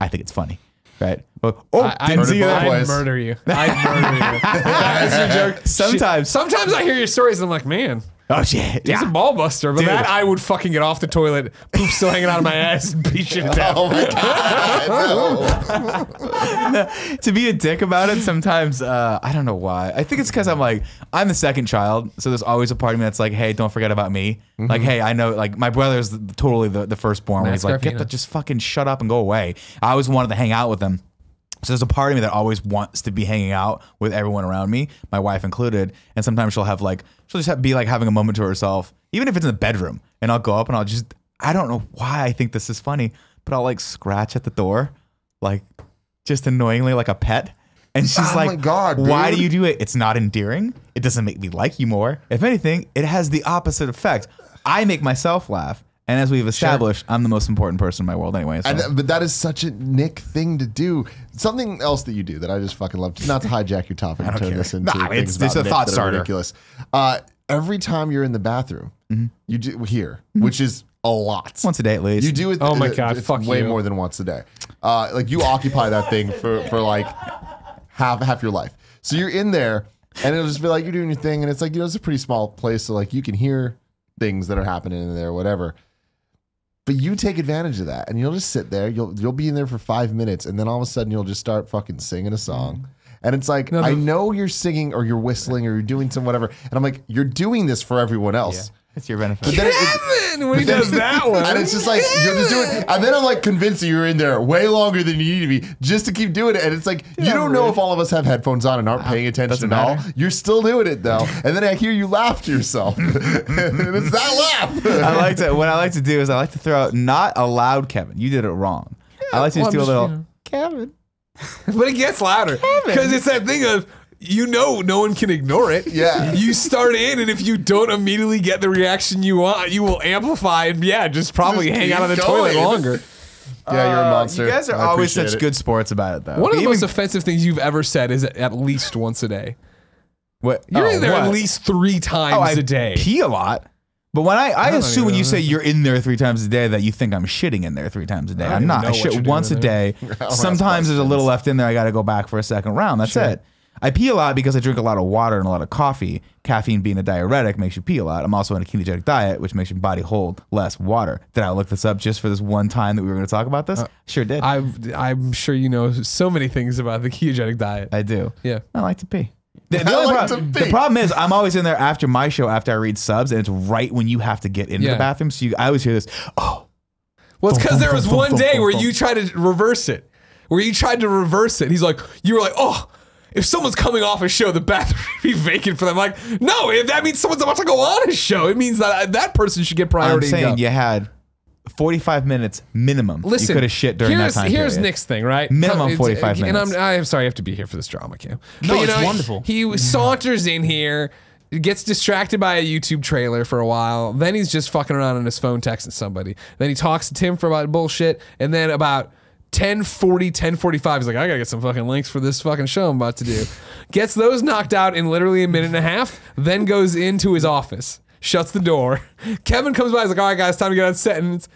Speaker 2: I think it's funny, right? But, didn't see
Speaker 8: heard it
Speaker 2: that.
Speaker 8: both
Speaker 7: I'd
Speaker 8: ways.
Speaker 7: murder you. I'd murder you. That's a joke.
Speaker 2: Sometimes.
Speaker 7: Sometimes I hear your stories and I'm like, man,
Speaker 2: Oh shit!
Speaker 7: he's a ball buster. But
Speaker 2: Dude.
Speaker 7: that I would fucking get off the toilet, poop still hanging out of my ass, and beat shit down.
Speaker 8: Oh my god! No.
Speaker 2: To be a dick about it, sometimes I don't know why. I think it's because I'm the second child, so there's always a part of me that's like, hey, don't forget about me. Like, hey, I know, like my brother's totally the firstborn. Where
Speaker 7: Nick
Speaker 2: he's like,
Speaker 7: Scarpino.
Speaker 2: just fucking shut up and go away. I always wanted to hang out with him. So there's a part of me that always wants to be hanging out with everyone around me, my wife included. And sometimes she'll be like having a moment to herself, even if it's in the bedroom. And I'll go up and I don't know why I think this is funny, but I'll like scratch at the door, like just annoyingly like a pet. And she's
Speaker 8: Oh
Speaker 2: like,
Speaker 8: my God,
Speaker 2: why
Speaker 8: dude.
Speaker 2: do you do it? It's not endearing. It doesn't make me like you more. If anything, it has the opposite effect. I make myself laugh. And as we've established, I'm the most important person in my world anyway. So.
Speaker 8: But that is such a Nick thing to do. Something else that you do that I just fucking love. Not to hijack your topic and turn this into things
Speaker 2: it's
Speaker 8: about
Speaker 2: a
Speaker 8: Nick
Speaker 2: thought
Speaker 8: that are
Speaker 2: starter.
Speaker 8: ridiculous. Every time you're in the bathroom, you do here, which is a lot.
Speaker 2: Once a day at least.
Speaker 8: You do it.
Speaker 7: Oh my God,
Speaker 8: it's
Speaker 7: fuck
Speaker 8: way
Speaker 7: you.
Speaker 8: more than once a day. Like you occupy that thing for like half your life. So you're in there, and it'll just be like you're doing your thing, and it's like it's a pretty small place, so like you can hear things that are happening in there, whatever. But you take advantage of that, and you'll just sit there. You'll be in there for 5 minutes, and then all of a sudden you'll just start fucking singing a song. And it's like, I know you're singing or you're whistling or you're doing some whatever. And I'm like, you're doing this for everyone else.
Speaker 2: It's your benefit.
Speaker 8: But then
Speaker 7: Kevin, when he does that one.
Speaker 8: and it's just like, you're just doing it. And then I'm like convinced that you're in there way longer than you need to be just to keep doing it. And it's like, you don't know if all of us have headphones on and aren't paying attention
Speaker 2: doesn't
Speaker 8: at all.
Speaker 2: matter.
Speaker 8: You're still doing it though. And then I hear you laugh to yourself. And it's that laugh.
Speaker 2: What I like to do is I like to throw out not a loud Kevin. You did it wrong. I like to just do a little Kevin.
Speaker 7: But it gets louder. Because it's that thing of, no one can ignore it.
Speaker 8: Yeah.
Speaker 7: You start in, and if you don't immediately get the reaction you want, you will amplify and, just probably
Speaker 8: Just
Speaker 7: hang out on the
Speaker 8: keep
Speaker 7: toilet
Speaker 8: going.
Speaker 7: longer.
Speaker 8: Yeah, you're a monster.
Speaker 2: You guys are
Speaker 8: I
Speaker 2: always
Speaker 8: appreciate
Speaker 2: such
Speaker 8: it.
Speaker 2: good sports about it, though.
Speaker 7: One of the
Speaker 2: Even-
Speaker 7: most offensive things you've ever said is at least once a day.
Speaker 2: What?
Speaker 7: You're in there
Speaker 2: what?
Speaker 7: at least 3 times
Speaker 2: I
Speaker 7: a day.
Speaker 2: pee a lot. But when I
Speaker 7: don't
Speaker 2: assume when
Speaker 7: even
Speaker 2: you
Speaker 7: know.
Speaker 2: say you're in there 3 times a day that you think I'm shitting in there 3 times a day.
Speaker 7: I don't
Speaker 2: I'm
Speaker 7: even
Speaker 2: not.
Speaker 7: know
Speaker 2: I
Speaker 7: what you're
Speaker 2: shit
Speaker 7: doing
Speaker 2: once a
Speaker 7: in
Speaker 2: day. Sometimes there's a little left in there. I got to go back for a second round. That's it. I pee a lot because I drink a lot of water and a lot of coffee. Caffeine being a diuretic makes you pee a lot. I'm also on a ketogenic diet, which makes your body hold less water. Did I look this up just for this one time that we were going to talk about this? Sure did.
Speaker 7: I'm sure you know so many things about the ketogenic diet.
Speaker 2: I do.
Speaker 7: Yeah.
Speaker 2: I like to pee. The
Speaker 8: pee.
Speaker 2: problem is I'm always in there after my show after I read subs, and it's right when you have to get into the bathroom. So I always hear this. Oh,
Speaker 7: Well, it's because there was one day where you tried to reverse it. He's like, you were like, oh, if someone's coming off a show, the bathroom should be vacant for them. I'm like, no, that means someone's about to go on a show. It means that that person should get
Speaker 2: I'm
Speaker 7: priority.
Speaker 2: saying
Speaker 7: and go.
Speaker 2: you had 45 minutes minimum.
Speaker 7: Listen,
Speaker 2: you could have shit during that time
Speaker 7: Here's
Speaker 2: period.
Speaker 7: Nick's thing, right?
Speaker 2: Minimum 45
Speaker 7: And
Speaker 2: minutes.
Speaker 7: I'm sorry I have to be here for this drama, Cam.
Speaker 6: No, it's wonderful.
Speaker 7: He saunters in here, gets distracted by a YouTube trailer for a while. Then he's just fucking around on his phone texting somebody. Then he talks to Tim for about bullshit. And then about 10:40, 10:45, he's like, I gotta get some fucking links for this fucking show I'm about to do. Gets those knocked out in literally a minute and a half, then goes into his office, shuts the door. Kevin comes by, he's like, all right, guys, time to get on set. And it's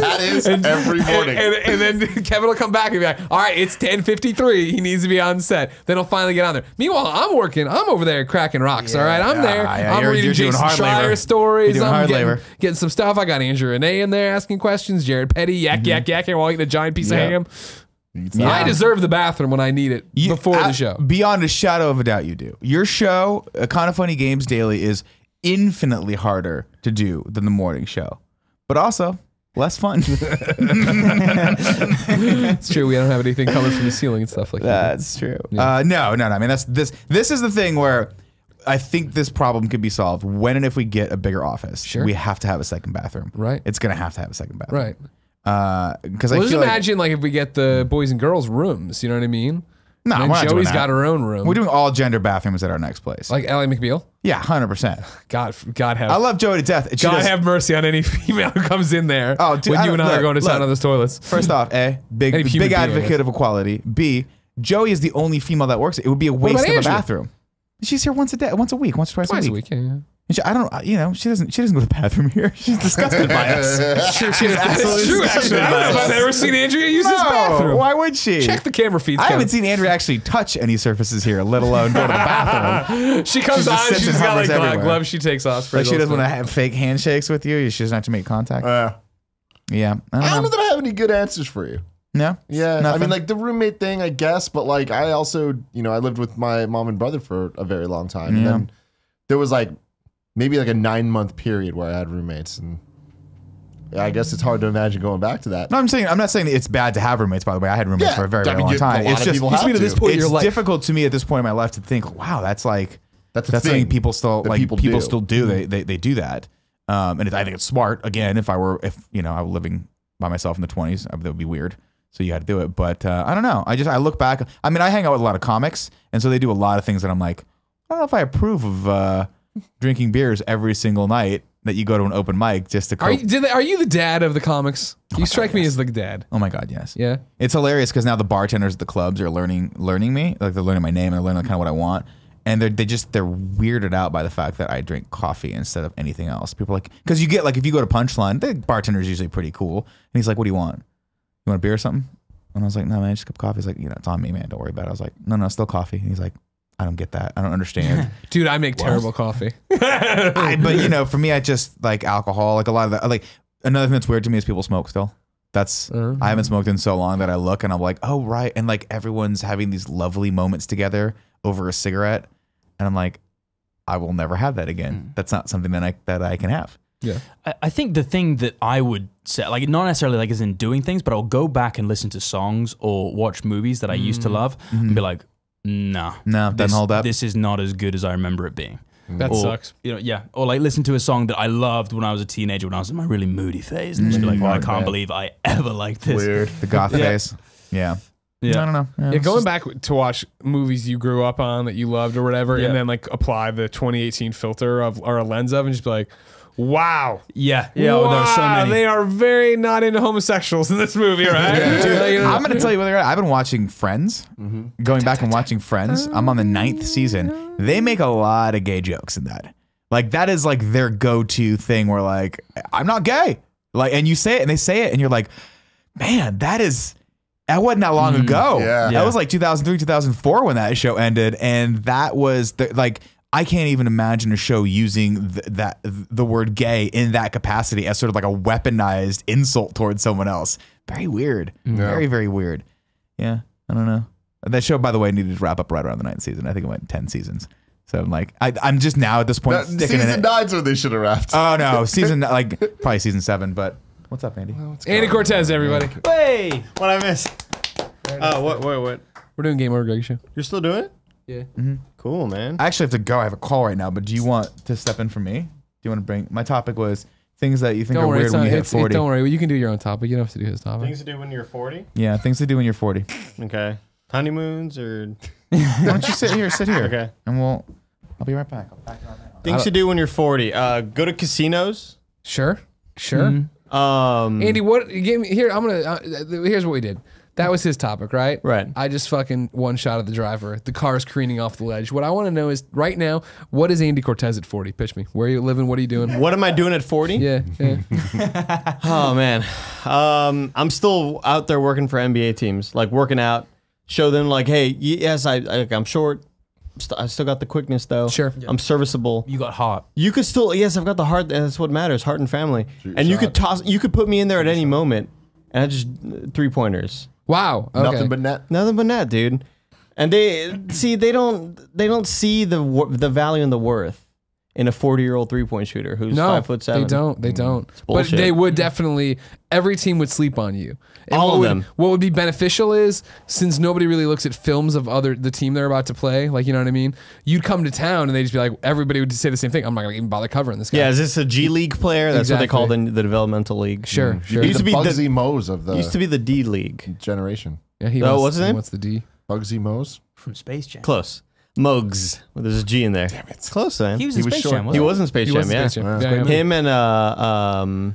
Speaker 8: That is every morning.
Speaker 7: And then Kevin will come back and be like, all right, it's 10:53. He needs to be on set. Then he'll finally get on there. Meanwhile, I'm working. I'm over there cracking rocks. All right, I'm there.
Speaker 2: yeah,
Speaker 7: I'm reading
Speaker 2: you're doing
Speaker 7: Jason
Speaker 2: hard
Speaker 7: Schreier
Speaker 2: labor.
Speaker 7: stories.
Speaker 2: You're doing
Speaker 7: I'm
Speaker 2: hard labor.
Speaker 7: getting some stuff. I got Andrew Renee in there asking questions. Jared Petty, yak while eating a giant piece of ham. I deserve the bathroom when I need it before the show.
Speaker 2: Beyond a shadow of a doubt, you do. Your show, Kind of Funny Games Daily, is infinitely harder to do than the morning show, but also less fun.
Speaker 7: It's true. We don't have anything coming from the ceiling and stuff like that.
Speaker 2: That's true. No. I mean, this is the thing where I think this problem could be solved when and if we get a bigger office.
Speaker 7: Sure.
Speaker 2: We have to have a second bathroom.
Speaker 7: Right.
Speaker 2: It's gonna have to have a second bathroom.
Speaker 7: Right.
Speaker 2: Because
Speaker 7: Well,
Speaker 2: I
Speaker 7: just
Speaker 2: feel
Speaker 7: imagine like if we get the boys and girls rooms. You know what I mean?
Speaker 2: No,
Speaker 7: And
Speaker 2: we're not doing
Speaker 7: Joey's
Speaker 2: that.
Speaker 7: got her own room.
Speaker 2: we're doing all gender bathrooms at our next place.
Speaker 7: Like Ally McBeal.
Speaker 2: Yeah, 100%.
Speaker 7: God have.
Speaker 2: I love Joey to death. She
Speaker 7: God
Speaker 2: does-
Speaker 7: have mercy on any female who comes in there.
Speaker 2: Oh, dude,
Speaker 7: when
Speaker 2: I
Speaker 7: you and I are
Speaker 2: look,
Speaker 7: going to town
Speaker 2: look.
Speaker 7: on those toilets.
Speaker 2: First off,
Speaker 7: Any
Speaker 2: big
Speaker 7: human being, I
Speaker 2: advocate
Speaker 7: guess.
Speaker 2: of equality. B, Joey is the only female that works. It would be a waste
Speaker 7: about
Speaker 2: of a
Speaker 7: Angela?
Speaker 2: bathroom. She's here once a day, once a week, once or twice
Speaker 7: Twice
Speaker 2: a
Speaker 7: a
Speaker 2: week.
Speaker 7: week. Yeah.
Speaker 2: And she, I don't, you know, she doesn't go to the bathroom here. She's disgusted by us.
Speaker 7: It's true, actually. I don't know if I've ever seen Andrea use this bathroom.
Speaker 2: Why would she?
Speaker 7: Check the camera feeds.
Speaker 2: I haven't seen Andrea actually touch any surfaces here, let alone go to the bathroom.
Speaker 7: She comes
Speaker 2: She just
Speaker 7: on,
Speaker 2: sits
Speaker 7: she's
Speaker 2: and
Speaker 7: got
Speaker 2: hovers
Speaker 7: like
Speaker 2: everywhere.
Speaker 7: gloves she takes off.
Speaker 2: Like she doesn't want to have fake handshakes with you. She doesn't have to make contact. Yeah.
Speaker 8: I don't know that I have any good answers for you.
Speaker 2: No?
Speaker 8: Yeah, I
Speaker 2: Nothing?
Speaker 8: mean, like the roommate thing, I guess, but like I also, you know, I lived with my mom and brother for a very long time, and then there was like maybe like a 9-month period where I had roommates, and yeah, I guess it's hard to imagine going back to that.
Speaker 2: No, I'm not saying it's bad to have roommates, by the way. I had roommates for a very, very long time.
Speaker 8: A lot of people have to.
Speaker 2: It's difficult to me at this point in my life to think, wow, that's like that's something people still like people still do. They do that. And I think it's smart. Again, if I were living by myself in the 20s, that would be weird. So you had to do it. But I don't know. I look back. I mean, I hang out with a lot of comics, and so they do a lot of things that I'm like, I don't know if I approve of drinking beers every single night that you go to an open mic just to.
Speaker 7: Are you the dad of the comics? You strike me as the dad.
Speaker 2: Oh my God, yes.
Speaker 7: Yeah.
Speaker 2: It's hilarious because now the bartenders at the clubs are learning me. Like they're learning my name and they're learning kind of what I want. And they're weirded out by the fact that I drink coffee instead of anything else. People are like, because you get like, if you go to Punchline, the bartender's usually pretty cool. And he's like, what do you want? You want a beer or something? And I was like, no, man, just a cup of coffee. He's like, it's on me, man. Don't worry about it. I was like, no, still coffee. And he's like, I don't get that. I don't understand.
Speaker 7: Dude, I make terrible coffee.
Speaker 2: But for me, I just like alcohol. Like a lot of that. Like another thing that's weird to me is people smoke still. That's I haven't smoked in so long that I look and I'm like, oh right, and like everyone's having these lovely moments together over a cigarette, and I'm like, I will never have that again. That's not something that I can have.
Speaker 7: Yeah,
Speaker 6: I think the thing that I would say, like not necessarily like as in doing things, but I'll go back and listen to songs or watch movies that I used to love and be like, no,
Speaker 2: doesn't hold up.
Speaker 6: This is not as good as I remember it being.
Speaker 7: that sucks.
Speaker 6: Or like listen to a song that I loved when I was a teenager, when I was in my really moody phase, and just be like, I can't believe I ever liked this.
Speaker 8: Weird.
Speaker 2: The goth phase. Yeah. I don't know.
Speaker 7: Yeah, going back to watch movies you grew up on that you loved or whatever, and then like apply the 2018 filter of or a lens of, and just be like, wow.
Speaker 6: Yeah.
Speaker 7: Wow,
Speaker 6: There are so many.
Speaker 7: they are very not into homosexuals in this movie, right?
Speaker 2: Dude, I'm going to tell you whether I've been watching Friends, going back and watching Friends. I'm on the 9th season. They make a lot of gay jokes in that. Like that is like their go-to thing where like, I'm not gay. Like, and you say it and they say it and you're like, man, that wasn't that long ago.
Speaker 8: Yeah.
Speaker 2: That was like 2003, 2004 when that show ended. And that was like, I can't even imagine a show using the word gay in that capacity as sort of like a weaponized insult towards someone else. Very weird. Very, very weird. Yeah, I don't know. That show, by the way, needed to wrap up right around the 9th season. I think it went 10 seasons. So I'm like, I'm just now at this point sticking in it.
Speaker 8: Season 9's where they should have wrapped.
Speaker 2: Oh no, probably season 7. But what's up, Andy?
Speaker 7: Andy Cortez, everybody.
Speaker 3: Hey, what I miss? Oh, what?
Speaker 7: We're doing Game Over Greggy show.
Speaker 3: You're still doing it?
Speaker 7: Yeah.
Speaker 3: Cool, man.
Speaker 2: I actually have to go. I have a call right now. But do you want to step in for me? Do you want to bring? My topic was things that you think are weird when you hit 40.
Speaker 7: Don't worry, you can do your own topic. You don't have to do his topic.
Speaker 3: Things to do when you're 40?
Speaker 2: Yeah, things to do when you're 40.
Speaker 3: Okay. Honeymoons or
Speaker 2: Why don't you sit here? Sit here.
Speaker 3: Okay.
Speaker 2: And I'll be right back. I'll back it on now.
Speaker 3: things to do when you're 40. Go to casinos.
Speaker 7: Sure.
Speaker 3: Andy,
Speaker 7: what? Give me here. I'm gonna. Here's what we did. That was his topic, right?
Speaker 3: Right.
Speaker 7: I just fucking one shot at the driver. The car's careening off the ledge. What I want to know is right now, what is Andy Cortez at 40? Pitch me. Where are you living? What are you doing?
Speaker 3: what am I doing at 40?
Speaker 7: Yeah.
Speaker 3: Oh man, I'm still out there working for NBA teams, like working out. Show them like, hey, yes, I'm short. I still got the quickness though.
Speaker 7: Sure.
Speaker 3: I'm serviceable.
Speaker 6: You got heart.
Speaker 3: You could still, yes, I've got the heart. That's what matters, heart and family. And you could you could put me in there at any moment, and I just 3-pointers.
Speaker 7: Wow. Okay.
Speaker 8: Nothing but net.
Speaker 3: Nothing but that, dude. And they don't see the value and the worth in a 40-year-old 3-point shooter who's 5'7".
Speaker 7: They don't. But
Speaker 3: bullshit.
Speaker 7: they would definitely. Every team would sleep on you. And
Speaker 3: All of them.
Speaker 7: What would be beneficial is since nobody really looks at films of the team they're about to play, like you know what I mean. You'd come to town and they'd just be like, everybody would say the same thing. I'm not gonna even bother covering this guy.
Speaker 3: Yeah, is this a G League player? That's what they call the developmental league.
Speaker 7: Sure.
Speaker 8: It used to be Bugsy Moes of the
Speaker 3: Used to be the D League.
Speaker 8: generation.
Speaker 7: Yeah, he
Speaker 3: Oh,
Speaker 7: wants,
Speaker 3: what's his
Speaker 7: he
Speaker 3: name?
Speaker 7: wants the D.
Speaker 8: Bugsy Moes.
Speaker 6: From Space Jam.
Speaker 3: Close. Mugs. Well, there's a G in there. Damn it. It's close, man.
Speaker 6: He was in Space Jam,
Speaker 3: He
Speaker 6: wasn't
Speaker 3: was in Space
Speaker 7: He
Speaker 3: Jam,
Speaker 7: was in
Speaker 3: yeah.
Speaker 7: Space Jam.
Speaker 8: Yeah,
Speaker 7: Yeah, yeah.
Speaker 3: Him and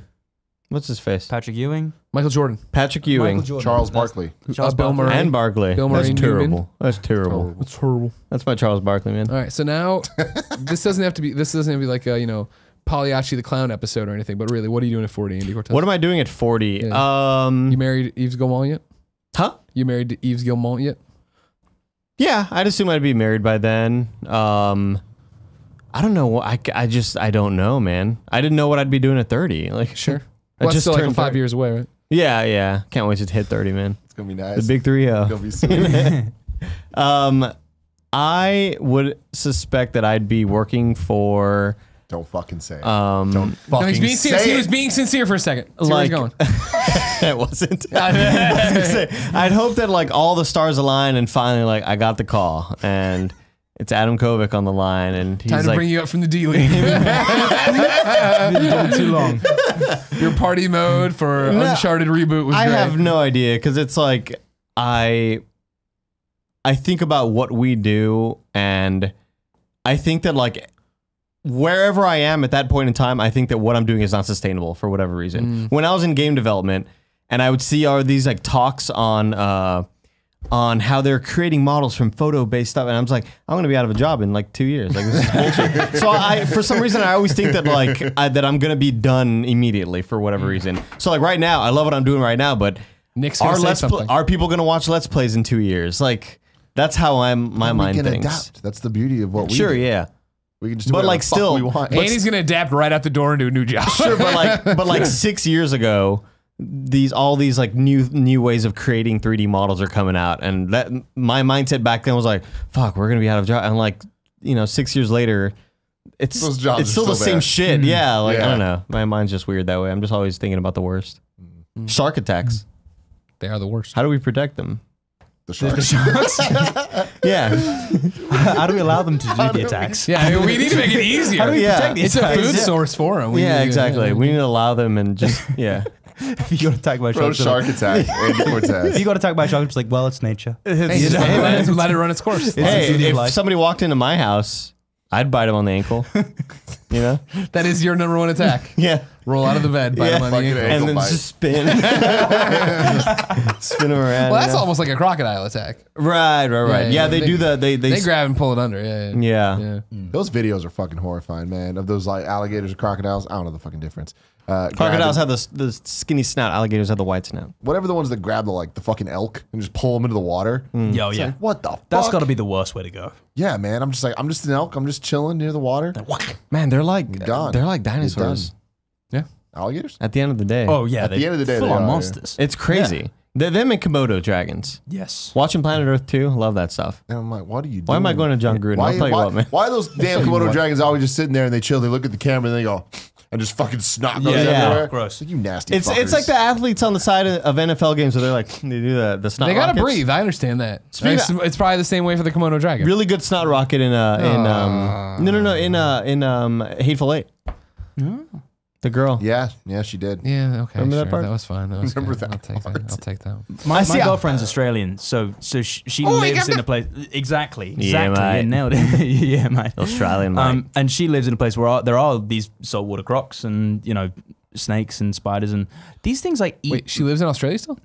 Speaker 3: What's his face?
Speaker 6: Patrick Ewing.
Speaker 7: Michael Jordan.
Speaker 3: Patrick Ewing.
Speaker 8: Charles Barkley.
Speaker 7: Bill Murray.
Speaker 3: And Barkley.
Speaker 7: Bill Murray
Speaker 3: That's
Speaker 7: and
Speaker 3: terrible.
Speaker 7: Newman.
Speaker 3: That's terrible.
Speaker 7: It's horrible.
Speaker 3: That's my Charles Barkley, man.
Speaker 7: All right, so now this doesn't have to be like a Pagliacci the Clown episode or anything, but really, what are you doing at 40, Andy Cortez?
Speaker 3: What am I doing at 40?
Speaker 7: You married Yves Guillemot yet?
Speaker 3: Huh?
Speaker 7: You married to Yves Guillemot yet?
Speaker 3: Yeah, I'd assume I'd be married by then. I don't know. I don't know, man. I didn't know what I'd be doing at 30. Like,
Speaker 7: Sure.
Speaker 3: I
Speaker 7: Well, that's
Speaker 3: just
Speaker 7: still like
Speaker 3: turned
Speaker 7: 5
Speaker 3: 30.
Speaker 7: years away, right?
Speaker 3: Yeah. Can't wait to hit 30, man.
Speaker 8: It's gonna be nice.
Speaker 3: The big 3-0.
Speaker 8: It's gonna be sweet.
Speaker 3: I would suspect that I'd be working for
Speaker 8: Don't fucking say it.
Speaker 3: Um,
Speaker 8: Don't
Speaker 7: No,
Speaker 8: fucking
Speaker 7: he's being
Speaker 8: say
Speaker 7: serious. He
Speaker 8: it.
Speaker 7: was being sincere for a second. See
Speaker 3: Like-
Speaker 7: where he's going.
Speaker 3: it wasn't. I was gonna say, I'd hope that like all the stars align and finally like I got the call and it's Adam Kovic on the line and he's
Speaker 7: Time to
Speaker 3: like,
Speaker 7: bring you up from the D League.
Speaker 5: Too long.
Speaker 7: Your party mode for Uncharted reboot was
Speaker 3: I
Speaker 7: great.
Speaker 3: have no idea because it's like I think about what we do and I think that like wherever I am at that point in time, I think that what I'm doing is not sustainable for whatever reason. When I was in game development and I would see all these like talks on how they're creating models from photo-based stuff, and I'm just like, I'm gonna be out of a job in like 2 years. Like this is bullshit. So for some reason, I always think that like that I'm gonna be done immediately for whatever reason. So like right now, I love what I'm doing right now, but
Speaker 7: Nick's gonna say something.
Speaker 3: are people gonna watch Let's Plays in 2 years? Like that's how my mind
Speaker 8: we can
Speaker 3: thinks.
Speaker 8: adapt. That's the beauty of what we
Speaker 3: Sure,
Speaker 8: do.
Speaker 3: yeah.
Speaker 8: We can just do
Speaker 3: But,
Speaker 8: whatever
Speaker 3: like,
Speaker 8: the fuck
Speaker 3: still-
Speaker 8: we want.
Speaker 7: Andy's gonna adapt right out the door into a new job.
Speaker 3: Sure, but like 6 years ago, all these like new ways of creating 3D models are coming out, and that my mindset back then was like, "Fuck, we're gonna be out of job." And like, 6 years later,
Speaker 8: Those jobs
Speaker 3: it's
Speaker 8: are
Speaker 3: still the
Speaker 8: still
Speaker 3: same
Speaker 8: there.
Speaker 3: shit. Yeah, like I
Speaker 8: Yeah.
Speaker 3: don't know. My mind's just weird that way. I'm just always thinking about the worst. Shark attacks.
Speaker 7: They are the worst.
Speaker 3: How do we protect them?
Speaker 8: The sharks.
Speaker 3: Yeah,
Speaker 5: How do we allow them to do the attacks?
Speaker 7: Yeah, I mean, we need to make it easier.
Speaker 5: How do we
Speaker 3: Yeah.
Speaker 5: protect the
Speaker 7: It's a
Speaker 5: attacks?
Speaker 7: food source for them.
Speaker 3: yeah, exactly. We need to allow them and just
Speaker 5: If you got attacked by a
Speaker 8: Bro,
Speaker 5: shark,
Speaker 8: shark attack. Andy
Speaker 5: if
Speaker 8: Cortez.
Speaker 5: you got attacked by a shark, it's like, well, it's nature.
Speaker 7: Hey, just let it run its course.
Speaker 3: Hey,
Speaker 5: It's a
Speaker 3: if
Speaker 5: life.
Speaker 3: somebody walked into my house, I'd bite him on the ankle.
Speaker 7: That is your number one attack.
Speaker 3: Yeah.
Speaker 7: Roll out of the bed, bite
Speaker 3: Yeah.
Speaker 7: him on the
Speaker 8: Fucking
Speaker 7: ankle.
Speaker 8: ankle
Speaker 3: And then
Speaker 8: bite.
Speaker 3: just spin. Spin him around.
Speaker 7: Well, that's
Speaker 3: you know?
Speaker 7: almost like a crocodile attack.
Speaker 3: Right. Yeah, they do the they
Speaker 7: They grab and pull it under. Yeah.
Speaker 8: Those videos are fucking horrifying, man. Of those like alligators or crocodiles. I don't know the fucking difference.
Speaker 3: Crocodiles
Speaker 8: grabbing-
Speaker 3: have the skinny snout. Alligators have the white snout.
Speaker 8: whatever the ones that grab the fucking elk and just pull them into the water.
Speaker 5: Yo,
Speaker 8: It's
Speaker 5: yeah.
Speaker 8: like, what the fuck?
Speaker 5: That's got to be the worst way to go.
Speaker 8: Yeah, man. I'm just an elk. I'm just chilling near the water.
Speaker 3: Man, they're like
Speaker 8: done.
Speaker 3: they're like
Speaker 8: You're
Speaker 3: dinosaurs.
Speaker 8: Alligators?
Speaker 3: At the end of the day,
Speaker 5: Oh, yeah.
Speaker 8: At the end of the day,
Speaker 5: full
Speaker 8: they
Speaker 5: on
Speaker 8: are, yeah.
Speaker 5: monsters.
Speaker 3: it's crazy. Them and Komodo dragons.
Speaker 5: Yes.
Speaker 3: Watching Planet Earth 2, love that stuff.
Speaker 8: And I'm like, what are you doing?
Speaker 3: Why am I going to John Gruden? I'll tell you what, man.
Speaker 8: Why are those damn Komodo dragons always just sitting there and they chill? They look at the camera and they go, and just fucking snot goes
Speaker 3: Yeah.
Speaker 8: everywhere.
Speaker 5: Gross.
Speaker 8: Like, you nasty
Speaker 3: It's
Speaker 8: fuckers.
Speaker 3: like the athletes on the side of NFL games where they're like they do the snot.
Speaker 7: They gotta
Speaker 3: rockets.
Speaker 7: breathe. I understand that.
Speaker 3: Speaking
Speaker 7: It's probably the same way for the Komodo dragon.
Speaker 3: Really good snot rocket in Hateful Eight. The girl.
Speaker 8: Yeah, she did.
Speaker 7: Yeah. Okay.
Speaker 3: Remember that
Speaker 7: sure,
Speaker 3: part?
Speaker 7: that was fine. That was
Speaker 8: Remember
Speaker 7: good.
Speaker 8: that
Speaker 7: I'll take
Speaker 8: part.
Speaker 7: that. I'll take that.
Speaker 6: My
Speaker 3: see-
Speaker 6: girlfriend's Australian, so she lives in a place exactly.
Speaker 3: Yeah, mate.
Speaker 6: You nailed it. Yeah, mate.
Speaker 3: Australian, mate.
Speaker 6: And she lives in a place where there are these saltwater crocs and snakes and spiders and these things like eat.
Speaker 7: Wait, she lives in Australia still?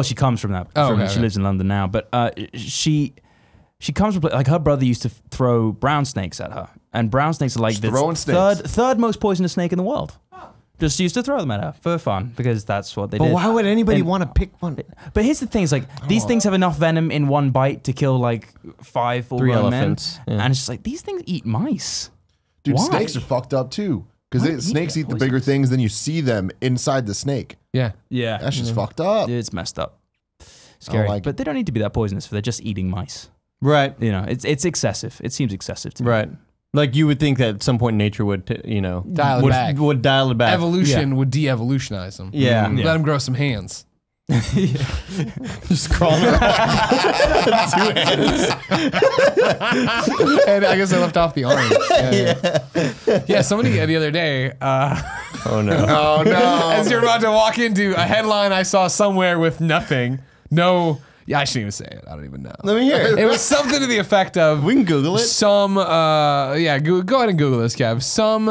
Speaker 6: She comes from that.
Speaker 7: Oh, okay,
Speaker 6: she
Speaker 7: okay.
Speaker 6: lives in London now, but she comes from like her brother used to throw brown snakes at her, and brown snakes are like the
Speaker 8: throwing snakes.
Speaker 6: third most poisonous snake in the world. Just used to throw them at her for fun because that's what they
Speaker 3: But
Speaker 6: did.
Speaker 3: why would anybody
Speaker 6: And-
Speaker 3: want to pick one?
Speaker 6: But here's the thing: is like these things have enough venom in one bite to kill like 5 full
Speaker 3: 3
Speaker 6: grown men,
Speaker 3: elephants, yeah.
Speaker 6: and it's just like these things eat mice.
Speaker 8: Dude,
Speaker 6: Why?
Speaker 8: snakes are fucked up too.
Speaker 6: Why
Speaker 8: Because
Speaker 6: eat
Speaker 8: snakes
Speaker 6: that
Speaker 8: eat the bigger
Speaker 6: poisonous?
Speaker 8: things than you see them inside the snake.
Speaker 7: Yeah.
Speaker 6: Yeah,
Speaker 8: That's just fucked up.
Speaker 6: it's messed up. Scary,
Speaker 8: like
Speaker 6: but they don't need to be that poisonous. They're just eating mice.
Speaker 3: Right.
Speaker 6: It's excessive. It seems excessive to me.
Speaker 3: Right. Like you would think that at some point nature would,
Speaker 7: Dial it
Speaker 3: would,
Speaker 7: back.
Speaker 3: would dial it back.
Speaker 7: Evolution would de-evolutionize them.
Speaker 3: Yeah.
Speaker 7: Let them grow some hands.
Speaker 3: Just crawling around. 2 hands.
Speaker 7: And I guess I left off the arms. Yeah, somebody the other day,
Speaker 3: Oh no.
Speaker 8: Oh no.
Speaker 7: as you're about to walk into a headline I saw somewhere with nothing, no, yeah, I shouldn't even say it. I don't even know.
Speaker 3: Let me hear it.
Speaker 7: It was something to the effect of
Speaker 3: We can Google it.
Speaker 7: some, go ahead and Google this, Kev. Some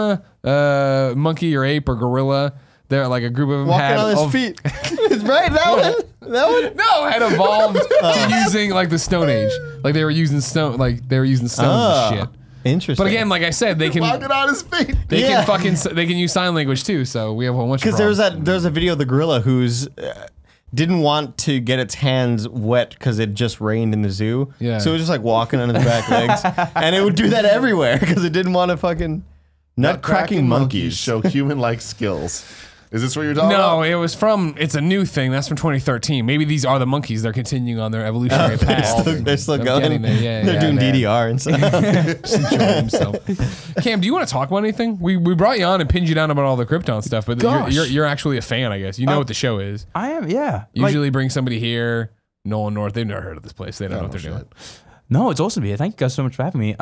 Speaker 7: monkey or ape or gorilla They're like a group of them
Speaker 3: Walking on his feet. Right? That one?
Speaker 7: No, had evolved to using like the Stone Age. Like they were using stone, like they were using stones and shit.
Speaker 3: Interesting.
Speaker 7: But again, like I said, they can
Speaker 8: Walking on his feet.
Speaker 7: they can use sign language too. So we have a whole bunch of
Speaker 3: Because
Speaker 7: problems.
Speaker 3: there's a video of the gorilla who's didn't want to get its hands wet because it just rained in the zoo.
Speaker 7: Yeah.
Speaker 3: So it was just like walking on its back legs, and it would do that everywhere because it didn't want to fucking nut cracking monkeys.
Speaker 8: show human-like skills. Is this what you're talking
Speaker 7: No,
Speaker 8: about?
Speaker 7: it was from. It's a new thing. That's from 2013. Maybe these are the monkeys. They're continuing on their evolutionary path.
Speaker 3: They're still
Speaker 7: I'm
Speaker 3: going.
Speaker 7: getting there. Yeah,
Speaker 3: They're
Speaker 7: yeah,
Speaker 3: doing
Speaker 8: man.
Speaker 3: DDR and stuff.
Speaker 7: Just enjoying himself. Cam, do you want to talk about anything? We brought you on and pinned you down about all the Krypton stuff, but
Speaker 6: Gosh.
Speaker 7: you're actually a fan, I guess. You know what the show is.
Speaker 6: I am, yeah. Like,
Speaker 7: Usually bring somebody here. Nolan North. They've never heard of this place. They don't know what they're doing.
Speaker 6: no, it's awesome to be here. Thank you guys so much for having me.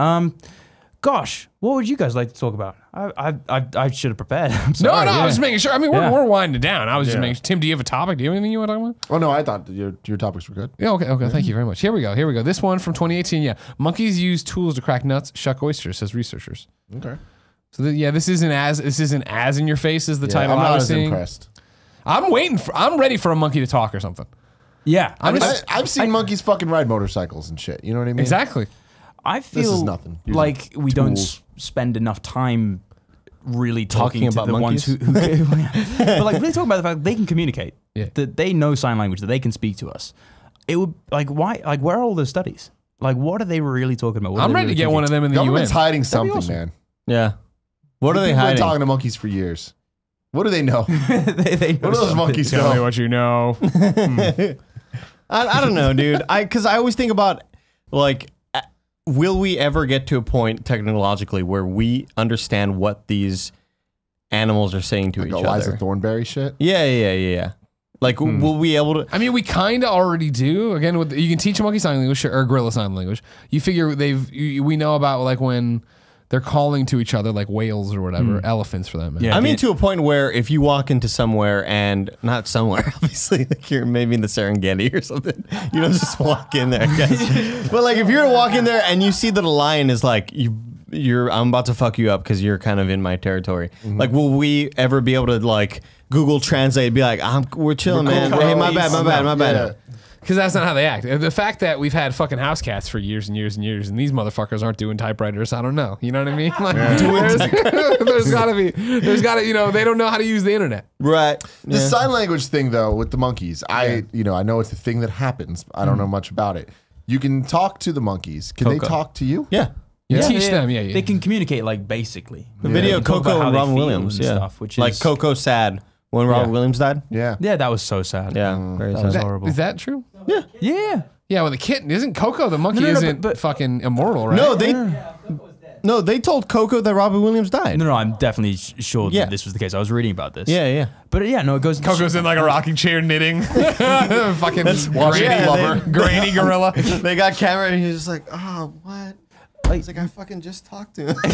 Speaker 6: Gosh, what would you guys like to talk about? I should have prepared. I'm
Speaker 7: No,
Speaker 6: sorry.
Speaker 7: I was just making sure. I mean,
Speaker 6: Yeah.
Speaker 7: we're winding down. I was just making. Tim, do you have a topic? Do you have anything you want to talk about?
Speaker 8: Oh, no, I thought your topics were good.
Speaker 7: Yeah, okay. Thank you very much. Here we go. This one from 2018. Yeah, monkeys use tools to crack nuts, shuck oysters, says researchers.
Speaker 8: Okay.
Speaker 7: So this isn't as in your face as the title
Speaker 8: I'm
Speaker 7: I
Speaker 8: not
Speaker 7: was
Speaker 8: as
Speaker 7: seeing.
Speaker 8: impressed.
Speaker 7: I'm ready for a monkey to talk or something.
Speaker 6: Yeah,
Speaker 8: I've seen monkeys fucking ride motorcycles and shit. You know what I mean?
Speaker 7: Exactly.
Speaker 6: I feel
Speaker 8: is nothing. You're
Speaker 6: like we don't
Speaker 8: tools.
Speaker 6: spend enough time really talking
Speaker 3: about
Speaker 6: to the
Speaker 3: monkeys?
Speaker 6: ones who but like really talking about the fact that they can communicate,
Speaker 7: Yeah.
Speaker 6: that they know sign language, that they can speak to us. It would like why like where are all those studies? Like what are they really talking about? What are
Speaker 7: I'm
Speaker 6: they
Speaker 7: ready to
Speaker 6: really
Speaker 7: get one of them in the UN.
Speaker 8: Government's hiding something,
Speaker 6: awesome.
Speaker 8: man.
Speaker 3: Yeah. What are they
Speaker 8: People have been
Speaker 3: hiding?
Speaker 8: talking to monkeys for years. What do they know?
Speaker 6: they know
Speaker 8: What do those
Speaker 6: something.
Speaker 8: monkeys
Speaker 7: Tell me
Speaker 8: know?
Speaker 7: what you know.
Speaker 3: I don't know, dude. Because I always think about like, will we ever get to a point technologically where we understand what these animals are saying to
Speaker 8: Like
Speaker 3: each
Speaker 8: Eliza
Speaker 3: other?
Speaker 8: Thornberry shit.
Speaker 3: Yeah. Like, will we able to?
Speaker 7: I mean, we kind of already do. Again, you can teach a monkey sign language or gorilla sign language. You figure we know about like when they're calling to each other, like whales or whatever, elephants for that matter.
Speaker 6: Yeah.
Speaker 3: I mean, to a point where if you walk into somewhere and not somewhere, obviously, like you're maybe in the Serengeti or something, you don't just walk in there, guys. But like, if you're to walk in there and you see that a lion is like I'm about to fuck you up because you're kind of in my territory. Like, will we ever be able to like Google Translate and be like, we're chilling, man. Hey, my bad.
Speaker 8: Yeah.
Speaker 7: Because that's not how they act. The fact that we've had fucking house cats for years and years and years, and these motherfuckers aren't doing typewriters, I don't know. You know what I mean? Like, there's gotta be, they don't know how to use the internet.
Speaker 3: Right.
Speaker 8: The sign language thing, though, with the monkeys, I know it's a thing that happens. I don't know much about it. You can talk to the monkeys. Can they
Speaker 3: Coco.
Speaker 8: talk to you?
Speaker 3: Yeah.
Speaker 7: You teach them, yeah.
Speaker 6: They can communicate like basically.
Speaker 3: The video
Speaker 6: They can talk
Speaker 3: Coco
Speaker 6: about how
Speaker 3: and
Speaker 6: they
Speaker 3: Robin
Speaker 6: feel
Speaker 3: Williams,
Speaker 6: and
Speaker 3: yeah.
Speaker 6: stuff, which
Speaker 3: Like
Speaker 6: is
Speaker 3: Coco sad when Robin Williams died.
Speaker 8: Yeah.
Speaker 6: Yeah, that was so sad.
Speaker 3: Yeah, very
Speaker 6: that was
Speaker 3: sad.
Speaker 6: horrible.
Speaker 7: Is that true?
Speaker 6: Yeah.
Speaker 7: Yeah, well, the kitten isn't Coco. The monkey
Speaker 6: No, no, no,
Speaker 7: isn't
Speaker 6: but-
Speaker 7: fucking immortal, right?
Speaker 3: No, they told Coco that Robin Williams died.
Speaker 6: No, I'm definitely sure
Speaker 3: Yeah.
Speaker 6: that this was the case. I was reading about this.
Speaker 3: Yeah.
Speaker 6: But yeah, no, it goes.
Speaker 7: Coco's in like a rocking chair knitting. Fucking
Speaker 8: Washington lover.
Speaker 7: grainy gorilla.
Speaker 3: They got camera and he's just like, oh, what? He's like, I fucking just talked to him. Look at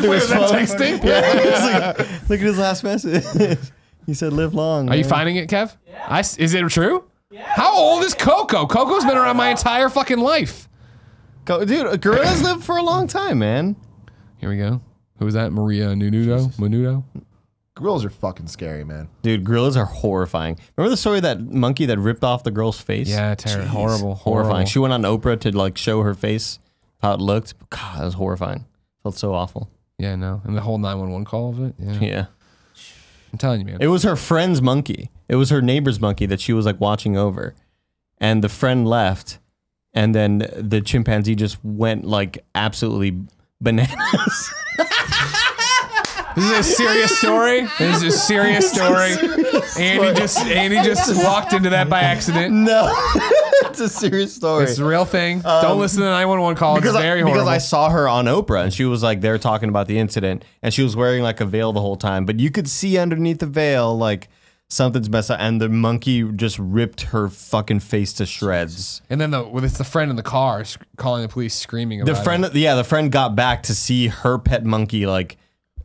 Speaker 7: Is that texting?
Speaker 3: Yeah, he's like, look at his last message. He said, live long.
Speaker 7: Are you
Speaker 3: man."
Speaker 7: finding it, Kev? Is it true? Yeah. How old is Coco? Coco's been around my entire fucking life.
Speaker 3: Dude, gorillas live for a long time, man.
Speaker 7: Here we go. Who was that? Maria Menudo?
Speaker 8: Gorillas are fucking scary, man.
Speaker 3: Dude, gorillas are horrifying. Remember the story of that monkey that ripped off the girl's face?
Speaker 7: Yeah, terrible. Horrible.
Speaker 3: Horrifying. She went on Oprah to like show her face, how it looked. God, that was horrifying. Felt so awful.
Speaker 7: Yeah, no. And the whole 911 call of it. Yeah.
Speaker 3: Yeah.
Speaker 7: I'm telling you, man.
Speaker 3: It was her friend's monkey. It was her neighbor's monkey that she was like watching over. And the friend left. And then the chimpanzee just went like absolutely bananas.
Speaker 7: This is a serious story. This is a serious story. Andy just walked into that by accident.
Speaker 3: No. It's a serious story.
Speaker 7: It's a real thing. Don't listen to the 911 call. It's very horrible.
Speaker 3: Because I saw her on Oprah and she was like there talking about the incident and she was wearing like a veil the whole time. But you could see underneath the veil like something's messed up and the monkey just ripped her fucking face to shreds.
Speaker 7: And then it's the friend in the car calling the police, screaming about
Speaker 3: The friend got back to see her pet monkey like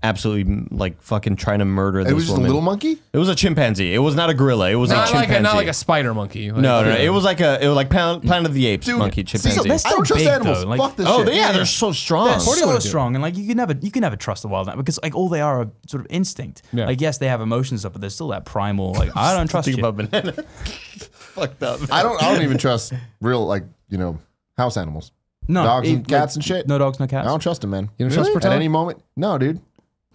Speaker 3: absolutely like fucking trying to murder this
Speaker 8: It was just a
Speaker 3: woman.
Speaker 8: little monkey.
Speaker 3: It was a chimpanzee. It was not a gorilla. It was a chimpanzee.
Speaker 7: Not like a spider monkey. Like,
Speaker 3: no. It was like Planet of the Apes monkey chimpanzee.
Speaker 2: they're
Speaker 8: I don't trust
Speaker 6: big,
Speaker 8: animals.
Speaker 6: though, like-
Speaker 8: Fuck this
Speaker 3: Oh,
Speaker 8: shit.
Speaker 3: they're so strong.
Speaker 6: They're so strong, and like you can never trust the wild animal because like all they are sort of instinct.
Speaker 7: Yeah.
Speaker 6: Like yes, they have emotions and stuff, but there's still that primal. Like I don't trust
Speaker 3: Think
Speaker 6: you.
Speaker 3: about banana. Fucked up.
Speaker 8: I don't even trust real house animals.
Speaker 6: No
Speaker 8: Dogs and
Speaker 6: like,
Speaker 8: cats and shit.
Speaker 6: No dogs, no
Speaker 8: I
Speaker 6: cats.
Speaker 8: don't trust him, man.
Speaker 7: You don't trust
Speaker 8: At
Speaker 7: Portillo?
Speaker 8: any moment? No, dude.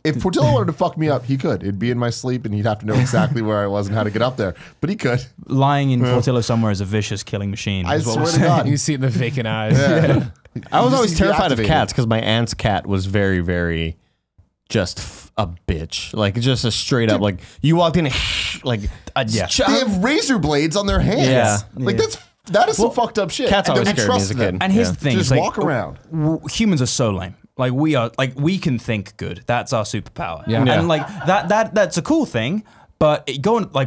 Speaker 8: If Portillo wanted to fuck me up, he could. It'd be in my sleep, and he'd have to know exactly where I was and how to get up there. But he could.
Speaker 6: Lying in Portillo somewhere is a vicious killing machine.
Speaker 8: I
Speaker 6: is what
Speaker 8: swear
Speaker 6: we're
Speaker 8: to
Speaker 6: saying.
Speaker 8: God.
Speaker 7: You see it in the vacant eyes.
Speaker 8: Yeah.
Speaker 3: I was always
Speaker 8: He's
Speaker 3: terrified of
Speaker 8: deactivated.
Speaker 3: cats because my aunt's cat was very, very just a bitch. Like just a straight up like you walked in like
Speaker 6: Yeah.
Speaker 8: They have razor blades on their hands.
Speaker 3: Yeah.
Speaker 8: Like that is some fucked up shit.
Speaker 3: cats
Speaker 8: I
Speaker 3: always
Speaker 8: don't
Speaker 3: scared me
Speaker 8: trust
Speaker 3: as a
Speaker 8: them.
Speaker 3: kid.
Speaker 6: And here's
Speaker 3: Yeah.
Speaker 6: the thing:
Speaker 8: Just
Speaker 6: it's
Speaker 8: walk around.
Speaker 6: Humans are so lame. Like we can think good. That's our superpower.
Speaker 7: Yeah.
Speaker 3: Yeah.
Speaker 6: And like that's a cool thing. But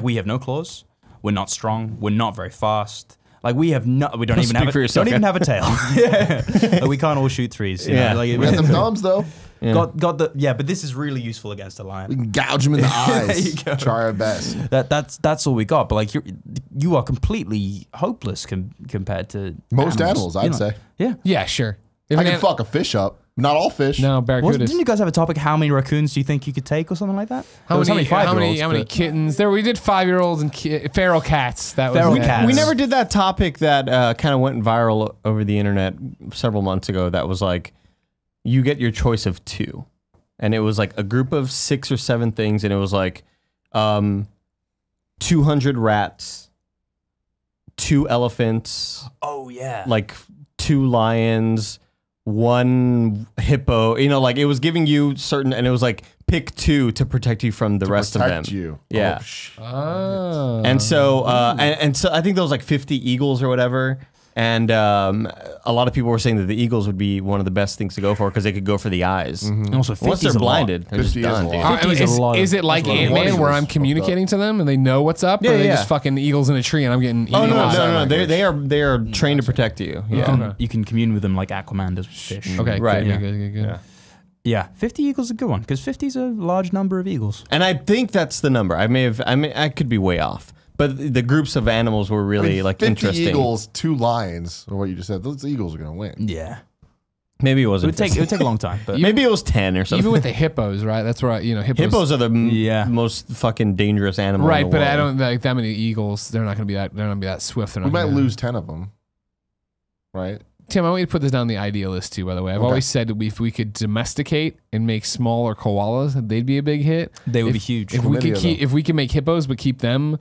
Speaker 6: we have no claws. We're not strong. We're not very fast. Like we don't even
Speaker 3: Speak
Speaker 6: have
Speaker 3: for yourself,
Speaker 6: don't even
Speaker 3: yeah.
Speaker 6: have a tail. Yeah. Like, we can't all shoot threes. You
Speaker 3: Yeah.
Speaker 6: know? Like,
Speaker 8: We got them thumbs though.
Speaker 6: got the but this is really useful against a lion.
Speaker 8: We can gouge them in the eyes.
Speaker 6: you go.
Speaker 8: Try our best.
Speaker 6: That's all we got. But like you are completely hopeless compared to
Speaker 8: Most animals, I'd say.
Speaker 6: Yeah.
Speaker 7: Yeah, sure. If
Speaker 8: I
Speaker 7: an
Speaker 8: can
Speaker 7: an-
Speaker 8: fuck a fish up. Not all fish.
Speaker 7: No, barracudas.
Speaker 6: Didn't you guys have a topic? How many raccoons do you think you could take, or something like that?
Speaker 7: How
Speaker 6: There was
Speaker 7: many
Speaker 6: 5-year-olds,
Speaker 7: how many
Speaker 6: but-
Speaker 7: kittens? There we did 5-year-olds and feral cats. That was
Speaker 6: Feral
Speaker 7: it.
Speaker 6: cats.
Speaker 3: We never did that topic that kind of went viral over the internet several months ago. That was like, you get your choice of 2, and it was like a group of 6 or 7 things, and it was like, 200 rats, 2 elephants,
Speaker 6: Oh yeah.
Speaker 3: like 2 lions, 1 hippo. You know, like it was giving you certain, and it was like pick 2 to protect you from the rest of them.
Speaker 8: Protect you.
Speaker 3: Yeah.
Speaker 7: Oh.
Speaker 3: And so, and so I think there was like 50 eagles or whatever. And a lot of people were saying that the eagles would be one of the best things to go for because they could go for the eyes.
Speaker 6: And also,
Speaker 3: Once
Speaker 6: 50 's
Speaker 3: they're
Speaker 6: a lot.
Speaker 3: blinded, they're just
Speaker 8: 50 is
Speaker 3: done,
Speaker 8: a
Speaker 3: dude.
Speaker 8: lot.
Speaker 6: 50 is a lot of-
Speaker 7: Is it like
Speaker 8: that's a lot of
Speaker 7: Ant-Man
Speaker 8: eagles
Speaker 7: where I'm
Speaker 8: fucked
Speaker 7: communicating to them and they know what's up?
Speaker 3: Yeah,
Speaker 7: or are they
Speaker 3: yeah.
Speaker 7: just fucking eagles in a tree and I'm getting
Speaker 3: Oh
Speaker 7: eaten
Speaker 3: no,
Speaker 7: alive?
Speaker 3: no, no! They are trained to protect you. Yeah.
Speaker 7: Okay.
Speaker 6: You can commune with them like Aquaman does with fish.
Speaker 7: Okay,
Speaker 3: Right,
Speaker 7: Good,
Speaker 3: yeah.
Speaker 7: good.
Speaker 6: Yeah, 50 eagles is a good one because 50 is a large number of eagles.
Speaker 3: And I think that's the number. I could be way off, but the groups of animals were really like
Speaker 8: 50
Speaker 3: interesting.
Speaker 8: eagles, 2 lions, or what you just said. Those eagles are gonna win.
Speaker 6: Yeah,
Speaker 3: Maybe it
Speaker 6: it
Speaker 3: wasn't.
Speaker 6: would take a long time, but
Speaker 3: Maybe it was 10 or something.
Speaker 7: Even with the hippos, right? That's where
Speaker 3: hippos are the most fucking dangerous animal. in
Speaker 7: right,
Speaker 3: the
Speaker 7: but
Speaker 3: world.
Speaker 7: I don't like that many eagles. They're not gonna be that swift. They're
Speaker 8: We
Speaker 7: not
Speaker 8: might
Speaker 7: gonna-
Speaker 8: lose 10 of them. Right?
Speaker 7: Tim, I want you to put this down the idealist too. By the way, I've
Speaker 8: Okay.
Speaker 7: always said that if we could domesticate and make smaller koalas, they'd be a big hit.
Speaker 6: they would
Speaker 7: If-
Speaker 6: be huge.
Speaker 7: If we
Speaker 8: Chlamydia,
Speaker 7: could keep,
Speaker 8: though.
Speaker 7: if we can make hippos but keep them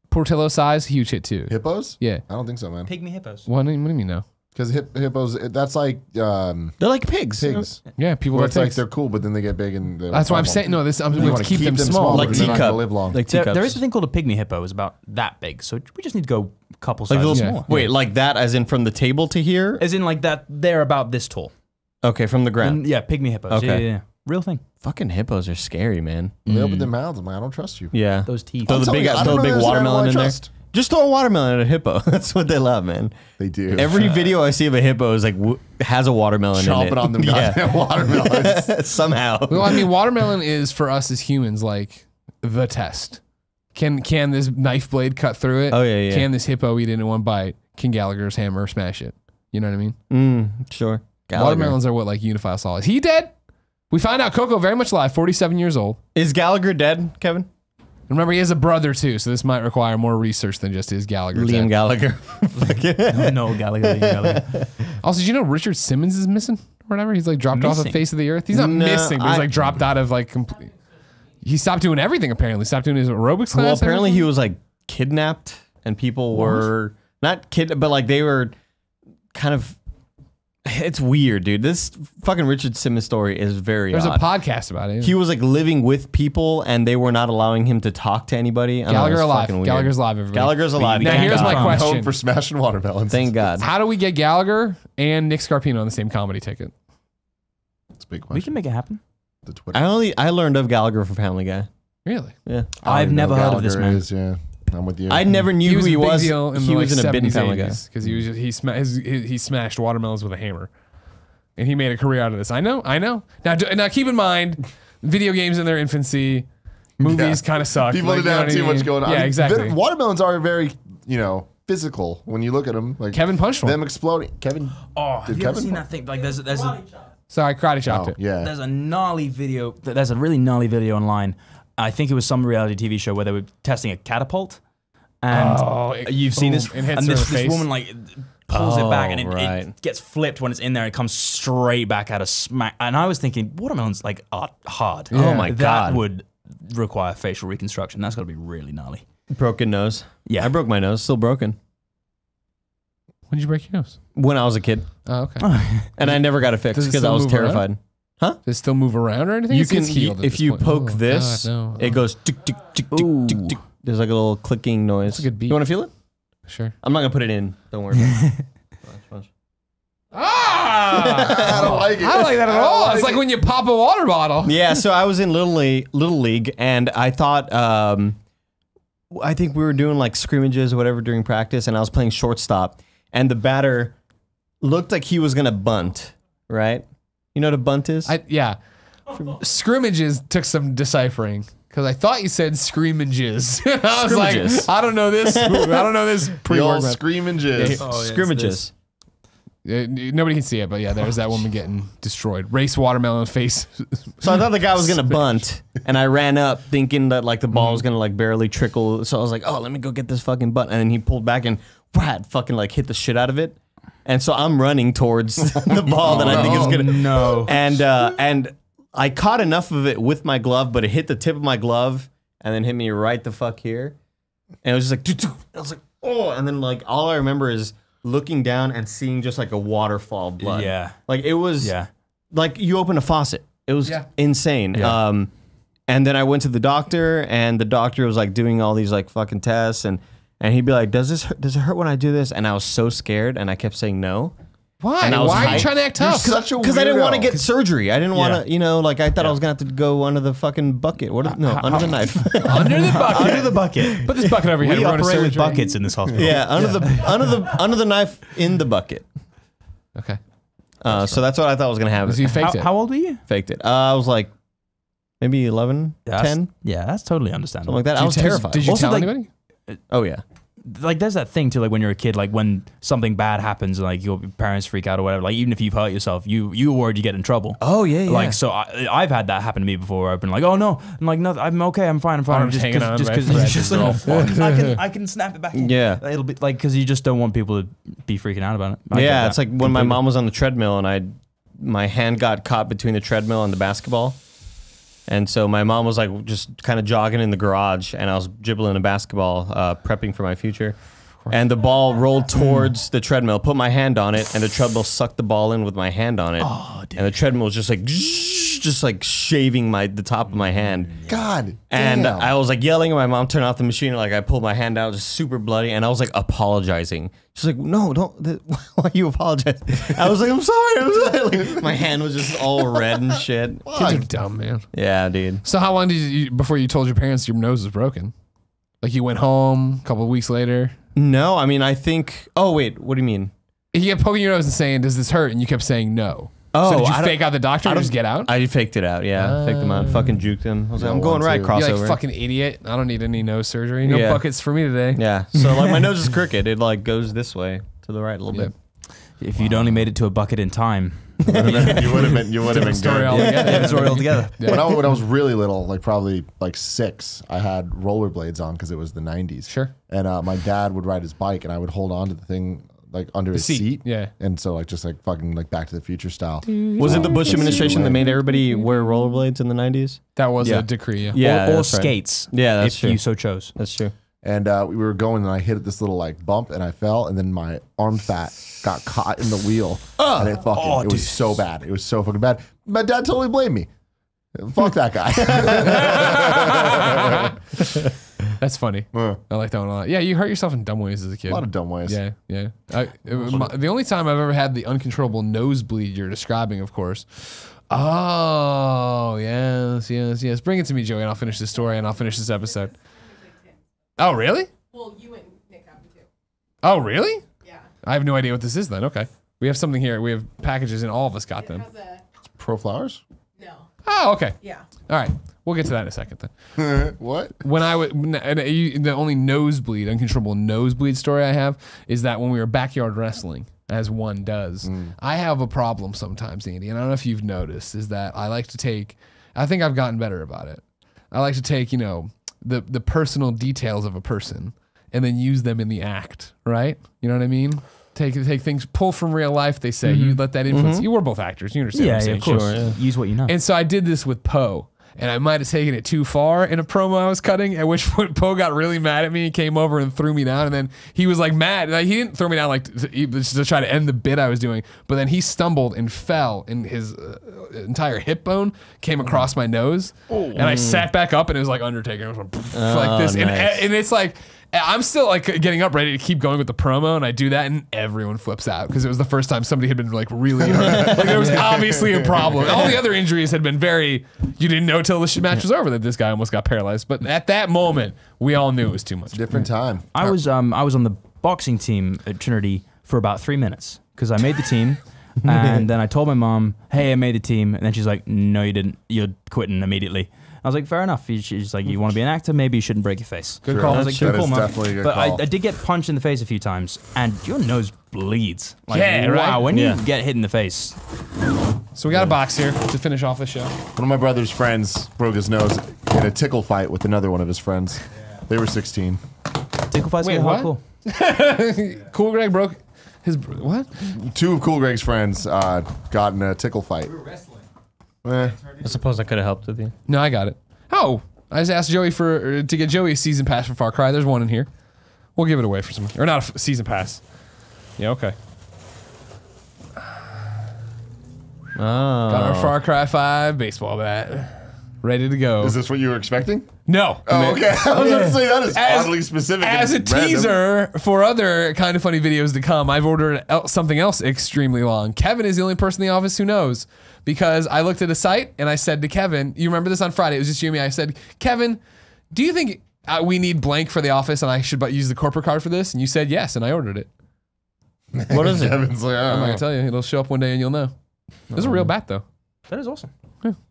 Speaker 7: Portillo size, huge hit too.
Speaker 8: Hippos?
Speaker 7: Yeah.
Speaker 8: I don't think so, man.
Speaker 6: Pygmy hippos.
Speaker 7: What do you mean no?
Speaker 8: Because hippos, that's like
Speaker 3: They're like pigs.
Speaker 8: pigs.
Speaker 7: Yeah, people
Speaker 8: Where
Speaker 7: are
Speaker 8: it's like
Speaker 7: pigs.
Speaker 8: they're cool, but then they get big and they
Speaker 7: That's why I'm
Speaker 8: don't
Speaker 7: saying no. This I'm
Speaker 8: You
Speaker 7: going
Speaker 8: wanna
Speaker 7: to keep them small.
Speaker 3: Like
Speaker 8: but they're not gonna
Speaker 3: teacup.
Speaker 8: live long.
Speaker 3: Like
Speaker 6: There
Speaker 3: teacups.
Speaker 6: is a thing called a pygmy hippo. It's about that big, so we just need to go a couple
Speaker 3: Like
Speaker 6: sizes
Speaker 3: little,
Speaker 6: more.
Speaker 3: wait, like that, as in from the table to here?
Speaker 6: As in like that, they're about this tall.
Speaker 3: Okay, from the ground.
Speaker 6: And, yeah, pygmy hippos.
Speaker 3: Okay.
Speaker 6: Yeah. Real thing.
Speaker 3: Fucking hippos are scary, man.
Speaker 8: They open their mouths. I'm like, I don't trust you.
Speaker 3: Yeah.
Speaker 6: Those teeth.
Speaker 3: Throw
Speaker 8: I'm
Speaker 3: the
Speaker 8: telling
Speaker 3: big,
Speaker 8: you, I
Speaker 3: throw
Speaker 8: don't
Speaker 3: the
Speaker 8: know
Speaker 3: big
Speaker 8: there's an animal
Speaker 3: watermelon
Speaker 8: I
Speaker 3: in there.
Speaker 8: trust.
Speaker 3: Just throw a watermelon at a hippo. That's what they love, man.
Speaker 8: They do.
Speaker 3: Every video I see of a hippo is like has a watermelon in it.
Speaker 8: chomping on them goddamn watermelons.
Speaker 3: Somehow.
Speaker 7: Well, I mean, watermelon is for us as humans like the test. Can this knife blade cut through it?
Speaker 3: Oh, yeah, yeah.
Speaker 7: Can this hippo eat it in one bite? Can Gallagher's hammer smash it? You know what I mean?
Speaker 3: Sure. Gallagher.
Speaker 7: Watermelons are what like unify us all. Is he dead? We find out Coco very much alive, 47 years old.
Speaker 3: Is Gallagher dead, Kevin?
Speaker 7: Remember, he has a brother too, so this might require more research than just his Gallagher.
Speaker 3: Liam
Speaker 7: dead.
Speaker 3: Gallagher.
Speaker 6: No, Gallagher.
Speaker 7: Also, did you know Richard Simmons is missing or whatever? He's like dropped off the
Speaker 6: Missing?
Speaker 7: face of the earth. He's not
Speaker 3: No,
Speaker 7: missing, but he's
Speaker 3: I-
Speaker 7: like dropped out of like complete. He stopped doing everything apparently. Stopped doing his aerobics class.
Speaker 3: Well, apparently
Speaker 7: everything.
Speaker 3: he was like kidnapped, and people were not but like they were kind of. It's weird, dude. This fucking Richard Simmons story is very
Speaker 7: There's
Speaker 3: odd.
Speaker 7: a podcast about it.
Speaker 3: He was like living with people, and they were not allowing him to talk to anybody. I don't know,
Speaker 7: Gallagher
Speaker 3: it's
Speaker 7: alive.
Speaker 3: fucking weird.
Speaker 7: Gallagher's alive. Everybody.
Speaker 3: Gallagher's alive.
Speaker 7: Now
Speaker 3: Thank
Speaker 7: here's my
Speaker 3: God.
Speaker 7: question.
Speaker 8: Home for smashing watermelons.
Speaker 3: Thank God.
Speaker 7: How do we get Gallagher and Nick Scarpino on the same comedy ticket?
Speaker 8: That's a big
Speaker 6: We
Speaker 8: question.
Speaker 6: can make it happen.
Speaker 8: The Twitter.
Speaker 3: I learned of Gallagher from Family Guy.
Speaker 7: Really?
Speaker 3: Yeah.
Speaker 8: I
Speaker 6: I've
Speaker 8: don't
Speaker 6: never
Speaker 8: know
Speaker 6: heard of this
Speaker 8: Gallagher
Speaker 6: man.
Speaker 8: Is, yeah, I'm with you.
Speaker 3: I never knew who
Speaker 7: a
Speaker 3: he
Speaker 7: big
Speaker 3: was.
Speaker 7: deal in
Speaker 3: He
Speaker 7: the
Speaker 3: was
Speaker 7: like
Speaker 3: in a bit in
Speaker 7: 70s,
Speaker 3: Family Guy.
Speaker 7: 80s because he smashed watermelons with a hammer, and he made a career out of this. I know. Now keep in mind, video games in their infancy. Movies kind of suck.
Speaker 8: People
Speaker 7: Like,
Speaker 8: didn't
Speaker 7: you know
Speaker 8: have
Speaker 7: what I
Speaker 8: too much
Speaker 7: mean?
Speaker 8: going on.
Speaker 7: Yeah, exactly.
Speaker 8: Watermelons are very, physical when you look at them. Like
Speaker 7: Kevin punched one.
Speaker 8: them exploding. Kevin.
Speaker 6: Oh, have
Speaker 8: Did
Speaker 6: you ever
Speaker 8: Kevin
Speaker 6: seen
Speaker 8: punch?
Speaker 6: that thing? Like, there's a
Speaker 7: Sorry, karate chopped
Speaker 8: Oh,
Speaker 7: it.
Speaker 8: yeah.
Speaker 6: there's a gnarly video. There's a really gnarly video online. I think it was some reality TV show where they were testing a catapult, and you've seen this.
Speaker 7: It hits
Speaker 6: And
Speaker 7: her in
Speaker 6: this
Speaker 7: the face.
Speaker 6: woman like pulls it back, and
Speaker 3: right.
Speaker 6: it gets flipped when it's in there. It comes straight back out of smack. And I was thinking, watermelons like are hard.
Speaker 3: Oh my
Speaker 6: that
Speaker 3: God.
Speaker 6: would require facial reconstruction. That's got to be really gnarly.
Speaker 3: Broken nose.
Speaker 6: Yeah.
Speaker 3: I broke my nose. Still broken.
Speaker 7: When did you break your nose?
Speaker 3: When I was a kid.
Speaker 7: Oh, okay.
Speaker 3: And I never got it fixed
Speaker 7: Does it
Speaker 3: because I
Speaker 7: still
Speaker 3: was
Speaker 7: move around?
Speaker 3: terrified.
Speaker 7: Does it still move around or anything?
Speaker 3: You
Speaker 7: It's
Speaker 3: can,
Speaker 7: healed at
Speaker 3: if
Speaker 7: this
Speaker 3: you
Speaker 7: point.
Speaker 3: poke
Speaker 7: Oh,
Speaker 3: this,
Speaker 7: God, no.
Speaker 3: it goes tick, tick, tick, tick, tick, tick. There's like a little clicking noise.
Speaker 7: That's a good beat.
Speaker 3: You want to feel it?
Speaker 7: Sure.
Speaker 3: I'm not going to put it in. Don't worry about it. Watch.
Speaker 7: Ah!
Speaker 8: I don't like it.
Speaker 7: I don't like that at all. It's like when you pop a water bottle.
Speaker 3: Yeah, so I was in Little League, and I thought, I think we were doing like scrimmages or whatever during practice, and I was playing shortstop, and the batter looked like he was going to bunt, right? You know what a bunt is?
Speaker 7: Yeah. Scrimmages took some deciphering because I thought you said screamages. I was
Speaker 3: Scrimmages.
Speaker 7: like, I don't know this. I don't know this
Speaker 8: The old
Speaker 7: pre-work.
Speaker 8: screaming jizz.
Speaker 3: Scrimmages.
Speaker 7: Nobody can see it, but yeah, there's that woman getting destroyed. Race watermelon face.
Speaker 3: So I thought the guy was gonna bunt, and I ran up thinking that like the ball was gonna like barely trickle. So I was like, "Oh, let me go get this fucking bunt," and then he pulled back and fucking like hit the shit out of it. And so I'm running towards the ball that I think is gonna
Speaker 6: no.
Speaker 3: and I caught enough of it with my glove, but it hit the tip of my glove and then hit me right the fuck here. And it was just like, doo-doo. I was like, oh, and then like all I remember is looking down and seeing just like a waterfall of blood.
Speaker 6: Yeah.
Speaker 3: Like it was
Speaker 6: Yeah.
Speaker 3: like you open a faucet. It was insane.
Speaker 6: Yeah.
Speaker 3: And then I went to the doctor, and the doctor was like doing all these like fucking tests, and he'd be like, does it hurt when I do this? And I was so scared, and I kept saying no.
Speaker 7: Why?
Speaker 3: And I was
Speaker 7: Why are you
Speaker 3: hyped.
Speaker 7: trying to act tough?
Speaker 8: Such a
Speaker 3: Because I didn't want to
Speaker 8: weirdo.
Speaker 3: get surgery. I didn't want to, like I thought I was gonna have to go under the fucking bucket. What? Under the knife.
Speaker 7: Under the bucket.
Speaker 6: Under the bucket.
Speaker 7: Put this bucket over here.
Speaker 6: We
Speaker 7: We're going to
Speaker 6: operate with
Speaker 7: surgery.
Speaker 6: buckets in this hospital.
Speaker 3: Yeah, under the knife in the bucket.
Speaker 7: Okay.
Speaker 3: So that's what I thought was gonna happen.
Speaker 7: So you faked it.
Speaker 6: How old were you?
Speaker 3: Faked it. I was like maybe 11, 10,
Speaker 6: Yeah, that's totally understandable.
Speaker 3: something like that.
Speaker 7: Did
Speaker 3: I
Speaker 7: you
Speaker 3: was
Speaker 7: tell-
Speaker 3: terrified.
Speaker 7: Did you
Speaker 3: Also,
Speaker 7: tell
Speaker 3: like,
Speaker 7: anybody?
Speaker 3: Oh yeah.
Speaker 6: Like there's that thing too, like when you're a kid, like when something bad happens, like your parents freak out or whatever. Like even if you've hurt yourself, you were worried you get in trouble.
Speaker 3: Oh yeah.
Speaker 6: Like so, I've had that happen to me before. Where I've been like, oh no, I'm like, no, I'm okay, I'm fine, I'm fine.
Speaker 7: Arms
Speaker 6: Just
Speaker 7: hanging on,
Speaker 6: just
Speaker 7: right?
Speaker 6: because
Speaker 7: Right.
Speaker 6: it's just
Speaker 7: They're all fucked.
Speaker 6: I can snap it back in.
Speaker 3: Yeah.
Speaker 6: It'll be like because you just don't want people to be freaking out about it. I get
Speaker 3: Yeah,
Speaker 6: that
Speaker 3: it's like when my
Speaker 6: completely.
Speaker 3: mom was on the treadmill and my hand got caught between the treadmill and the basketball. And so my mom was like just kind of jogging in the garage, and I was dribbling a basketball, prepping for my future. And the ball rolled towards the treadmill, put my hand on it, and the treadmill sucked the ball in with my hand on it.
Speaker 6: Oh, dude.
Speaker 3: And the treadmill was just like shaving the top of my hand.
Speaker 8: God.
Speaker 3: And
Speaker 8: damn.
Speaker 3: I was like yelling, and my mom turned off the machine. And, like I pulled my hand out, just super bloody, and I was like apologizing. She's like, "No, don't. Why are you apologizing?" I was like, "I'm sorry." Like, my hand was just all red and shit.
Speaker 7: Kids are dumb, man.
Speaker 3: Yeah, dude.
Speaker 7: So how long did you before you told your parents your nose was broken? Like you went home a couple of weeks later.
Speaker 3: No, I mean, I think. Oh wait, what do you mean?
Speaker 7: You kept poking your nose and saying, "Does this hurt?" And you kept saying no.
Speaker 3: Oh,
Speaker 7: so did you
Speaker 3: I don't-
Speaker 7: fake out the doctor
Speaker 3: I
Speaker 7: and
Speaker 3: don't-
Speaker 7: just get out?
Speaker 3: I faked it out. Yeah, faked them out. Fucking juked him. I was like,
Speaker 8: Yeah,
Speaker 3: "I'm going
Speaker 8: one,
Speaker 3: right
Speaker 8: too.
Speaker 3: crossover."
Speaker 7: You're like fucking idiot. I don't need any nose surgery. No
Speaker 3: Yeah.
Speaker 7: buckets for me today.
Speaker 3: Yeah. So like my nose is crooked. It like goes this way to the right a little
Speaker 7: Yeah.
Speaker 3: bit.
Speaker 6: If you'd only made it to a bucket in time,
Speaker 8: you would have been
Speaker 7: Different story
Speaker 8: good.
Speaker 7: altogether.
Speaker 6: different story altogether.
Speaker 7: Yeah.
Speaker 8: When I was really little, like probably like 6, I had rollerblades on because it was the 90s.
Speaker 7: Sure.
Speaker 8: And my dad would ride his bike, and I would hold on to the thing like under his seat.
Speaker 7: Yeah.
Speaker 8: And so like just like fucking like Back to the Future style.
Speaker 3: Was it the Bush administration that made everybody wear rollerblades in the 90s?
Speaker 7: That was
Speaker 3: Yeah.
Speaker 7: a decree. Yeah.
Speaker 3: Yeah,
Speaker 6: or
Speaker 3: that's right.
Speaker 6: skates.
Speaker 3: Yeah, that's
Speaker 6: if
Speaker 3: true.
Speaker 6: you so chose.
Speaker 3: That's true.
Speaker 8: And we were going, and I hit this little like bump, and I fell, and then my arm fat got caught in the wheel, and it fucking it was so bad. It was so fucking bad. My dad totally blamed me. Fuck that guy.
Speaker 7: That's funny. I like that one a lot. Yeah, you hurt yourself in dumb ways as a kid.
Speaker 8: A lot of dumb ways.
Speaker 7: Yeah, yeah. The only time I've ever had the uncontrollable nosebleed you're describing, of course. Oh, yes. Bring it to me, Joey, and I'll finish this story, and I'll finish this episode. Oh, really?
Speaker 1: Well, you and Nick happened to.
Speaker 7: Oh, really?
Speaker 1: Yeah.
Speaker 7: I have no idea what this is then. Okay. We have something here. We have packages, and all of us got them.
Speaker 1: Has a
Speaker 8: Pro Flowers?
Speaker 1: no.
Speaker 7: Oh, okay.
Speaker 1: Yeah.
Speaker 7: All right. We'll get to that in a second then.
Speaker 8: What?
Speaker 7: When I would, the only nosebleed, uncontrollable nosebleed story I have is that when we were backyard wrestling, as one does, I have a problem sometimes, Andy, and I don't know if you've noticed, is that I like to take, I think I've gotten better about it. I like to take, you know, the personal details of a person and then use them in the act, right? You know what I mean? Take things, pull from real life, they say. You let that influence. You were both actors. You understand what I'm saying?
Speaker 6: of course. Use what you know.
Speaker 7: And so I did this with Poe. And I might have taken it too far in a promo I was cutting, at which point Poe got really mad at me. He came over and threw me down, and then he was like mad. Like, he didn't throw me down like to try to end the bit I was doing, but then he stumbled and fell, and his entire hip bone came across my nose, and I sat back up, and it was like Undertaker. It was like, like this,
Speaker 3: nice.
Speaker 7: and it's like. I'm still like getting up ready to keep going with the promo, and I do that, and everyone flips out because it was the first time somebody had been like really hurt. Like, there was obviously a problem. All the other injuries had been very. You didn't know till the match was over that this guy almost got paralyzed, but at that moment, we all knew it was too much.
Speaker 8: Different time.
Speaker 6: I was on the boxing team at Trinity for about 3 minutes because I made the team, and then I told my mom, "Hey, I made the team," and then she's like, "No, you didn't. You're quitting immediately." I was like, fair enough. She's like, you want to be an actor? Maybe you shouldn't break your face.
Speaker 7: Good call.
Speaker 6: I was like,
Speaker 8: That
Speaker 6: good call,
Speaker 8: is
Speaker 6: Mom.
Speaker 8: definitely a good
Speaker 6: But
Speaker 8: call.
Speaker 6: I did get punched in the face a few times, and your nose bleeds. Like,
Speaker 7: Yeah,
Speaker 6: wow.
Speaker 7: right?
Speaker 6: When
Speaker 7: Yeah.
Speaker 6: you get hit in the face,
Speaker 7: So we got a box here to finish off the show.
Speaker 8: One of my brother's friends broke his nose in a tickle fight with another one of his friends. They were 16.
Speaker 6: tickle fights
Speaker 7: Wait,
Speaker 6: get
Speaker 7: what?
Speaker 6: hardcore.
Speaker 7: Cool Greg broke his what?
Speaker 8: Two of Cool Greg's friends got in a tickle fight. Eh.
Speaker 3: I suppose I could have helped with you.
Speaker 7: No, I got it. Oh, I just asked Joey to get Joey a season pass for Far Cry. There's one in here. We'll give it away for some, or not a season pass. Yeah, okay. Got our Far Cry 5 baseball bat, ready to go.
Speaker 8: Is this what you were expecting?
Speaker 7: No.
Speaker 8: Oh, okay. I was going to say that is oddly specific.
Speaker 7: As a
Speaker 8: and random.
Speaker 7: teaser for other kind of funny videos to come, I've ordered something else extremely long. Kevin is the only person in the office who knows, because I looked at a site and I said to Kevin, you remember this on Friday, it was just you and me, I said, Kevin, do you think we need blank for the office and I should use the corporate card for this? And you said yes, and I ordered it.
Speaker 3: What is it?
Speaker 8: Kevin's like,
Speaker 7: I'm not
Speaker 8: oh.
Speaker 7: going to tell you. It'll show up one day and you'll know. It's a real bat, though.
Speaker 6: That is awesome.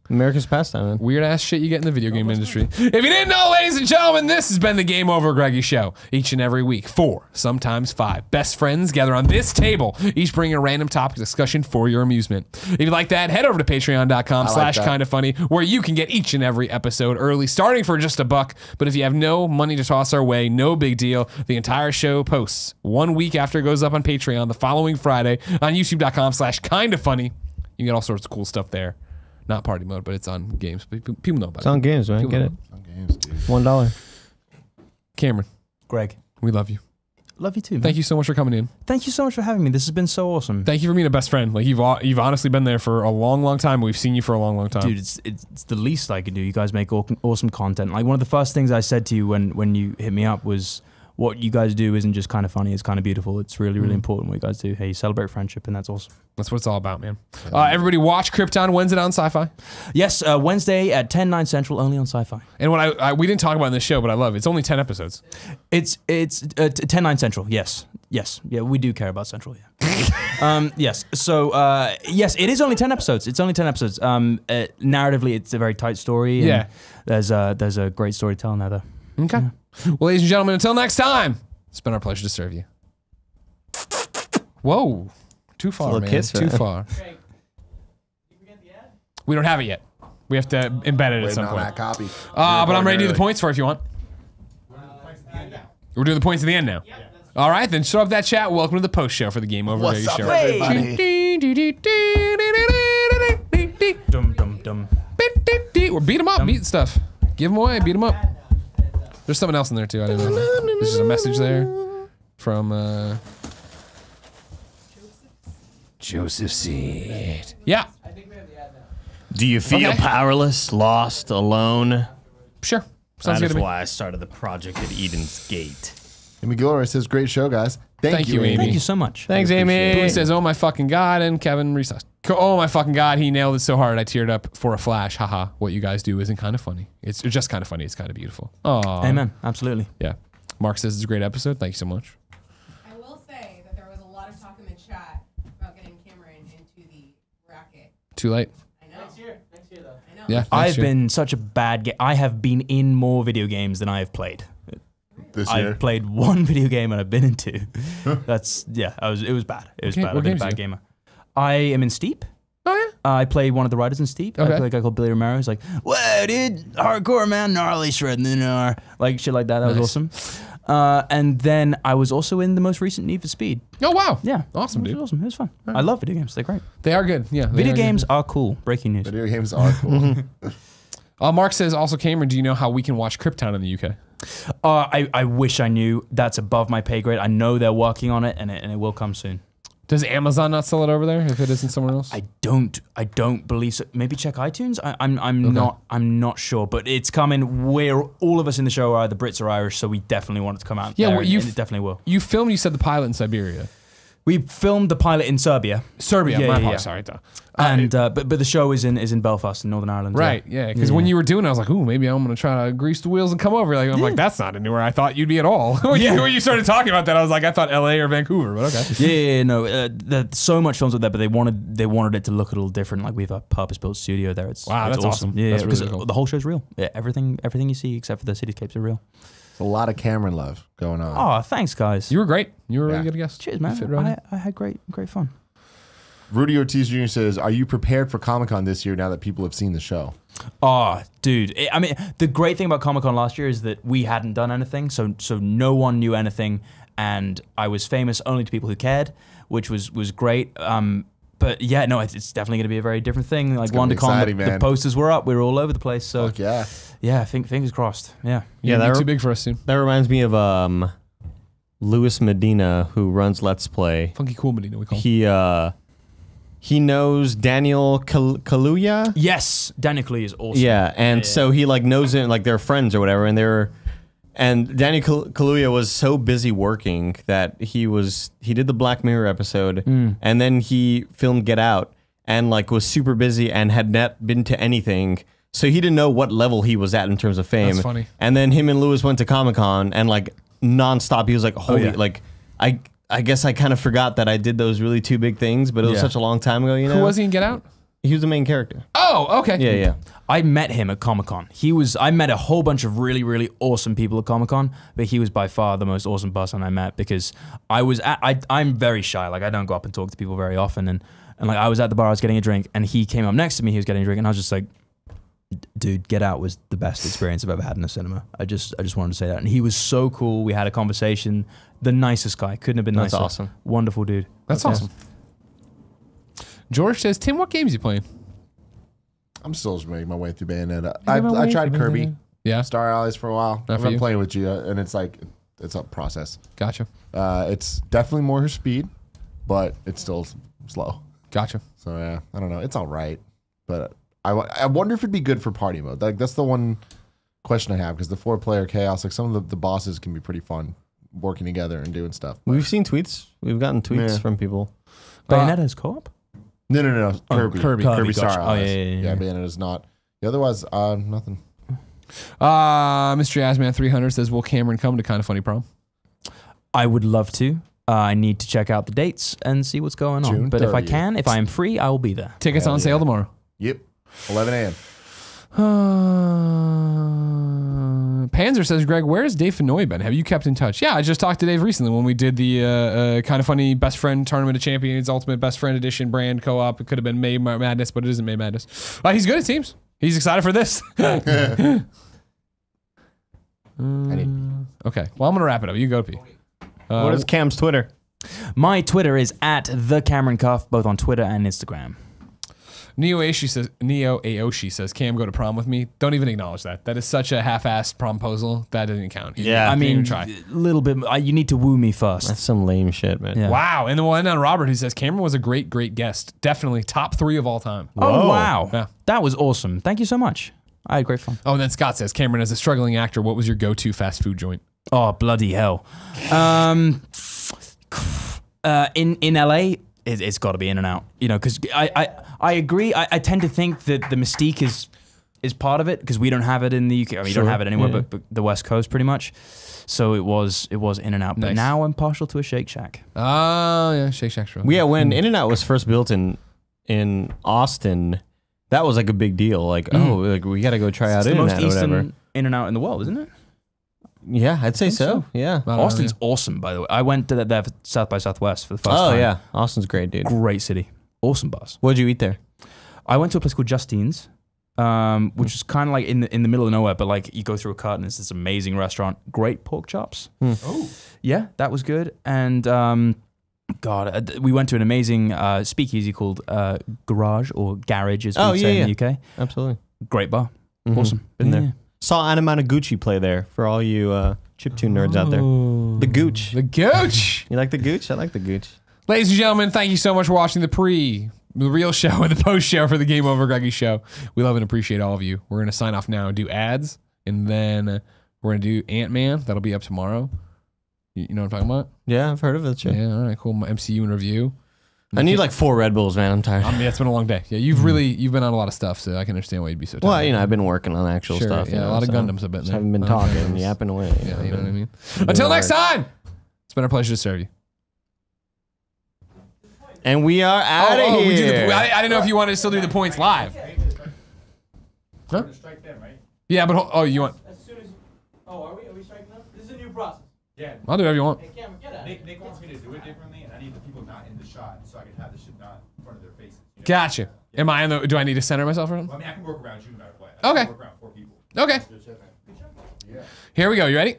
Speaker 3: America's pastime, man.
Speaker 7: Weird ass shit you get in the video game industry. If you didn't know, ladies and gentlemen, this has been the Game Over Greggy Show. Each and every week, 4, sometimes 5 best friends gather on this table, each bringing a random topic discussion for your amusement. If you like that, head over to patreon.com/kindafunny, where you can get each and every episode early, starting for just $1. But if you have no money to toss our way, no big deal. The entire show posts 1 week after it goes up on Patreon the following Friday on youtube.com/kindafunny. You get all sorts of cool stuff there. Not party mode, but it's on games. People know about it.
Speaker 3: It's on games, man.
Speaker 7: People
Speaker 3: Get
Speaker 7: know.
Speaker 3: it.
Speaker 8: On games, dude.
Speaker 3: $1.
Speaker 7: Cameron,
Speaker 6: Greg,
Speaker 7: we love you.
Speaker 6: love you too, man.
Speaker 7: Thank you so much for coming in.
Speaker 6: Thank you so much for having me. This has been so awesome.
Speaker 7: Thank you for being a best friend. Like you've honestly been there for a long, long time. We've seen you for a long, long time.
Speaker 6: Dude, it's the least I could do. You guys make awesome content. Like, one of the first things I said to you when you hit me up was, what you guys do isn't just kind of funny, it's kind of beautiful. It's really, really important what you guys do. Hey, you celebrate friendship, and that's awesome.
Speaker 7: That's what it's all about, man. Everybody watch Krypton Wednesday on Sci-Fi.
Speaker 6: Yes, Wednesday at 10, 9 Central, only on Sci-Fi.
Speaker 7: And what we didn't talk about in this show, but I love it. It's only 10 episodes.
Speaker 6: It's 10, 9 Central, yes. Yes, yeah, we do care about Central, yeah. Yes, so, yes, it is only 10 episodes. It's only 10 episodes. Narratively, it's a very tight story. And
Speaker 7: Yeah.
Speaker 6: There's a great storytelling there, though.
Speaker 7: Okay. Well, ladies and gentlemen, until next time, it's been our pleasure to serve you. Whoa. Too far,
Speaker 3: little
Speaker 7: man.
Speaker 3: kiss for
Speaker 7: Too
Speaker 3: that.
Speaker 7: far. We don't have it yet. We have to embed it at
Speaker 8: Waiting
Speaker 7: some
Speaker 8: on
Speaker 7: point.
Speaker 8: that copy.
Speaker 7: But I'm ready to do the points for it if you want. We're doing the points at the end now. All right, then show up that chat. Welcome to the post show for the Game Over
Speaker 8: What's
Speaker 7: Greggy
Speaker 8: up,
Speaker 7: Show.
Speaker 8: everybody?
Speaker 6: Dum, dum, dum.
Speaker 7: Or beat them up, beat stuff. Give them away, beat them up. There's something else in there too. I didn't know. There's just a message there from Joseph Seed. Yeah,
Speaker 3: Do you feel
Speaker 7: Okay.
Speaker 3: powerless, lost, alone?
Speaker 7: sure. Sounds
Speaker 3: That
Speaker 7: good
Speaker 3: is
Speaker 7: to me.
Speaker 3: why I started the project at Eden's Gate.
Speaker 8: Amy Gilroy says, great show, guys.
Speaker 7: Thank you, Amy.
Speaker 6: Thank you so much.
Speaker 3: Thanks, Amy.
Speaker 7: Boone says, "Oh my fucking god!" And Kevin restarts. "Oh my fucking god!" He nailed it so hard I teared up for a flash. Haha! What you guys do isn't kind of funny. It's just kind of funny. It's kind of beautiful. Oh,
Speaker 6: Amen. Absolutely.
Speaker 7: Yeah. Mark says it's a great episode. Thank you so much.
Speaker 1: I will say that there was a lot of talk in the chat about getting Cameron into the bracket.
Speaker 7: Too late.
Speaker 1: I know.
Speaker 4: Next year.
Speaker 7: Yeah,
Speaker 6: I've been such a bad I have been in more video games than I have played.
Speaker 8: This year.
Speaker 6: I've played one video game and I've been in two. It was bad. It was
Speaker 7: Okay,
Speaker 6: bad.
Speaker 7: what
Speaker 6: I've been a
Speaker 7: games
Speaker 6: bad
Speaker 7: you?
Speaker 6: gamer. I am in Steep.
Speaker 7: Oh yeah.
Speaker 6: I played one of the writers in Steep.
Speaker 7: Okay.
Speaker 6: I played a guy called Billy Romero. He's like, "Whoa, dude, hardcore man, gnarly shredding the gnar," like shit like that. That was awesome. And then I was also in the most recent Need for Speed.
Speaker 7: Oh wow.
Speaker 6: Yeah,
Speaker 7: Awesome,
Speaker 6: it was
Speaker 7: dude.
Speaker 6: awesome. It was fun. I love video games. They're great.
Speaker 7: They are good. Yeah. they
Speaker 6: Video
Speaker 7: are good.
Speaker 6: games are cool. Breaking news.
Speaker 8: Video games are cool.
Speaker 7: Mark says also, Cameron, do you know how we can watch Krypton in the UK?
Speaker 6: I wish I knew. That's above my pay grade. I know they're working on it, and it will come soon.
Speaker 7: Does Amazon not sell it over there if it isn't somewhere else?
Speaker 6: I don't believe so. Maybe check iTunes. I'm not sure, but it's coming. We're all of us in the show are either Brits or Irish, so we definitely want it to come out.
Speaker 7: Yeah,
Speaker 6: there,
Speaker 7: well,
Speaker 6: and it definitely will.
Speaker 7: You filmed, you said, the pilot in Siberia.
Speaker 6: We filmed the pilot in Serbia,
Speaker 7: Serbia,
Speaker 6: Yeah,
Speaker 7: my
Speaker 6: yeah,
Speaker 7: apologies,
Speaker 6: yeah.
Speaker 7: sorry. Duh.
Speaker 6: and but the show is in Belfast in Northern Ireland.
Speaker 7: Right, yeah, because when you were doing it, I was like, ooh, maybe I'm going to try to grease the wheels and come over. Like, I'm like, that's not anywhere I thought you'd be at all. when you started talking about that, I was like, I thought LA or Vancouver, but okay.
Speaker 6: No, there's so much films with that, but they wanted it to look a little different. Like we have a purpose-built studio there.
Speaker 7: Wow,
Speaker 6: it's
Speaker 7: that's awesome.
Speaker 6: Yeah,
Speaker 7: That's
Speaker 6: because
Speaker 7: really cool.
Speaker 6: the whole show's real. Yeah, everything you see except for the cityscapes are real.
Speaker 8: It's a lot of Cameron love going on.
Speaker 6: Oh, thanks, guys.
Speaker 7: You were great. You were a really
Speaker 8: Yeah.
Speaker 7: good guest.
Speaker 6: Cheers,
Speaker 7: You fit
Speaker 6: man.
Speaker 7: right in.
Speaker 6: I had great fun.
Speaker 8: Rudy Ortiz Jr. says, "Are you prepared for Comic-Con this year now that people have seen the show?"
Speaker 6: Oh, dude. I mean, the great thing about Comic-Con last year is that we hadn't done anything, so no one knew anything, and I was famous only to people who cared, which was great. But yeah, no, it's definitely going to be a very different thing. Like
Speaker 8: gonna be
Speaker 6: WonderCon,
Speaker 8: exciting,
Speaker 6: the
Speaker 8: man.
Speaker 6: posters were up, we were all over the place. So
Speaker 8: Fuck yeah.
Speaker 6: yeah, fingers crossed. Yeah.
Speaker 7: Yeah,
Speaker 3: that
Speaker 7: you're
Speaker 3: re-
Speaker 7: too big for us soon.
Speaker 3: That reminds me of Louis Medina, who runs Let's Play.
Speaker 7: Funky Cool Medina, we call him.
Speaker 3: He knows Daniel Kaluuya.
Speaker 6: Yes, Daniel Kaluuya is awesome.
Speaker 3: Yeah, and so he like knows him, like they're friends or whatever, and Daniel Kaluuya was so busy working that he did the Black Mirror episode, and then he filmed Get Out, and like was super busy and had not been to anything, so he didn't know what level he was at in terms of fame.
Speaker 7: That's funny.
Speaker 3: And then him and Louis went to Comic-Con, and like nonstop, he was like, "Holy,
Speaker 6: yeah.
Speaker 3: like I guess I kind of forgot that I did those really two big things, but it was
Speaker 6: Yeah.
Speaker 3: such a long time ago, you know."
Speaker 7: Who was he in Get Out?
Speaker 3: He was the main character.
Speaker 7: Oh, okay.
Speaker 3: Yeah, yeah.
Speaker 6: I met him at Comic-Con. I met a whole bunch of really, really awesome people at Comic-Con, but he was by far the most awesome person I met because I'm very shy. Like I don't go up and talk to people very often. And like I was at the bar, I was getting a drink and he came up next to me, he was getting a drink and I was just like, dude, Get Out was the best experience I've ever had in a cinema. I just wanted to say that. And he was so cool. We had a conversation. The nicest guy. Couldn't have been
Speaker 3: That's
Speaker 6: nicer.
Speaker 3: awesome.
Speaker 6: Wonderful dude.
Speaker 7: That's
Speaker 6: Yeah.
Speaker 7: awesome. George says, Tim, what games you playing?
Speaker 8: I'm still just making my way through Bayonetta. I tried Kirby,
Speaker 7: Yeah,
Speaker 8: Star Allies for a while.
Speaker 7: Not
Speaker 8: I've
Speaker 7: for
Speaker 8: been
Speaker 7: you?
Speaker 8: playing with Gia, and it's like it's a process.
Speaker 7: gotcha.
Speaker 8: It's definitely more her speed, but it's still slow.
Speaker 7: Gotcha.
Speaker 8: So yeah, I don't know. It's all right, but I wonder if it'd be good for party mode. Like that's the one question I have because the 4-player chaos, like some of the bosses can be pretty fun working together and doing stuff.
Speaker 3: We've seen tweets. We've gotten tweets
Speaker 8: Yeah.
Speaker 3: from people.
Speaker 6: Bayonetta's co-op?
Speaker 8: No, Kirby.
Speaker 7: Kirby.
Speaker 8: Kirby
Speaker 6: Gotcha.
Speaker 8: Star
Speaker 6: Oh,
Speaker 8: Allies.
Speaker 6: yeah.
Speaker 8: Bayonetta's not. Otherwise, nothing.
Speaker 7: Mr. Asman 300 says, will Cameron come to Kind of Funny Prom?
Speaker 6: I would love to. I need to check out the dates and see what's going on.
Speaker 8: June
Speaker 6: But if I
Speaker 8: 30th.
Speaker 6: can, if I am free, I will be there.
Speaker 7: Tickets
Speaker 8: Hell
Speaker 7: on sale
Speaker 8: yeah.
Speaker 7: tomorrow.
Speaker 8: Yep, 11 a.m.
Speaker 7: Panzer says, Greg, where's Dave Fenoy been? Have you kept in touch? Yeah, I just talked to Dave recently when we did the Kind of Funny Best Friend Tournament of Champions Ultimate Best Friend Edition brand co-op. It could have been May Madness, but it isn't May Madness. He's good, it seems. He's excited for this. Okay, well, I'm going to wrap it up. You go, P.
Speaker 3: What is Cam's Twitter?
Speaker 6: My Twitter is at the Cameron Cuff, both on Twitter and Instagram.
Speaker 7: Neo Aoshi says, Cam, go to prom with me. Don't even acknowledge that. That is such a half-assed promposal. That didn't count.
Speaker 3: Yeah.
Speaker 6: I
Speaker 7: Didn't
Speaker 6: mean,
Speaker 7: even try.
Speaker 6: a little bit. You need to woo me first.
Speaker 3: That's some lame shit, man.
Speaker 6: Yeah.
Speaker 7: Wow. And the one on Robert who says, Cameron was a great, great guest. Definitely top 3 of all time.
Speaker 6: Oh, wow.
Speaker 7: Yeah.
Speaker 6: That was awesome. Thank you so much. I had great fun.
Speaker 7: Oh, and then Scott says, Cameron, as a struggling actor, what was your go-to fast food joint?
Speaker 6: Oh, bloody hell. In LA, it's got to be In-N-Out. You know, because I agree. I tend to think that the mystique is part of it because we don't have it in the UK. I mean, you don't have it anywhere but the West Coast pretty much. So it was In-N-Out. But
Speaker 7: Nice.
Speaker 6: now I'm partial to a Shake Shack.
Speaker 7: Oh, yeah, Shake Shack's real.
Speaker 3: Yeah, when In-N-Out was first built in Austin, That was like a big deal. Like, oh, like we got to go try out
Speaker 6: It's the most
Speaker 3: internet or whatever.
Speaker 6: Eastern In-N-Out in the world, isn't it?
Speaker 3: Yeah, I'd say so. Yeah.
Speaker 7: I don't know,
Speaker 6: Austin's awesome, by the way. I went to there for South by Southwest for the first
Speaker 3: Oh
Speaker 6: time.
Speaker 3: yeah, Austin's great, dude.
Speaker 6: Great city. Awesome bars.
Speaker 3: What'd you eat there?
Speaker 6: I went to a place called Justine's, which is kind of like in the middle of nowhere, but like you go through a cut and it's this amazing restaurant. Great pork chops.
Speaker 5: Oh.
Speaker 6: Yeah, that was good. And we went to an amazing speakeasy called Garage or Garage, as we say in the UK.
Speaker 3: Absolutely.
Speaker 6: Great bar.
Speaker 3: Mhm.
Speaker 6: Awesome.
Speaker 3: Been
Speaker 6: Yeah.
Speaker 3: there. Saw Anamanaguchi play there for all you chiptune nerds out there. The Gooch.
Speaker 7: The Gooch.
Speaker 3: You like the Gooch? I like the Gooch.
Speaker 7: Ladies and gentlemen, thank you so much for watching the real show and the post show for the Game Over Greggy show. We love and appreciate all of you. We're going to sign off now and do ads, and then we're going to do Ant-Man. That'll be up tomorrow. You know what I'm talking about?
Speaker 3: Yeah, I've heard of it. Sure.
Speaker 7: Yeah, all right, cool. My MCU in review.
Speaker 3: I need like 4 Red Bulls, man. I'm tired.
Speaker 7: Yeah, it's been a long day. Yeah, you've been on a lot of stuff, so I can understand why you'd be so tired.
Speaker 3: Well, you know, I've been working on actual
Speaker 7: Sure,
Speaker 3: stuff.
Speaker 7: yeah,
Speaker 3: you know,
Speaker 7: a lot of
Speaker 3: so
Speaker 7: Gundams have been
Speaker 3: just
Speaker 7: there.
Speaker 3: haven't been talking and yapping away.
Speaker 7: Yeah, you know what I mean? Until next time, it's been our pleasure to serve you.
Speaker 3: And we are out of
Speaker 7: we do
Speaker 3: here.
Speaker 7: I didn't know if you wanted to still do the points live. Huh?
Speaker 4: Strike them, right?
Speaker 7: Yeah, but you want?
Speaker 4: As soon as. Oh, are we striking them? This is a new process.
Speaker 5: Yeah.
Speaker 7: I'll do whatever you want.
Speaker 4: Hey, Cameron, get out.
Speaker 5: Nick wants me to do it differently, and I need the people not in the shot so I can have the shit not in front of their faces. You know?
Speaker 7: Gotcha. Am I in the? Do I need to center myself or something?
Speaker 5: Well, I mean, I can work around you no matter what.
Speaker 7: Okay.
Speaker 5: I can work around 4 people.
Speaker 7: Okay. Here we go. You ready?